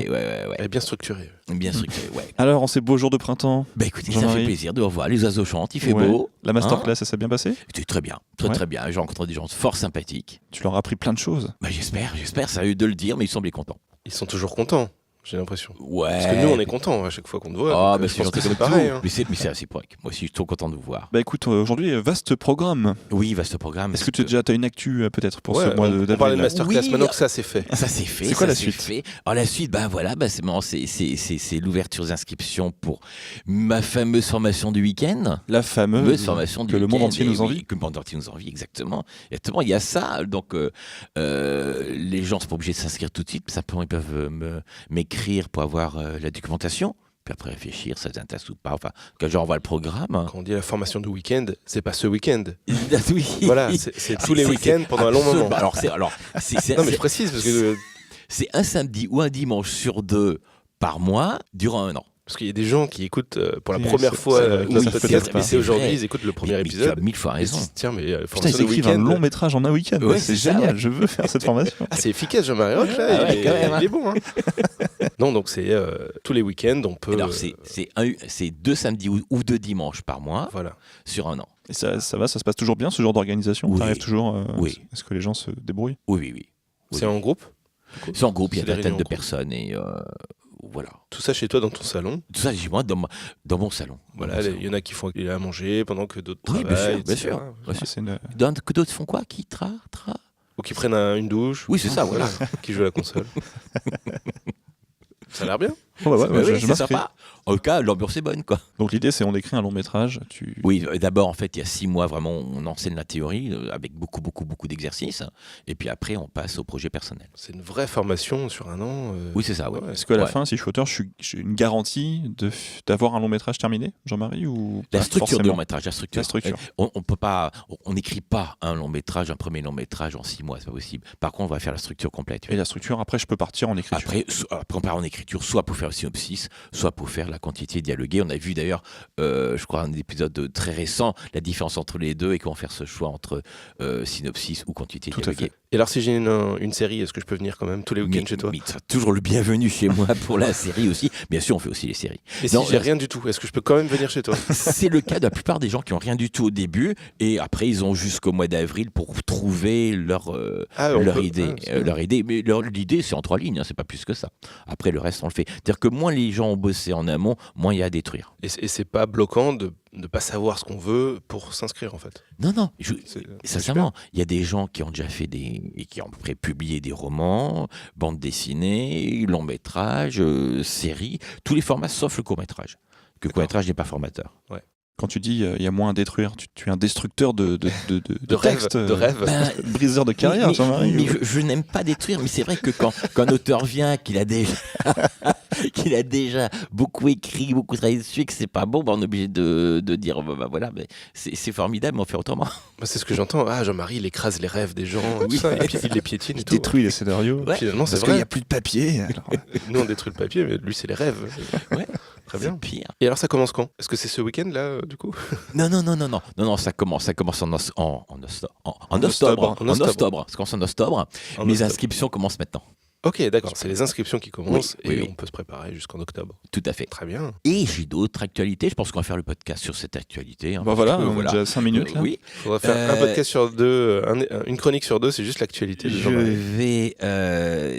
B: Elle est bien structurée.
E: Bien structurée, ouais.
A: Alors, en ces beaux jours de printemps,
E: écoutez, ça fait plaisir de revoir les oiseaux chantent, il fait beau.
A: La masterclass, ça s'est bien passé?
E: C'était très bien, très bien. J'ai rencontré des gens fort sympathiques.
A: Tu leur as appris plein de choses.
E: J'espère, ça a eu de le dire, mais ils semblaient contents.
B: Ils sont toujours contents. j'ai l'impression.
E: Ouais.
B: Parce que nous, on est contents à chaque fois qu'on te voit.
E: Ah,
B: donc,
E: bah
B: je
E: c'est
B: pense que
E: gentil
B: c'est
E: comme
B: pareil.
E: tout.
B: Hein.
E: Mais c'est réciproque. Moi aussi, je suis trop content de vous voir.
A: Bah écoute, aujourd'hui, vaste programme.
E: Oui, vaste programme.
A: Est-ce que tu as une actu peut-être pour ce
B: Ouais,
A: mois
B: on
A: d'avril
B: parlait de
A: là
B: masterclass,
E: Oui.
B: maintenant que ça c'est fait.
E: Ça c'est fait.
A: C'est quoi
E: ça,
A: la
E: c'est
A: suite
E: fait. Alors la suite, ben voilà, c'est l'ouverture des inscriptions pour ma fameuse formation du week-end.
A: La fameuse
E: Formation du
A: que le monde
E: week-end,
A: entier
E: et
A: nous envie.
E: oui, que le monde entier nous envie, exactement. Il y a ça. Donc les gens sont pas obligés de s'inscrire tout de suite. Simplement, ils peuvent m'écrire pour avoir la documentation. Puis après réfléchir, ça t'intéresse ou pas. Enfin, quand je renvoie le programme.
B: Quand on dit la formation du week-end, c'est pas ce week-end.
E: Oui.
B: Voilà, c'est tous les week-ends pendant un long moment.
E: C'est
B: Non, mais je précise parce que.
E: c'est un samedi ou un dimanche sur 2 par mois durant un an.
B: Parce qu'il y a des gens qui écoutent pour la
A: Oui,
B: première
A: c'est-
B: fois
A: c'est-
B: notre
A: oui,
B: podcast,
A: peut-être
B: mais
A: pas.
B: c'est aujourd'hui,
E: vrai.
B: ils écoutent le premier
E: Mais tu as
B: épisode.
E: 1000 fois
B: Et ils
E: raison.
B: se disent, tiens, mais
A: Putain,
B: formation
A: ils
B: du
A: écrivent un
B: week-end.
A: long métrage en un week-end.
E: Ouais,
A: c'est
E: c'est ça.
A: génial, je veux faire cette formation.
B: Ah, c'est efficace, Jean-Marie Roch, là.
E: Ah ouais,
B: il,
E: quand même, hein.
B: il est bon. Hein. Non, donc c'est tous les week-ends, on peut.
E: Alors c'est 2 samedis ou 2 dimanches par mois
B: Voilà.
E: sur un an.
A: Et ça se passe toujours bien ce genre d'organisation.
E: Oui.
A: T'arrives toujours.
E: Oui.
A: Est-ce que les gens se débrouillent?
E: Oui. Oui.
B: C'est en groupe.
E: C'est en groupe, il y a
B: C'est des
E: une vingtaine
B: réunions
E: de
B: en groupe.
E: personnes et voilà.
B: Tout ça chez toi dans ton salon.
E: Tout ça, chez moi, dans mon salon.
B: Voilà, il y en a qui font à manger pendant que d'autres
E: Oui,
B: travaillent.
E: bien
B: etc.
E: sûr. Bien sûr.
A: C'est une-
E: Que d'autres font quoi? Qui tra.
B: Ou qui prennent une douche.
E: Oui, c'est ça, voilà.
B: Qui jouent à la console. Ça a l'air bien.
A: Oh, bah ouais,
E: Oui,
A: je
E: c'est
A: m'inscris.
E: sympa. En tout cas, l'ambiance est bonne, quoi.
A: Donc l'idée, c'est on écrit un long métrage.
E: Oui, d'abord, en fait, il y a 6 mois, vraiment, on enseigne la théorie avec beaucoup d'exercices. Et puis après, on passe au projet personnel.
B: C'est une vraie formation sur un an.
E: Oui, c'est ça, ouais.
B: Ouais.
A: Est-ce qu'à la
E: Ouais.
A: fin, si je suis auteur, j'ai une garantie d'avoir un long métrage terminé, Jean-Marie, ou
E: La
A: pas
E: structure du
A: forcément
E: long métrage, la structure.
A: La structure.
E: On peut pas, on n'écrit pas un premier long métrage en 6 mois, c'est pas possible. Par contre, on va faire la structure complète.
A: Et la structure, après, je peux partir en écriture.
E: Après, on part en écriture, soit pour faire le synopsis, soit pour faire la quantité dialoguée. On a vu d'ailleurs, je crois, un épisode très récent, la différence entre les deux et comment faire ce choix entre synopsis ou quantité
A: Tout à
E: dialoguée.
A: fait.
B: Et alors, si j'ai une série, est-ce que je peux venir quand même tous les week-ends chez toi?
E: Mais tu seras toujours le bienvenu chez moi pour la série aussi. Bien sûr, on fait aussi les séries.
B: Et
E: Non,
B: si j'ai rien du tout, est-ce que je peux quand même venir chez toi?
E: C'est le cas de la plupart des gens qui ont rien du tout au début et après ils ont jusqu'au mois d'avril pour trouver leur idée. Leur idée. Mais l'idée c'est en 3 lignes, hein, c'est pas plus que ça. Après le reste on le fait. C'est-à-dire que moins les gens ont bossé en amont, moins il y a à détruire.
B: Et c'est pas bloquant de ne pas savoir ce qu'on veut pour s'inscrire en fait.
E: Non,
B: C'est
E: sincèrement, il y a des gens qui ont déjà fait et qui ont publié des romans, bandes dessinées, longs métrages, séries, tous les formats sauf le court métrage. Que le court métrage n'est pas formateur.
A: Quand tu dis il y a moins à détruire, tu es un destructeur de
B: rêve,
A: textes,
B: de rêve.
E: Ben,
A: briseur de carrière, Jean-Marie.
E: mais je n'aime pas détruire, mais c'est vrai que quand un auteur vient, qu'il a déjà beaucoup écrit, beaucoup travaillé dessus, et que c'est pas bon, on est obligé de dire voilà, mais c'est formidable, mais on fait autrement.
B: Bah, c'est ce que j'entends. Ah, Jean-Marie, il écrase les rêves des gens,
E: Oui.
B: tout ça, et puis il les piétine et
A: Il
B: tout.
A: détruit les scénarios.
E: Ouais.
B: Finalement, c'est
A: Parce qu'il n'y
B: vrai.
A: a plus de papier. Alors,
B: Nous, on détruit le papier, mais lui, c'est les rêves.
E: Ouais.
B: Très bien.
E: C'est pire.
B: Et alors, ça commence quand? Est-ce que c'est ce week-end là, du coup?
E: Non, ça commence en octobre.
B: octobre.
E: Ça commence en octobre.
B: En
E: Les
B: octobre.
E: inscriptions commencent maintenant.
B: Ok, d'accord. C'est les inscriptions qui commencent
E: Oui,
B: et
E: oui.
B: on peut se préparer jusqu'en octobre.
E: Tout à fait.
B: Très bien.
E: Et j'ai d'autres actualités. Je pense qu'on va faire le podcast sur cette actualité. Hein,
A: bah
E: parce
A: voilà,
E: que,
A: on a déjà 5 minutes là.
E: Oui.
B: Il faudra faire un podcast sur 2, une chronique sur 2, c'est juste l'actualité de
E: Je
B: Jean-Marie.
E: vais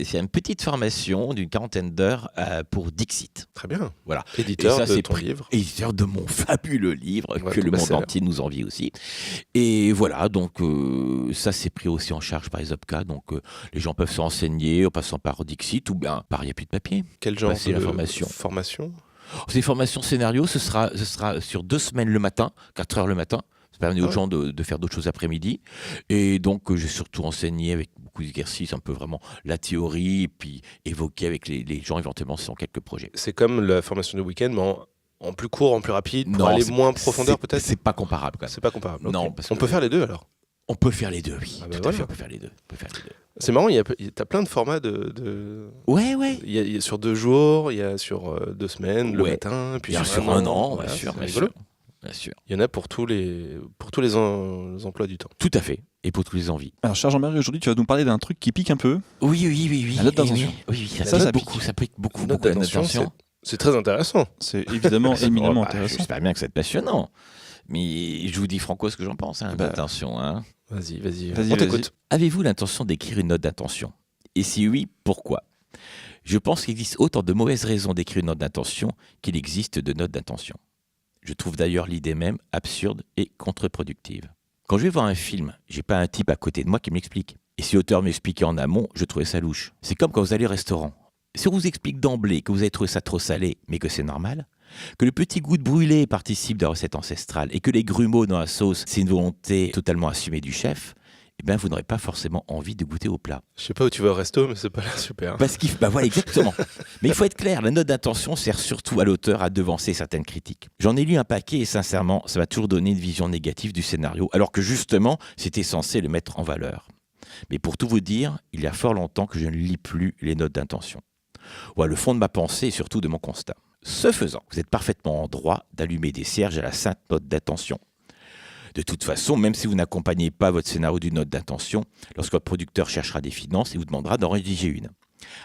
E: c'est une petite formation d'une 40aine d'heures pour Dixit.
B: Très bien.
E: Voilà.
B: Éditeur
E: Et ça,
B: de
E: c'est
B: ton
E: pris-
B: livre.
E: Éditeur de mon fabuleux livre
B: Ouais,
E: que
B: ton
E: le monde
B: best-seller.
E: entier nous envie aussi. Et voilà, donc ça c'est pris aussi en charge par les OPCA. Donc les gens peuvent se renseigner en passant par Dixit ou bien par Il n'y a plus de papier.
B: Quel genre
E: c'est
B: de
E: la formation.
B: formation?
E: C'est formation scénario, ce sera sur 2 semaines le matin, 4 heures le matin. Ça permet aux gens de faire d'autres choses après-midi. Et donc, j'ai surtout enseigné avec beaucoup d'exercices, un peu vraiment la théorie, et puis évoquer avec les gens éventuellement sur quelques projets.
B: C'est comme la formation de week-end, mais en plus court, en plus rapide, pour
E: Non,
B: aller
E: c'est-
B: moins en profondeur
E: c'est-
B: peut-être.
E: C'est pas comparable, quand même.
B: C'est pas comparable.
E: Non,
B: ok.
E: parce
B: On
E: que-
B: peut faire les deux alors.
E: On peut faire les deux, oui.
B: Ah bah
E: Tout à fait,
B: voilà.
E: on peut faire les deux.
B: C'est marrant, t'as plein de formats de...
E: Ouais.
B: Il y a sur 2 jours, il y a sur 2 semaines, le
E: Ouais.
B: matin, puis
E: Bien
B: sur
E: sûr, un an,
B: voilà,
E: bien sûr,
B: c'est
E: bien
B: rigolo.
E: sûr. Bien sûr.
B: Il y en a pour tous les emplois du temps.
E: Tout à fait. Et pour tous les envies.
A: Alors, cher Jean-Marie, aujourd'hui, tu vas nous parler d'un truc qui pique un peu.
E: Oui.
A: La note
E: Eh
A: d'intention.
E: Oui, ça,
A: Ça
E: pique
A: pique.
E: beaucoup. Ça pique beaucoup,
B: Note
E: beaucoup la note
B: d'intention,
E: d'intention.
B: C'est très intéressant.
A: C'est évidemment éminemment
E: Bah,
A: intéressant.
E: J'espère bien que c'est passionnant. Mais je vous dis franco ce que j'en pense. Hein,
A: Bah,
E: attention. Hein.
B: Vas-y,
A: Vas-y,
B: on t'écoute.
E: Avez-vous l'intention d'écrire une note d'intention? Et si oui, pourquoi? Je pense qu'il existe autant de mauvaises raisons d'écrire une note d'intention qu'il existe de notes d'intention. Je trouve d'ailleurs l'idée même absurde et contre-productive. Quand je vais voir un film, j'ai pas un type à côté de moi qui m'explique. Et si l'auteur m'expliquait en amont, je trouvais ça louche. C'est comme quand vous allez au restaurant. Si on vous explique d'emblée que vous avez trouvé ça trop salé, mais que c'est normal, que le petit goût de brûlé participe de la recette ancestrale et que les grumeaux dans la sauce, c'est une volonté totalement assumée du chef, eh bien, vous n'aurez pas forcément envie de goûter au plat.
B: Je sais pas où tu vas au resto, mais c'est pas là super.
E: Parce qu'il, voilà, exactement. Mais il faut être clair, la note d'intention sert surtout à l'auteur à devancer certaines critiques. J'en ai lu un paquet et sincèrement, ça va toujours donner une vision négative du scénario, alors que justement, c'était censé le mettre en valeur. Mais pour tout vous dire, il y a fort longtemps que je ne lis plus les notes d'intention. Ouais, le fond de ma pensée et surtout de mon constat. Ce faisant, vous êtes parfaitement en droit d'allumer des cierges à la sainte note d'intention. De toute façon, même si vous n'accompagnez pas votre scénario d'une note d'intention, lorsque votre producteur cherchera des finances, il vous demandera d'en rédiger une.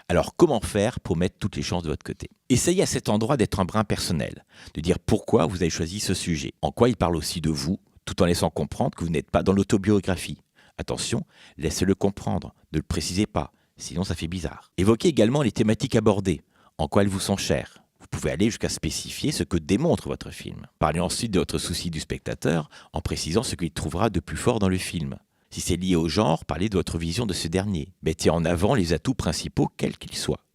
E: Alors, comment faire pour mettre toutes les chances de votre côté ? Essayez à cet endroit d'être un brin personnel, de dire pourquoi vous avez choisi ce sujet, en quoi il parle aussi de vous, tout en laissant comprendre que vous n'êtes pas dans l'autobiographie. Attention, laissez-le comprendre, ne le précisez pas, sinon ça fait bizarre. Évoquez également les thématiques abordées, en quoi elles vous sont chères. Vous pouvez aller jusqu'à spécifier ce que démontre votre film. Parlez ensuite de votre souci du spectateur en précisant ce qu'il trouvera de plus fort dans le film. Si c'est lié au genre, parlez de votre vision de ce dernier. Mettez en avant les atouts principaux, quels qu'ils soient.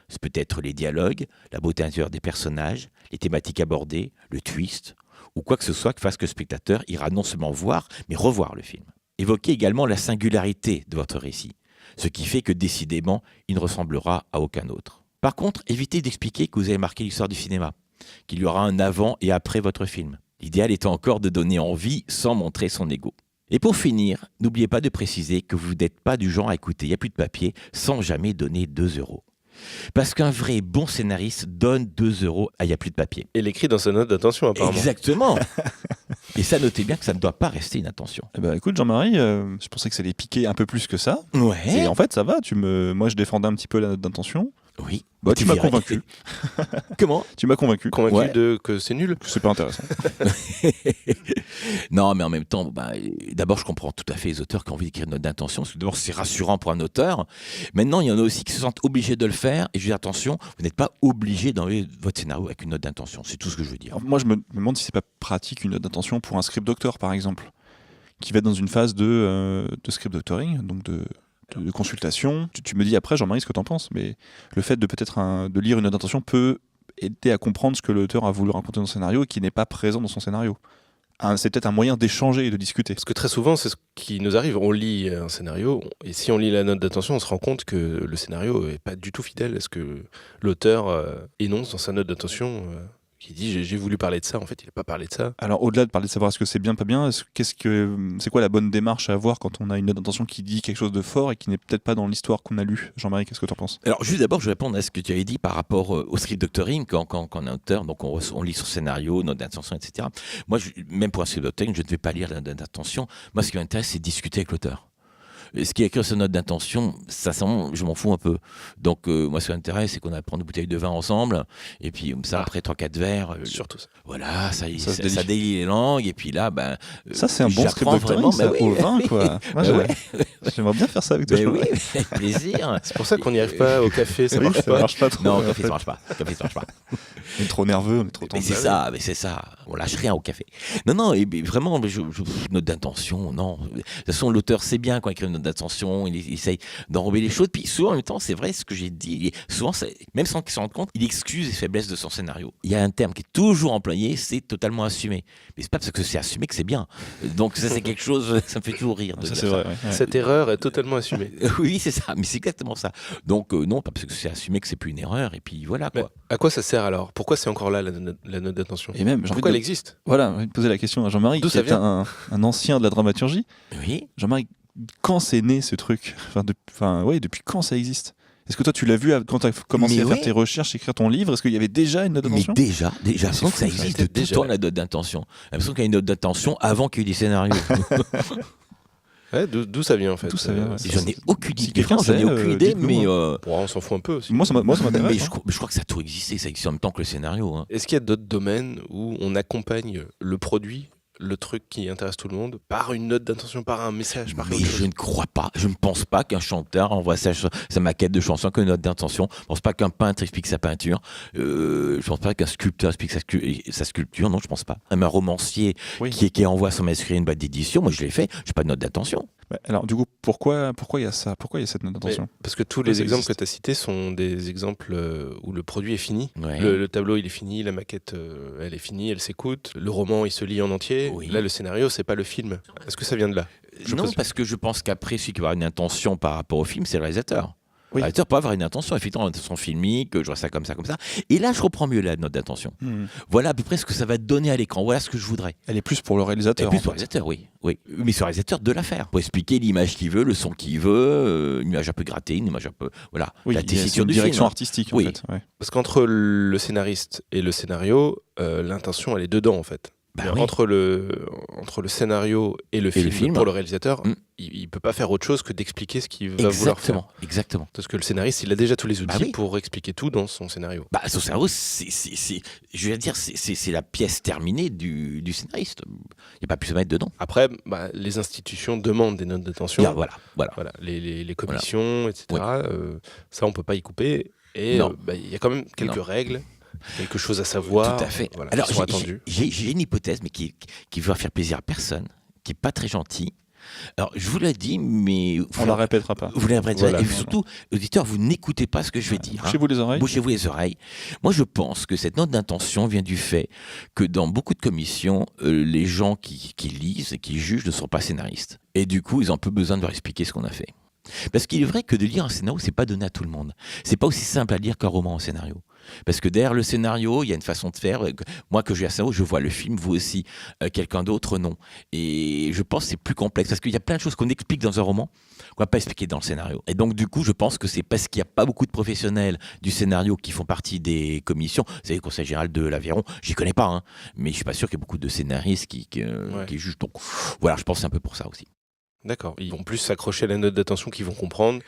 E: Ce peut être les dialogues, la beauté intérieure des personnages, les thématiques abordées, le twist, ou quoi que ce soit qui fasse que le spectateur ira non seulement voir, mais revoir le film. Évoquez également la singularité de votre récit, ce qui fait que décidément, il ne ressemblera à aucun autre. Par contre, évitez d'expliquer que vous avez marqué l'histoire du cinéma, qu'il y aura un avant et après votre film. L'idéal étant encore de donner envie sans montrer son ego. Et pour finir, n'oubliez pas de préciser que vous n'êtes pas du genre à écouter « il n'y a plus de papier » sans jamais donner 2 €. Parce qu'un vrai bon scénariste donne 2 € à « il n'y a plus de papier ».
B: Et l'écrit dans sa note d'intention, apparemment.
E: Exactement. Et ça, notez bien que ça ne doit pas rester une intention.
A: Eh ben, écoute, Jean-Marie, je pensais que ça allait piquer un peu plus que ça.
E: Ouais.
A: Et en fait, ça va. Moi, je défendais un petit peu la note d'intention.
E: Oui.
A: Bah, tu m'as convaincu.
E: Comment ?
A: Tu m'as convaincu.
B: Convaincu que c'est nul ?
A: C'est pas intéressant.
E: Non, mais en même temps, d'abord, je comprends tout à fait les auteurs qui ont envie d'écrire une note d'intention, parce que d'abord, c'est rassurant pour un auteur. Maintenant, il y en a aussi qui se sentent obligés de le faire. Et je dis attention, vous n'êtes pas obligé d'enlever votre scénario avec une note d'intention. C'est tout ce que je veux dire.
A: Alors, moi, je me demande si c'est pas pratique une note d'intention pour un script doctor, par exemple, qui va être dans une phase de script doctoring, donc de consultation. Tu me dis après, Jean-Marie, ce que tu en penses, mais le fait de peut-être de lire une note d'intention peut aider à comprendre ce que l'auteur a voulu raconter dans son scénario et qui n'est pas présent dans son scénario. C'est peut-être un moyen d'échanger et de discuter.
B: Parce que très souvent, c'est ce qui nous arrive. On lit un scénario, et si on lit la note d'intention, on se rend compte que le scénario n'est pas du tout fidèle à ce que l'auteur énonce dans sa note d'intention. Qui dit j'ai voulu parler de ça, en fait il n'a pas parlé de ça.
A: Alors au-delà de parler de savoir est-ce que c'est bien, pas bien, c'est quoi la bonne démarche à avoir quand on a une note d'intention qui dit quelque chose de fort et qui n'est peut-être pas dans l'histoire qu'on a lue ? Jean-Marie, qu'est-ce que tu en penses ?
E: Alors juste d'abord, je vais répondre à ce que tu avais dit par rapport au script doctoring, quand on est auteur, donc on lit son scénario, note d'intention, etc. Moi, même pour un script doctoring, je ne vais pas lire la note d'intention. Moi, ce qui m'intéresse, c'est de discuter avec l'auteur. Ce qui est écrit sur note d'intention, sincèrement, je m'en fous un peu. Donc, moi, ce qui m'intéresse, c'est qu'on va prendre une bouteille de vin ensemble, et puis comme ça, après 3-4 verres...
B: surtout ça.
E: Voilà, ça délie les langues, et puis là,
A: ça, c'est un bon script doctoring, ça, au vin, quoi. Moi, j'aimerais bien faire ça avec toi.
E: Oui, avec plaisir.
B: C'est pour ça qu'on n'y arrive pas au café, ça marche pas trop.
E: Non, au café, ça marche pas.
A: On est trop nerveux, on est trop tendu.
E: Mais c'est ça, on lâche rien au café. Non, et vraiment, note d'intention, non. De toute façon, l'auteur sait bien quand il écrit une note d'intention, il essaye d'enrober les choses. Puis souvent, en même temps, c'est vrai ce que j'ai dit. Souvent, même sans qu'il s'en rende compte, il excuse les faiblesses de son scénario. Il y a un terme qui est toujours employé, c'est totalement assumé. Mais c'est pas parce que c'est assumé que c'est bien. Donc ça, c'est quelque chose, ça me fait toujours rire.
A: Ça, c'est vrai. Ouais.
B: Cette erreur est totalement assumée.
E: Oui, c'est ça, mais c'est exactement ça. Donc non, pas parce que c'est assumé que c'est plus une erreur. Et puis voilà quoi.
B: Mais à quoi ça sert alors ? Pourquoi c'est encore là la note d'intention ?
A: Et même,
B: pourquoi elle existe ?
A: Voilà, j'ai envie de poser la question à Jean-Marie, qui est un ancien de la dramaturgie.
E: Oui.
A: Jean-Marie, quand c'est né ce truc ? Depuis quand ça existe ? Est-ce que toi tu l'as vu quand tu as commencé à faire tes recherches, écrire ton livre ? Est-ce qu'il y avait déjà une note d'intention ?
E: Mais déjà, l'impression que ça existe de tout le temps, la note d'intention. J'ai l'impression qu'il y a une note d'intention avant qu'il y ait des scénarios.
B: Ouais, d'où ça vient en fait.
E: J'en ai aucune idée.
A: J'en ai aucune idée,
E: mais
B: on s'en fout un peu aussi.
A: Moi, ça m'intéresse.
E: Mais je crois que ça a toujours existé, ça existe en même temps que le scénario.
B: Est-ce qu'il y a d'autres domaines où on accompagne le produit le truc qui intéresse tout le monde par une note d'intention, par un message, par
E: Mais
B: quelque chose.
E: je ne crois pas, je ne pense pas qu'un chanteur envoie sa maquette de chanson avec une note d'intention. Je ne pense pas qu'un peintre explique sa peinture. Je ne pense pas qu'un sculpteur explique sa sculpture. Non, je ne pense pas. Même un romancier qui envoie son manuscrit à une boîte d'édition, moi je l'ai fait, je n'ai pas de note d'intention.
A: Alors du coup, pourquoi il y a ça? Pourquoi il y a cette note d'intention?
B: Parce que tous les exemples que tu as cités sont des exemples où le produit est fini.
E: Ouais.
B: Le tableau, il est fini, la maquette, elle est finie, elle s'écoute. Le roman, il se lit en entier.
E: Oui.
B: Là, le scénario, c'est pas le film. Est-ce que ça vient de là?
E: Non, parce que je pense qu'après, celui qui va avoir une intention par rapport au film, c'est le réalisateur.
A: Oui.
E: Le réalisateur peut avoir une intention, effectivement, une intention filmique, je vois ça comme ça. Et là, je reprends mieux la note d'intention. Voilà à peu près ce que ça va donner à l'écran. Voilà ce que je voudrais.
A: Elle est plus pour le réalisateur.
E: Et plus pour le réalisateur, oui. Mais c'est le réalisateur de l'affaire. Pour expliquer l'image qu'il veut, le son qu'il veut, une image un peu grattée, une image un peu. Voilà.
A: Oui,
E: la
A: c'est
E: tessiture
A: une
E: du
A: direction
E: film.
A: artistique, en
E: Oui.
A: fait. Ouais.
B: Parce qu'entre le scénariste et le scénario, l'intention, elle est dedans, en fait.
E: Bah oui.
B: Entre le scénario et le film, pour le réalisateur,
E: Mm.
B: il ne peut pas faire autre chose que d'expliquer ce qu'il va vouloir faire.
E: Exactement.
B: Parce que le scénariste, il a déjà tous les outils
E: oui.
B: pour expliquer tout dans son scénario.
E: Son cerveau, je vais dire, c'est la pièce terminée du scénariste. Il n'y a pas plus à mettre dedans.
B: Après, les institutions demandent des notes d'intention.
E: Voilà.
B: Voilà, les commissions, etc. Ça, on ne peut pas y couper. Et
E: Non.
B: il y a quand même quelques règles, quelque chose à savoir.
E: Tout à fait.
B: Voilà,
E: Alors,
B: qui sont attendues.
E: j'ai une hypothèse, mais qui va faire plaisir à personne, qui n'est pas très gentille. Alors, je vous l'ai dit, mais...
A: On la répétera pas.
E: Vous la répéterez.
B: Voilà.
E: Et surtout, auditeurs, vous n'écoutez pas ce que je vais dire.
A: Bouchez-vous les oreilles.
E: Bouchez-vous les oreilles. Moi, je pense que cette note d'intention vient du fait que dans beaucoup de commissions, les gens qui lisent et qui jugent ne sont pas scénaristes. Et du coup, ils ont un peu besoin de leur expliquer ce qu'on a fait. Parce qu'il est vrai que de lire un scénario, c'est pas donné à tout le monde. C'est pas aussi simple à lire qu'un roman en scénario. Parce que derrière le scénario, il y a une façon de faire. Moi, que j'ai un scénario, je vois le film, vous aussi, quelqu'un d'autre, non. Et je pense que c'est plus complexe, parce qu'il y a plein de choses qu'on explique dans un roman qu'on va pas expliquer dans le scénario. Et donc, du coup, je pense que c'est parce qu'il n'y a pas beaucoup de professionnels du scénario qui font partie des commissions. Vous savez, le Conseil général de l'Aveyron, j'y connais pas, mais je suis pas sûr qu'il y ait beaucoup de scénaristes qui jugent. Donc, voilà, je pense que c'est un peu pour ça aussi.
B: D'accord. Ils vont plus s'accrocher à la note d'attention qu'ils vont comprendre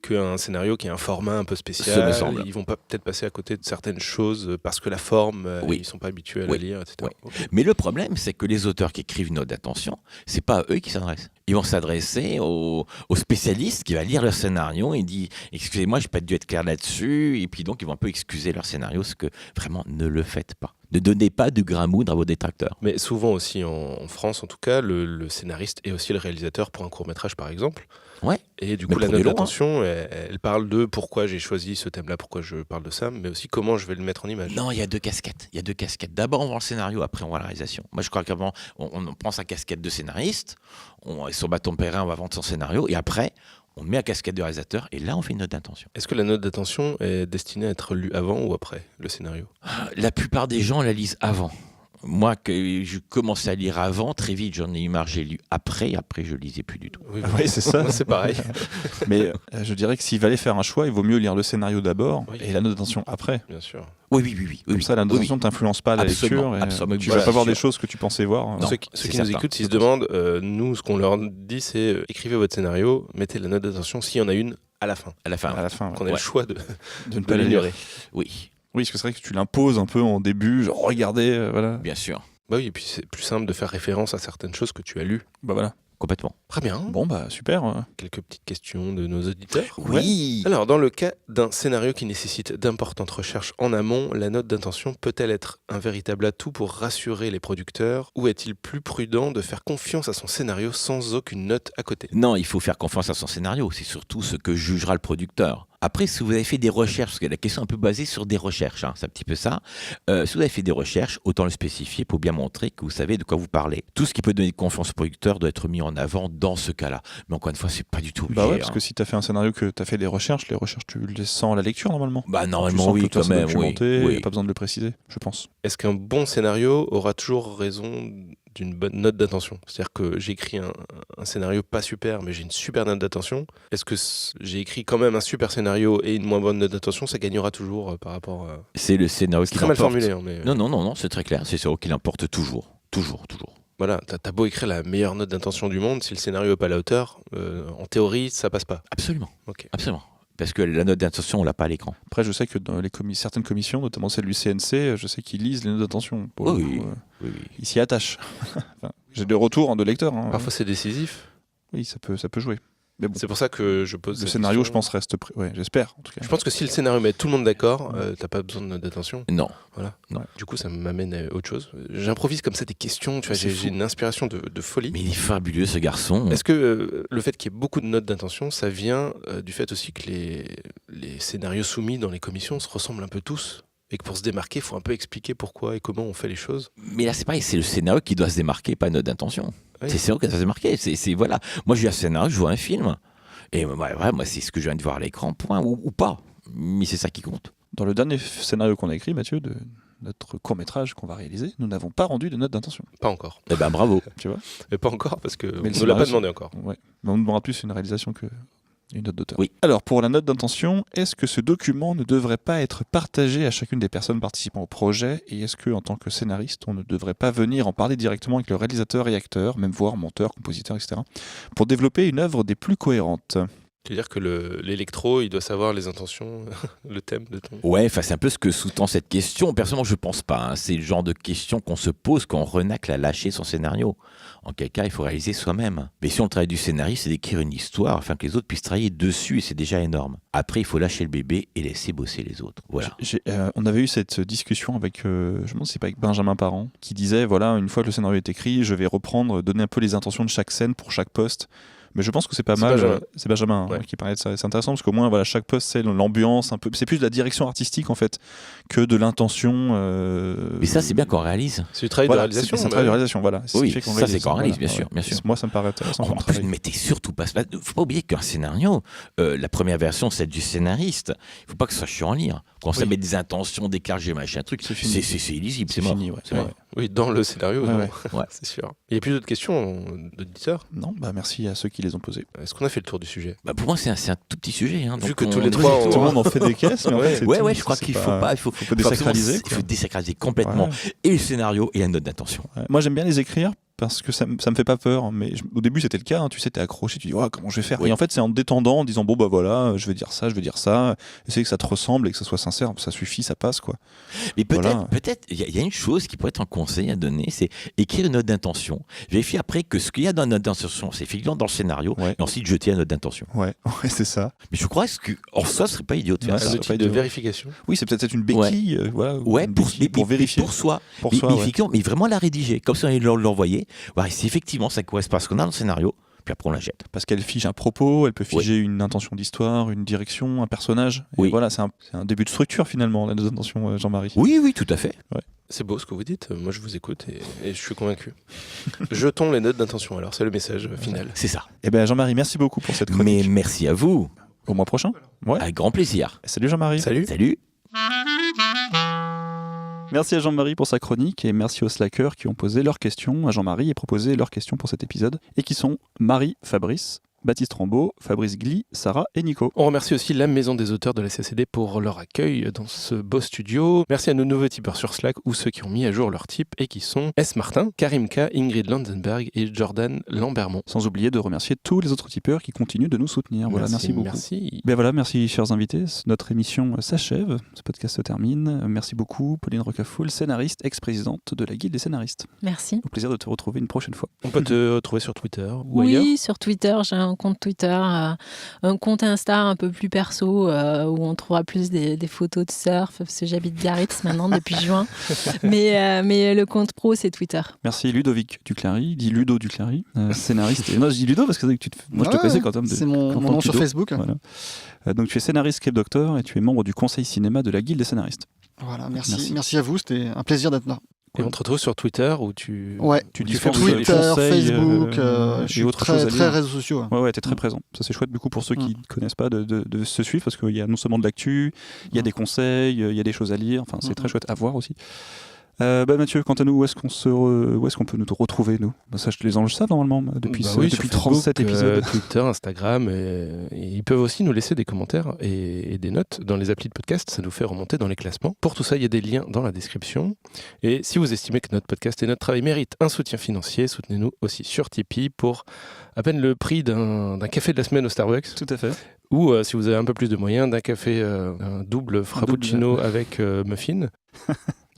B: qu'un scénario qui a un format un peu spécial.
E: Ce me semble.
B: Ils vont peut-être passer à côté de certaines choses parce que la forme, ils ne sont pas habitués à la lire, etc. Okay.
E: Mais le problème, c'est que les auteurs qui écrivent une note d'attention, c'est pas à eux qui s'adressent. Ils vont s'adresser aux spécialistes qui va lire leur scénario et dit « Excusez-moi, je n'ai pas dû être clair là-dessus ». Et puis donc, ils vont un peu excuser leur scénario, ce que vraiment, ne le faites pas. Ne donnez pas du grain à moudre à vos détracteurs.
B: Mais souvent aussi, en France en tout cas, le scénariste est aussi le réalisateur pour un court-métrage, par exemple.
E: Ouais.
B: Et du coup, la note d'attention, elle parle de pourquoi j'ai choisi ce thème-là, pourquoi je parle de ça, mais aussi comment je vais le mettre en image.
E: Non, il y a deux casquettes. D'abord, on voit le scénario, après, on voit la réalisation. Moi, je crois qu'avant, on prend sa casquette de scénariste, sur bâton périn, on va vendre son scénario, et après, on met la casquette de réalisateur, et là, on fait une note d'intention.
B: Est-ce que la note d'intention est destinée à être lue avant ou après le scénario ?
E: La plupart des gens la lisent avant. Moi, que je commençais à lire avant, très vite, j'en ai eu marre, j'ai lu après je lisais plus du tout.
B: Oui,
A: c'est ça.
B: Moi, c'est pareil.
A: Mais je dirais que s'il fallait faire un choix, il vaut mieux lire le scénario d'abord et la note d'intention après.
B: Bien sûr.
E: Oui.
A: Comme ça, la note d'intention ne t'influence pas à la lecture. Et tu ne vas pas voir des choses que tu pensais voir.
B: Non, ceux qui nous écoutent, s'ils se demandent, nous, ce qu'on leur dit, c'est écrivez votre scénario, mettez la note d'intention s'il y en a une à la fin.
E: À la fin.
B: Qu'on ait le choix de
A: ne pas l'ignorer.
E: Oui.
A: Oui, parce que c'est vrai que tu l'imposes un peu en début, genre regardez, voilà.
E: Bien sûr.
B: Bah oui, et puis c'est plus simple de faire référence à certaines choses que tu as lues.
A: Bah voilà.
E: Complètement.
B: Très bien.
A: Bon, bah super.
B: Quelques petites questions de nos auditeurs.
E: Oui.
B: Alors, dans le cas d'un scénario qui nécessite d'importantes recherches en amont, la note d'intention peut-elle être un véritable atout pour rassurer les producteurs, ou est-il plus prudent de faire confiance à son scénario sans aucune note à côté ?
E: Non, il faut faire confiance à son scénario. C'est surtout ce que jugera le producteur. Après, si vous avez fait des recherches, parce que la question est un peu basée sur des recherches, c'est un petit peu ça. Si vous avez fait des recherches, autant le spécifier pour bien montrer que vous savez de quoi vous parlez. Tout ce qui peut donner confiance au producteur doit être mis en avant dans ce cas-là. Mais encore une fois, c'est pas du tout obligé.
A: Bah ouais, parce que si tu as fait un scénario, que tu as fait des recherches, tu les sens à la lecture normalement.
E: Bah normalement, oui, quand même.
A: Il n'y a pas besoin de le préciser, je pense.
B: Est-ce qu'un bon scénario aura toujours raison d'une bonne note d'attention ? C'est-à-dire que j'ai écrit un scénario pas super, mais j'ai une super note d'attention. Est-ce que j'ai écrit quand même un super scénario et une moins bonne note d'attention, ça gagnera toujours par rapport à...
E: C'est le scénario qui l'emporte.
B: Très mal formulé. Mais...
E: Non, c'est très clair. C'est ce qui l'emporte toujours. Toujours.
B: Voilà, t'as beau écrire la meilleure note d'intention du monde, si le scénario n'est pas à la hauteur, en théorie, ça passe pas.
E: Absolument.
B: Okay.
E: Absolument. parce que la note d'intention, on l'a pas à l'écran.
A: Après, je sais que dans certaines commissions, notamment celle du CNC, je sais qu'ils lisent les notes d'intention.
E: Oui.
A: Ils s'y attachent. Enfin, j'ai des retours de lecteurs.
B: Parfois, c'est décisif.
A: Oui, ça peut jouer. Mais bon,
B: C'est pour ça que je pose
A: le
B: cette
A: scénario,
B: question.
A: je pense, reste prêt. Ouais, j'espère, en tout cas.
B: Je pense que si le scénario met tout le monde d'accord, t'as pas besoin de note d'attention.
E: Non.
B: Voilà.
E: Non.
B: Du coup, ça m'amène à autre chose. J'improvise comme ça des questions, tu vois,
A: C'est
B: j'ai
A: fou.
B: une inspiration de folie.
E: Mais il est fabuleux, ce garçon.
B: Est-ce que le fait qu'il y ait beaucoup de notes d'intention, ça vient du fait aussi que les scénarios soumis dans les commissions se ressemblent un peu tous et que pour se démarquer, il faut un peu expliquer pourquoi et comment on fait les choses?
E: Mais là, c'est pareil, c'est le scénario qui doit se démarquer, pas note d'intention.
B: Oui.
E: C'est le scénario qui doit se démarquer. Voilà. Moi, j'ai un scénario, je vois un film. Et moi, c'est ce que je viens de voir à l'écran, point, ou pas. Mais c'est ça qui compte.
A: Dans le dernier scénario qu'on a écrit, Mathieu, de notre court-métrage qu'on va réaliser, nous n'avons pas rendu de note d'intention.
B: Pas encore.
E: Eh ben, bravo.
A: Tu vois.
B: Mais pas encore, parce que
A: Mais le
B: on ne l'a pas
A: scénario,
B: demandé encore.
A: Ouais. Mais on nous demandera plus une réalisation que une note d'auteur.
E: Oui.
A: Alors, pour la note d'intention, est-ce que ce document ne devrait pas être partagé à chacune des personnes participant au projet? Et est-ce que, en tant que scénariste, on ne devrait pas venir en parler directement avec le réalisateur et acteur, même voire monteur, compositeur, etc., pour développer une œuvre des plus cohérentes?
B: C'est-à-dire que l'électro, il doit savoir les intentions, le thème de ton...
E: Ouais, c'est un peu ce que sous-tend cette question. Personnellement, je pense pas. Hein. C'est le genre de question qu'on se pose quand on renacle à lâcher son scénario. En quel cas, il faut réaliser soi-même. Mais si on le travail du scénariste, c'est d'écrire une histoire afin que les autres puissent travailler dessus, et c'est déjà énorme. Après, il faut lâcher le bébé et laisser bosser les autres. Voilà.
A: On avait eu cette discussion avec, je me demande si c'est pas avec Benjamin Parent, qui disait, voilà, une fois que le scénario est écrit, je vais reprendre, donner un peu les intentions de chaque scène pour chaque poste. Mais je pense que c'est pas
B: C'est
A: mal.
B: Benjamin.
A: C'est Benjamin
B: Ouais.
A: qui parlait de ça. C'est intéressant parce qu'au moins, voilà, chaque poste, c'est l'ambiance un peu. C'est plus de la direction artistique en fait que de l'intention.
E: Mais ça, c'est bien qu'on réalise.
B: C'est du travail
A: Voilà,
B: de réalisation.
A: c'est un travail de réalisation. Voilà. C'est ce
E: Oui,
A: qui fait qu'on
E: ça,
A: réalise.
E: c'est qu'on réalise,
A: Voilà,
E: bien sûr, bien sûr.
A: Moi, ça me paraît intéressant.
E: En
A: comme
E: plus,
A: travail.
E: ne mettez surtout pas. Faut pas oublier qu'un scénario, la première version, celle du scénariste, il faut pas que ce soit chiant à lire. Quand ça
A: Oui.
E: met des intentions, des cargés, machin, un truc,
A: C'est fini.
E: c'est illisible,
A: C'est
E: c'est mort.
A: fini, ouais.
E: C'est mort.
B: Oui, dans le scénario,
A: Ouais,
B: non.
A: ouais.
E: Ouais.
B: C'est sûr. Il n'y a plus d'autres questions d'auditeurs?
A: Non, bah merci à ceux qui les ont posées.
B: Est-ce qu'on a fait le tour du sujet?
E: Bah, pour moi, c'est un tout petit sujet. Hein,
B: Vu
E: donc
B: que tous
E: on-
B: les trois,
A: Tout le monde en fait des caisses, mais en fait, c'est
E: Ouais,
A: tout.
E: ouais, je crois
A: C'est
E: qu'il faut pas. Il faut
A: désacraliser,
E: absolument- Il
A: quoi.
E: faut désacraliser complètement.
A: Ouais.
E: Et le scénario et la note d'intention.
A: Ouais. Moi, j'aime bien les écrire parce que ça me fait pas peur. Mais au début, c'était le cas. Hein, tu sais, t'es accroché, tu dis, oh, comment je vais faire?
E: Oui.
A: Et en fait, c'est en te détendant, en disant, bon, bah voilà, je vais dire ça. Essayer que ça te ressemble et que ça soit sincère. Ça suffit, ça passe, quoi.
E: Mais peut-être,
A: Voilà.
E: il y a une chose qui pourrait être un conseil à donner, c'est écrire une note d'intention. Vérifier après que ce qu'il y a dans la note d'intention, c'est figurant dans le scénario,
A: Ouais.
E: et ensuite jeter la note d'intention.
A: Ouais, ouais, c'est ça.
E: Mais je crois que en soi, ce serait pas idiot de faire
A: Ouais,
E: ça.
B: Un
A: ça
B: outil
A: va
B: de
A: pas être-
B: vérification?
A: Oui, c'est peut-être une béquille, voilà.
E: Ouais,
A: une
E: pour,
A: béquille
E: mais
A: vérifier.
E: pour soi.
A: Pour
E: Mais,
A: soi,
E: mais
A: ouais.
E: effectivement, mais vraiment la rédiger. Comme ça, on l'envoyer. Voir si effectivement ça correspond à ce qu'on a dans le scénario, puis après on la jette.
A: Parce qu'elle fige un propos, elle peut figer une intention d'histoire, une direction, un personnage. Et
E: Oui.
A: voilà, c'est un début de structure finalement, la note d'intention, Jean-Marie.
E: Oui, oui, tout à fait.
B: C'est beau ce que vous dites. Moi, je vous écoute et je suis convaincu. Jetons les notes d'intention. Alors, c'est le message final.
E: C'est ça.
A: Eh bien, Jean-Marie, merci beaucoup pour cette
E: Mais
A: chronique.
E: merci à vous.
A: Au mois prochain. Ouais.
E: Avec grand plaisir.
A: Salut Jean-Marie.
B: Salut.
E: Salut.
A: Merci à Jean-Marie pour sa chronique et merci aux slackers qui ont posé leurs questions à Jean-Marie et proposé leurs questions pour cet épisode et qui sont Marie, Fabrice, Baptiste Rambaud, Fabrice Gly, Sarah et Nico.
B: On remercie aussi la Maison des auteurs de la CCD pour leur accueil dans ce beau studio. Merci à nos nouveaux tipeurs sur Slack ou ceux qui ont mis à jour leur type et qui sont S. Martin, Karim K, Ingrid Landenberg et Jordan Lambermont.
A: Sans oublier de remercier tous les autres tipeurs qui continuent de nous soutenir. Voilà, merci beaucoup.
B: Merci.
A: Ben voilà, merci chers invités. Notre émission s'achève, ce podcast se termine. Merci beaucoup Pauline Rocafoul, scénariste, ex-présidente de la Guilde des scénaristes.
C: Merci.
A: Au plaisir de te retrouver une prochaine fois.
B: On peut te retrouver sur Twitter ou ailleurs.
C: Oui, sur Twitter, j'ai un compte Twitter, un compte Insta un peu plus perso où on trouvera plus des photos de surf parce que j'habite Biarritz maintenant depuis juin. Mais le compte pro, c'est Twitter.
A: Merci Ludovic Duclary, dit Ludo Duclary, scénariste. Et non, je dis Ludo parce que moi je te
D: Ouais,
A: connaissais quand même.
D: C'est mon nom sur Facebook.
A: Voilà. Donc tu es scénariste Script Doctor et tu es membre du conseil cinéma de la Guilde des scénaristes.
D: Voilà,
A: Merci.
D: merci à vous, c'était un plaisir d'être là.
B: Et on te retrouve sur Twitter où tu...
D: Ouais,
A: Tu
B: Tu
A: dis
B: fais
A: fais
B: Twitter,
D: Twitter, Facebook, je
A: et
D: suis
A: autres choses à
D: très
A: lire.
D: réseaux sociaux.
A: Ouais, t'es très présent. Ça, c'est chouette, du coup, pour ceux qui ne connaissent pas, de se suivre, parce qu'il y a non seulement de l'actu, il y a des conseils, il y a des choses à lire. Enfin, c'est très chouette à voir aussi. Mathieu, quant à nous, où est-ce qu'on peut nous retrouver, nous ça, les anges savent normalement depuis 37 épisodes.
B: Twitter, Instagram, et ils peuvent aussi nous laisser des commentaires et des notes dans les applis de podcast, ça nous fait remonter dans les classements. Pour tout ça, il y a des liens dans la description. Et si vous estimez que notre podcast et notre travail méritent un soutien financier, soutenez-nous aussi sur Tipeee pour à peine le prix d'un café de la semaine au Starbucks.
A: Tout à fait.
B: Ou si vous avez un peu plus de moyens, d'un café un double frappuccino avec muffin.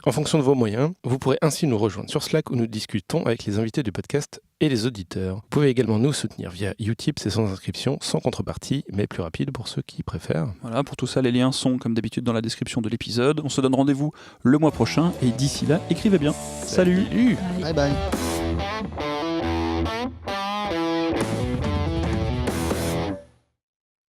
B: En fonction de vos moyens, vous pourrez ainsi nous rejoindre sur Slack où nous discutons avec les invités du podcast et les auditeurs. Vous pouvez également nous soutenir via Utip, c'est sans inscription, sans contrepartie, mais plus rapide pour ceux qui préfèrent.
A: Voilà, pour tout ça, les liens sont comme d'habitude dans la description de l'épisode. On se donne rendez-vous le mois prochain et d'ici là, écrivez bien. Salut.
D: Bye bye.